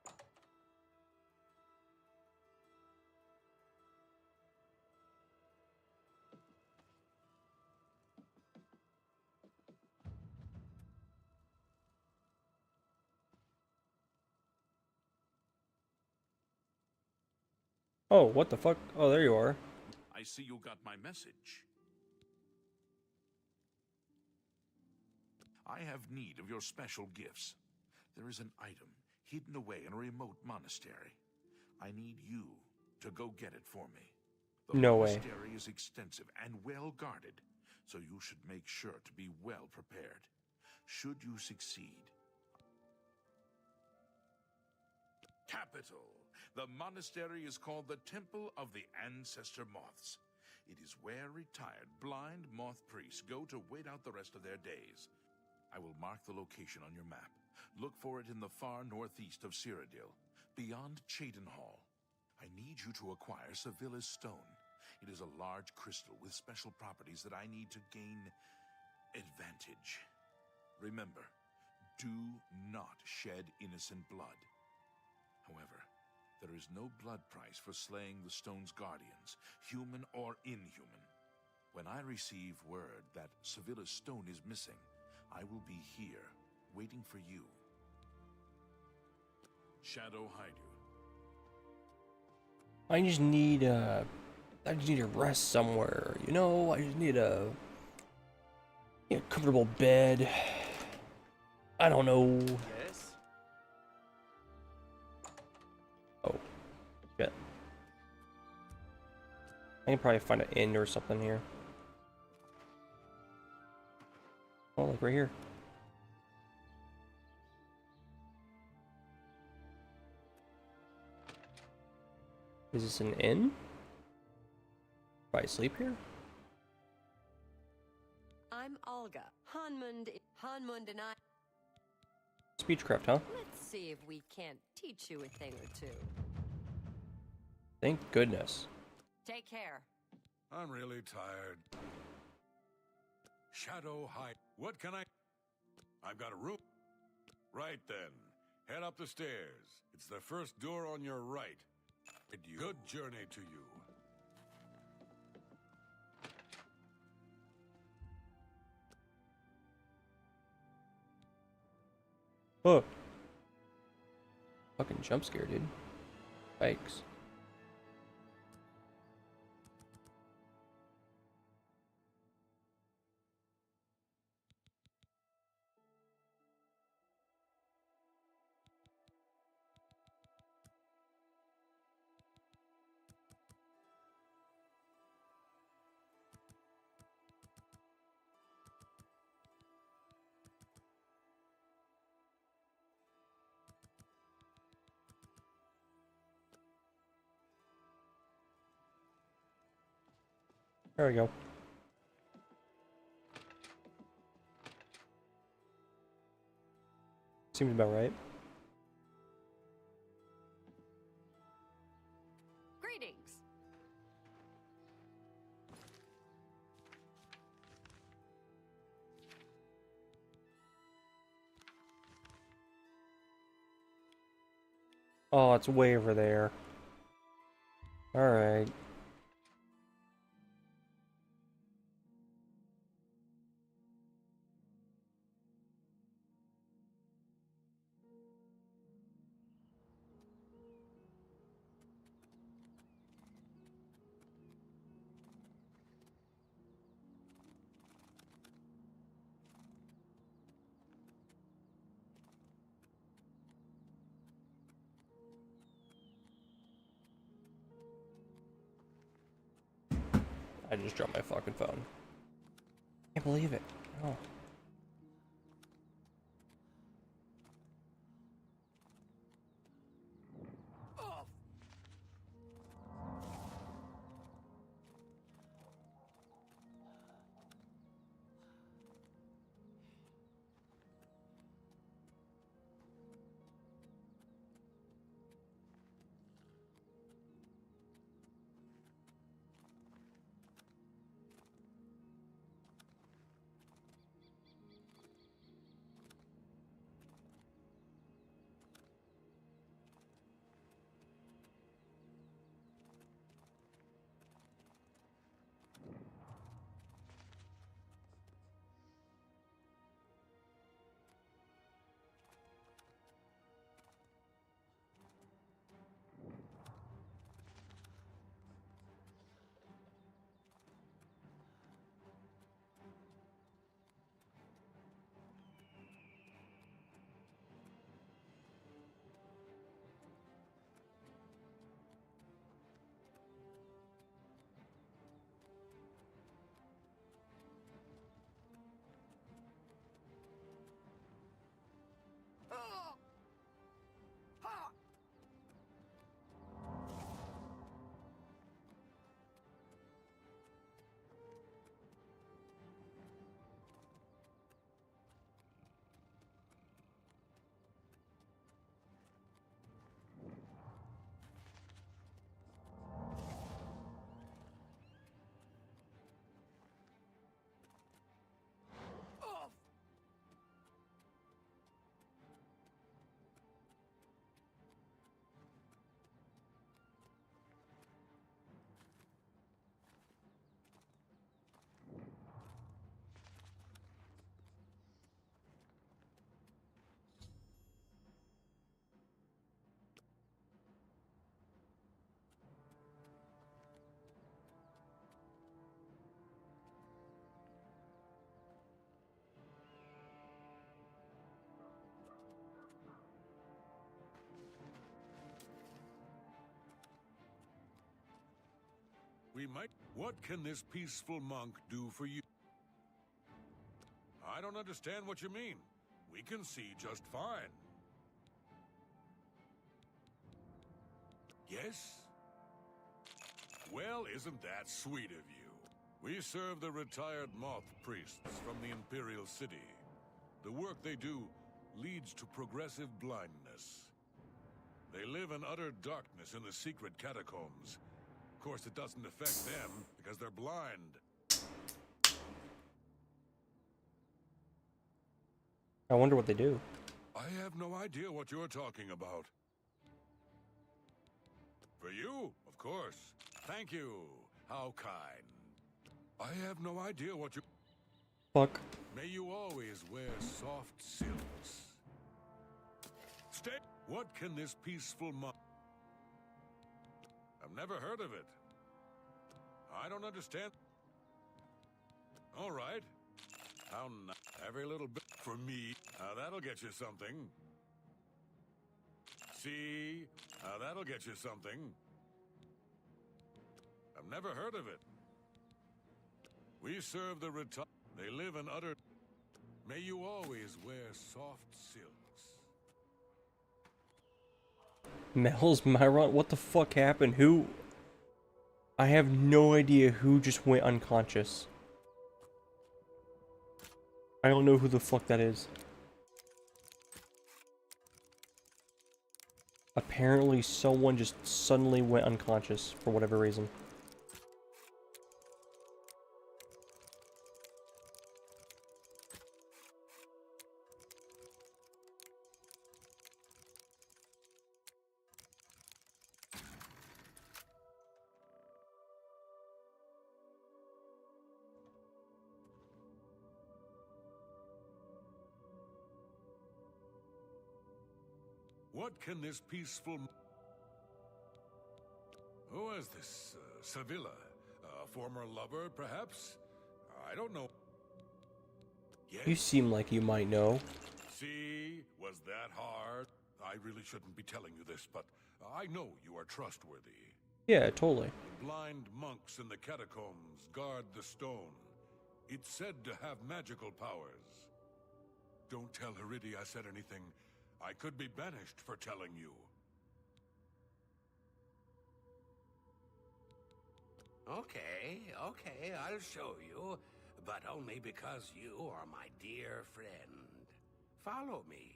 Oh, what the fuck? Oh, there you are. I see you got my message. I have need of your special gifts. There is an item hidden away in a remote monastery. I need you to go get it for me. The No way. monastery is extensive and well guarded, so you should make sure to be well prepared. Should you succeed... Capital! The monastery is called the Temple of the Ancestor Moths. It is where retired blind moth priests go to wait out the rest of their days. I will mark the location on your map. Look for it in the far northeast of Cyrodiil, beyond Cheydinhal. I need you to acquire Sevilla's stone. It is a large crystal with special properties that I need to gain advantage. Remember, do not shed innocent blood. However, there is no blood price for slaying the stone's guardians, human or inhuman. When I receive word that Sevilla's stone is missing, I will be here, waiting for you. Shadow Haidu. I just need to rest somewhere, you know? I just need a comfortable bed. I don't know. Yes? Oh, shit. I can probably find an inn or something here. Oh, like right here. Is this an inn? Do I sleep here? I'm Olga. Hanmund and I... Speechcraft, huh? Let's see if we can't teach you a thing or two. Thank goodness. Take care. I'm really tired. Shadow High. What can I... I've got a room. Right then. Head up the stairs. It's the first door on your right. Good journey to you. Oh. Fucking jump scare, dude. Yikes. There we go. Seems about right. Greetings. Oh, it's way over there. Alright. I just dropped my fucking phone. Can't believe it. Oh. We might... What can this peaceful monk do for you? I don't understand what you mean. We can see just fine. Yes? Well, isn't that sweet of you? We serve the retired moth priests from the Imperial City. The work they do leads to progressive blindness. They live in utter darkness in the secret catacombs. Of course, it doesn't affect them because they're blind. I wonder what they do. I have no idea what you're talking about. For you, of course. Thank you. How kind. I have no idea what you... Fuck. May you always wear soft silks. Stay... What can this peaceful monk... I've never heard of it. I don't understand. All right. How every little bit for me. That'll get you something. See? That'll get you something. I've never heard of it. We serve the retired. They live in utter... May you always wear soft silks. Mel's Myron? What the fuck happened? Who? I have no idea who just went unconscious. I don't know who the fuck that is. Apparently someone just suddenly went unconscious for whatever reason. What can this peaceful... Who is this? Sevilla? A former lover, perhaps? I don't know. Yes? You seem like you might know. See? Was that hard? I really shouldn't be telling you this, but I know you are trustworthy. Yeah, totally. Blind monks in the catacombs guard the stone. It's said to have magical powers. Don't tell Heridi I said anything. I could be banished for telling you. Okay, I'll show you. But only because you are my dear friend. Follow me.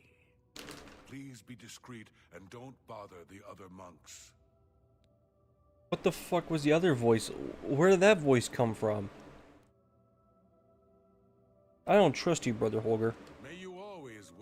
Please be discreet and don't bother the other monks. What the fuck was the other voice? Where did that voice come from? I don't trust you, Brother Holger. May you always...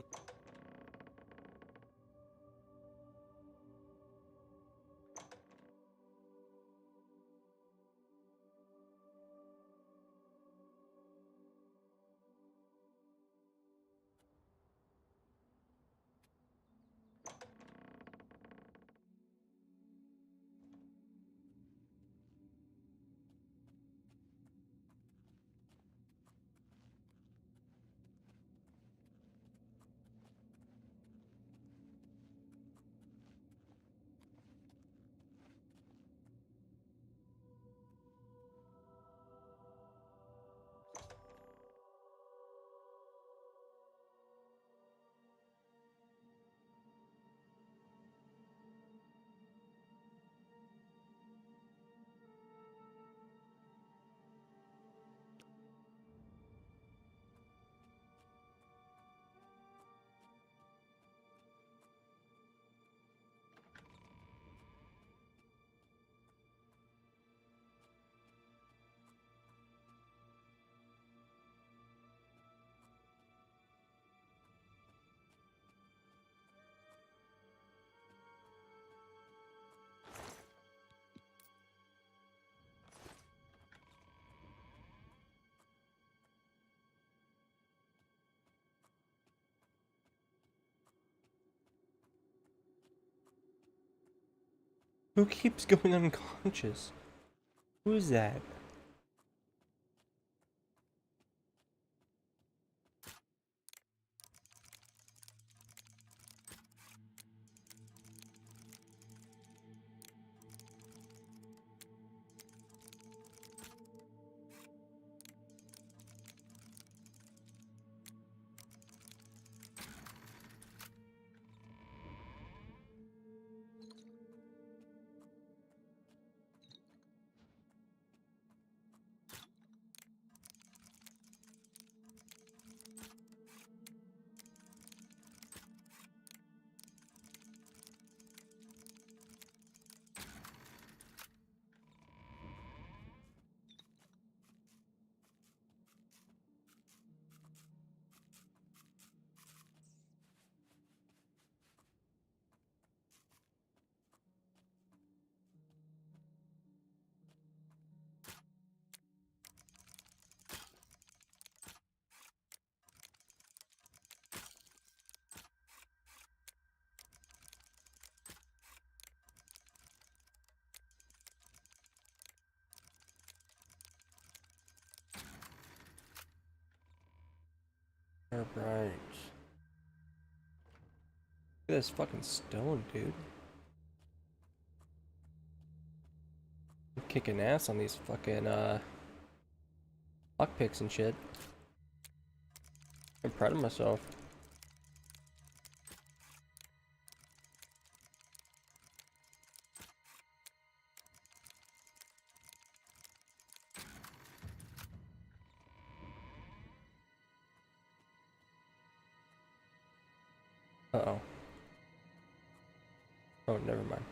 Who keeps going unconscious? Who's that? Right. Look at this fucking stone, dude. I'm kicking ass on these fucking lockpicks and shit. I'm proud of myself. Uh-oh. Oh, never mind.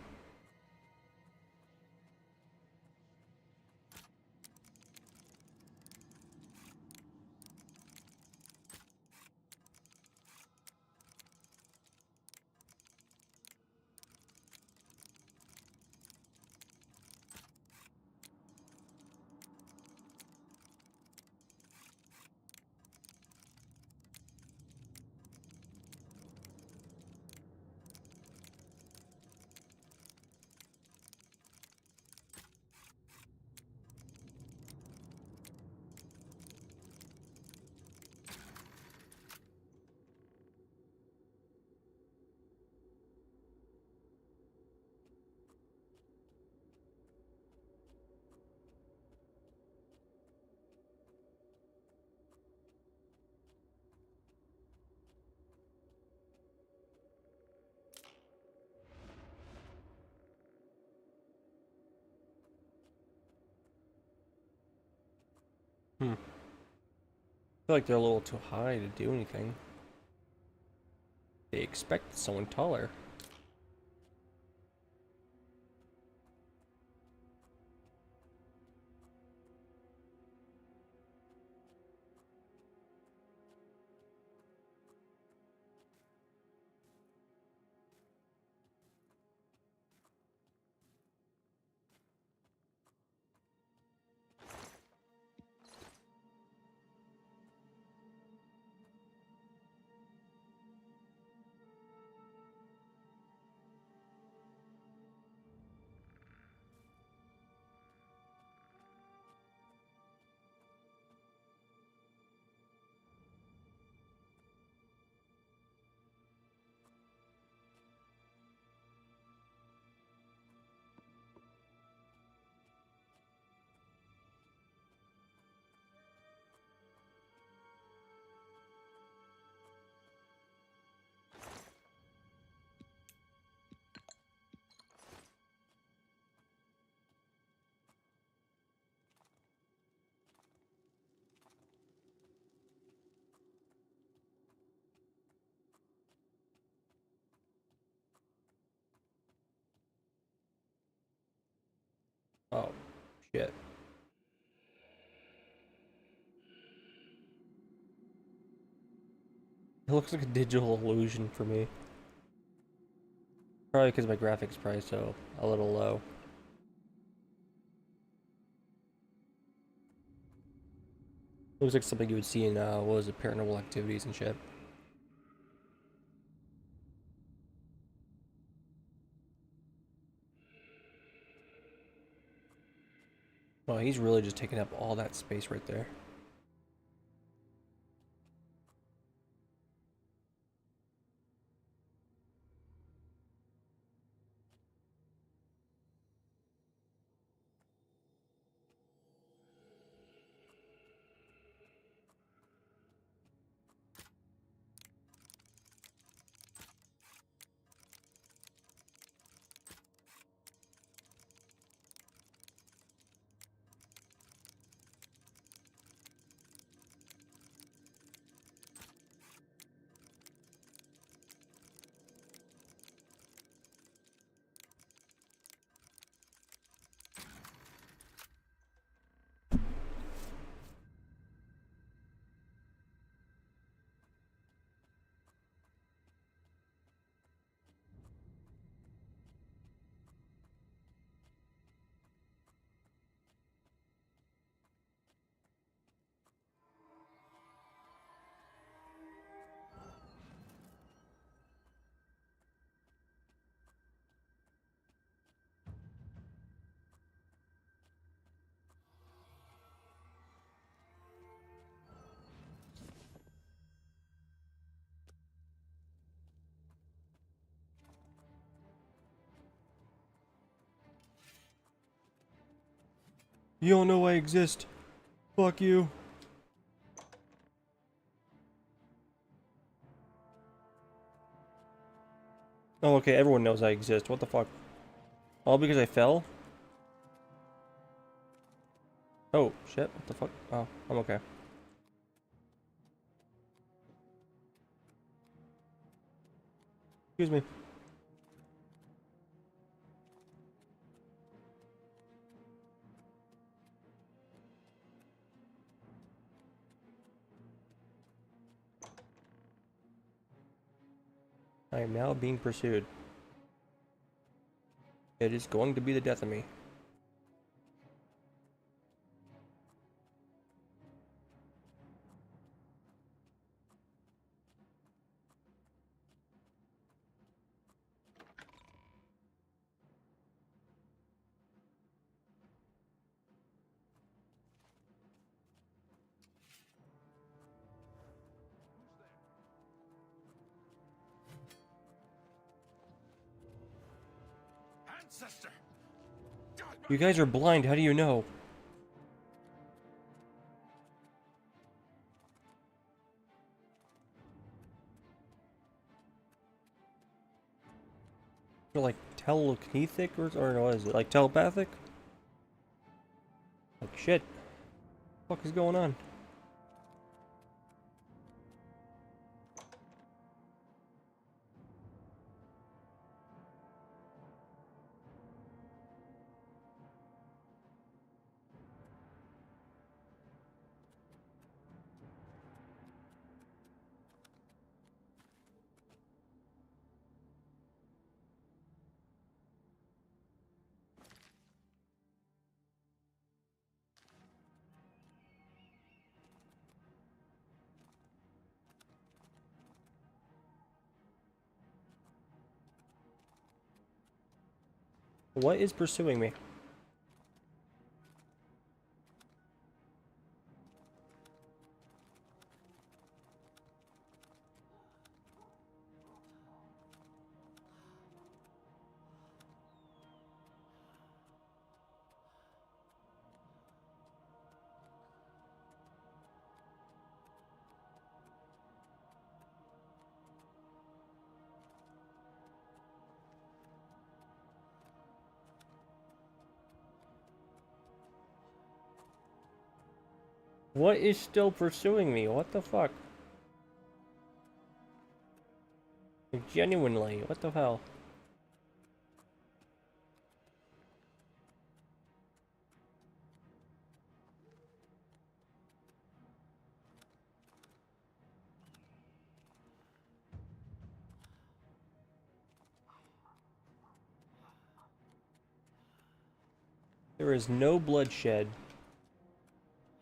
feel like they're a little too high to do anything. They expect someone taller. Oh, shit. It looks like a digital illusion for me. Probably because my graphics probably so a little low. Looks like something you would see in, what was it, Paranormal Activities and shit. Well, he's really just taking up all that space right there. You don't know I exist. Fuck you. Oh, okay, everyone knows I exist. What the fuck? All because I fell? Oh, shit. What the fuck? Oh, I'm okay. Excuse me. I am now being pursued. It is going to be the death of me. Ancestor! You guys are blind, how do you know? You're like telekinetic or what is it? Like telepathic? Like shit. What the fuck is going on? What is pursuing me? What is still pursuing me? What the fuck? Like, genuinely, what the hell? There is no bloodshed.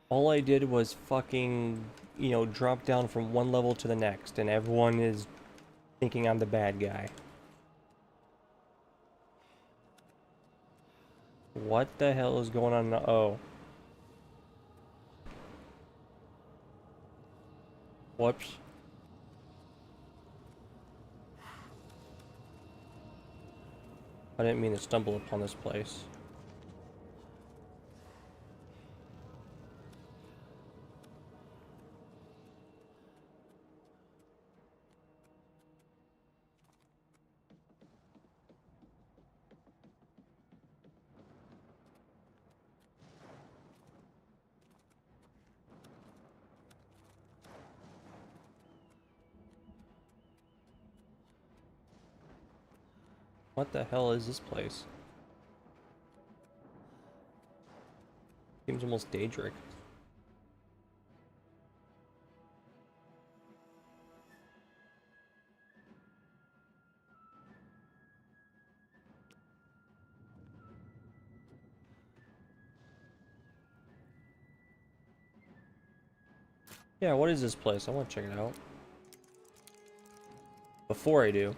All I did was fucking, you know, drop down from one level to the next, and everyone is thinking I'm the bad guy. What the hell is going on? Oh. Whoops. I didn't mean to stumble upon this place. What the hell is this place? Seems almost Daedric. Yeah, what is this place? I want to check it out. Before I do.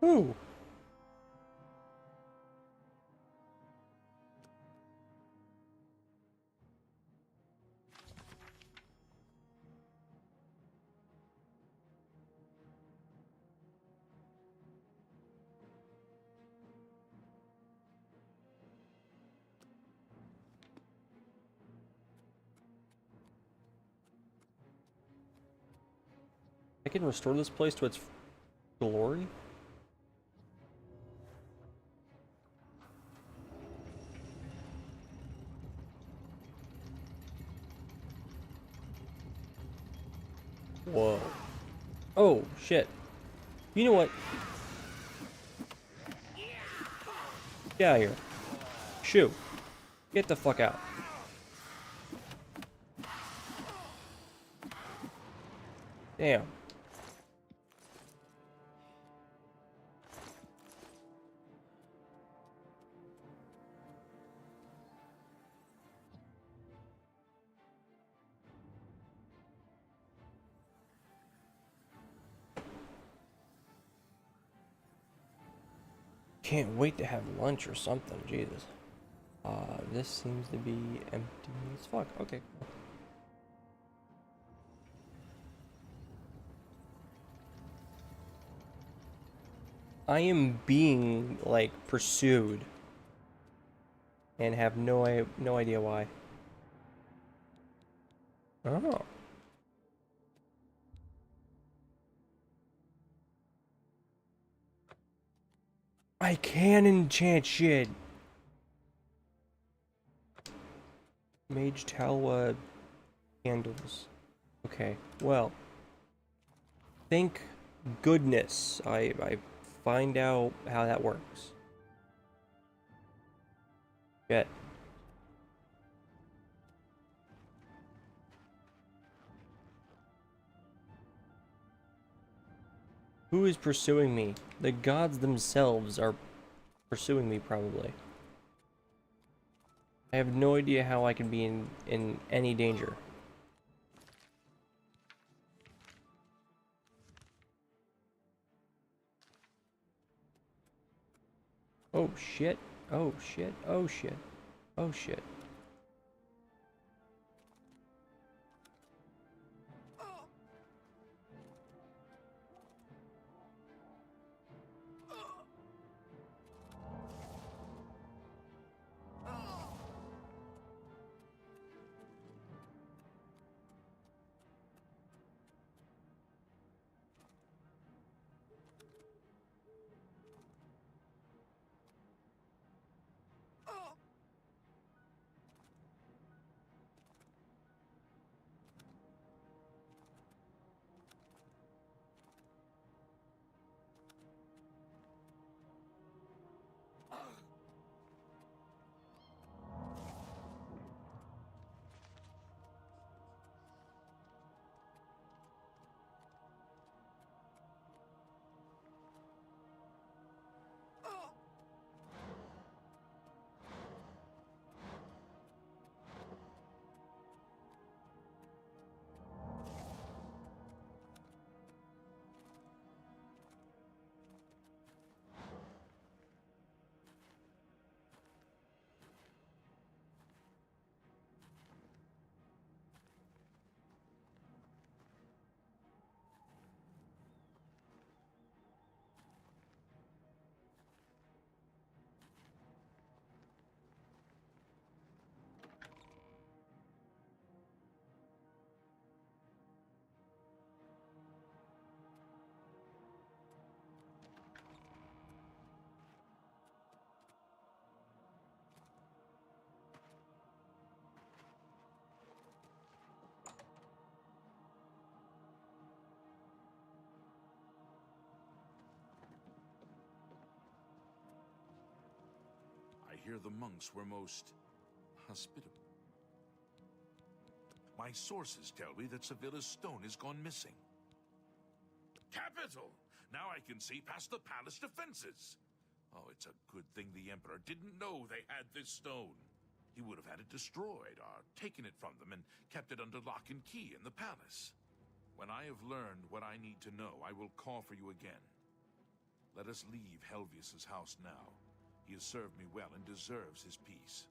Ooh. I can restore this place to its glory? Whoa. Oh, shit. You know what? Get out of here. Shoo. Get the fuck out. Damn. Can't wait to have lunch or something, Jesus. This seems to be empty as fuck. Okay. I am being, like, pursued. And have no idea why. Oh. I can enchant shit. Mage Talwa candles. Okay, well. Thank goodness I find out how that works. Shit. Who is pursuing me? The gods themselves are pursuing me, probably. I have no idea how I can be in any danger. Oh shit. Oh shit. Oh shit. Oh shit. I hear the monks were most hospitable. My sources tell me that Sevilla's stone has gone missing. Capital! Now I can see past the palace defenses. Oh, it's a good thing the Emperor didn't know they had this stone. He would have had it destroyed or taken it from them and kept it under lock and key in the palace. When I have learned what I need to know, I will call for you again. Let us leave Helvius's house now. He has served me well and deserves his peace.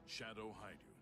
Shadow hide you.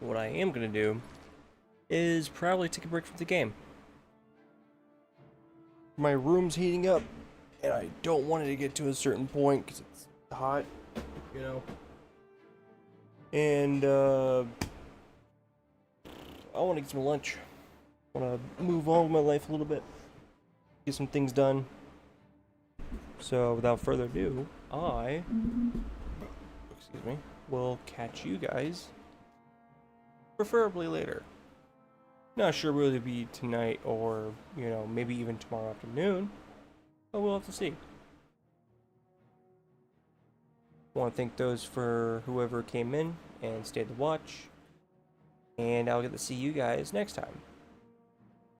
What I am gonna do is probably take a break from the game. My room's heating up, and I don't want it to get to a certain point because it's hot, you know. And I want to get some lunch. I want to move on with my life a little bit, get some things done. So without further ado, excuse me, will catch you guys preferably later. Not sure will it be tonight or, you know, maybe even tomorrow afternoon, but we'll have to see. I want to thank those for whoever came in and stayed to watch. and I'll get to see you guys next time.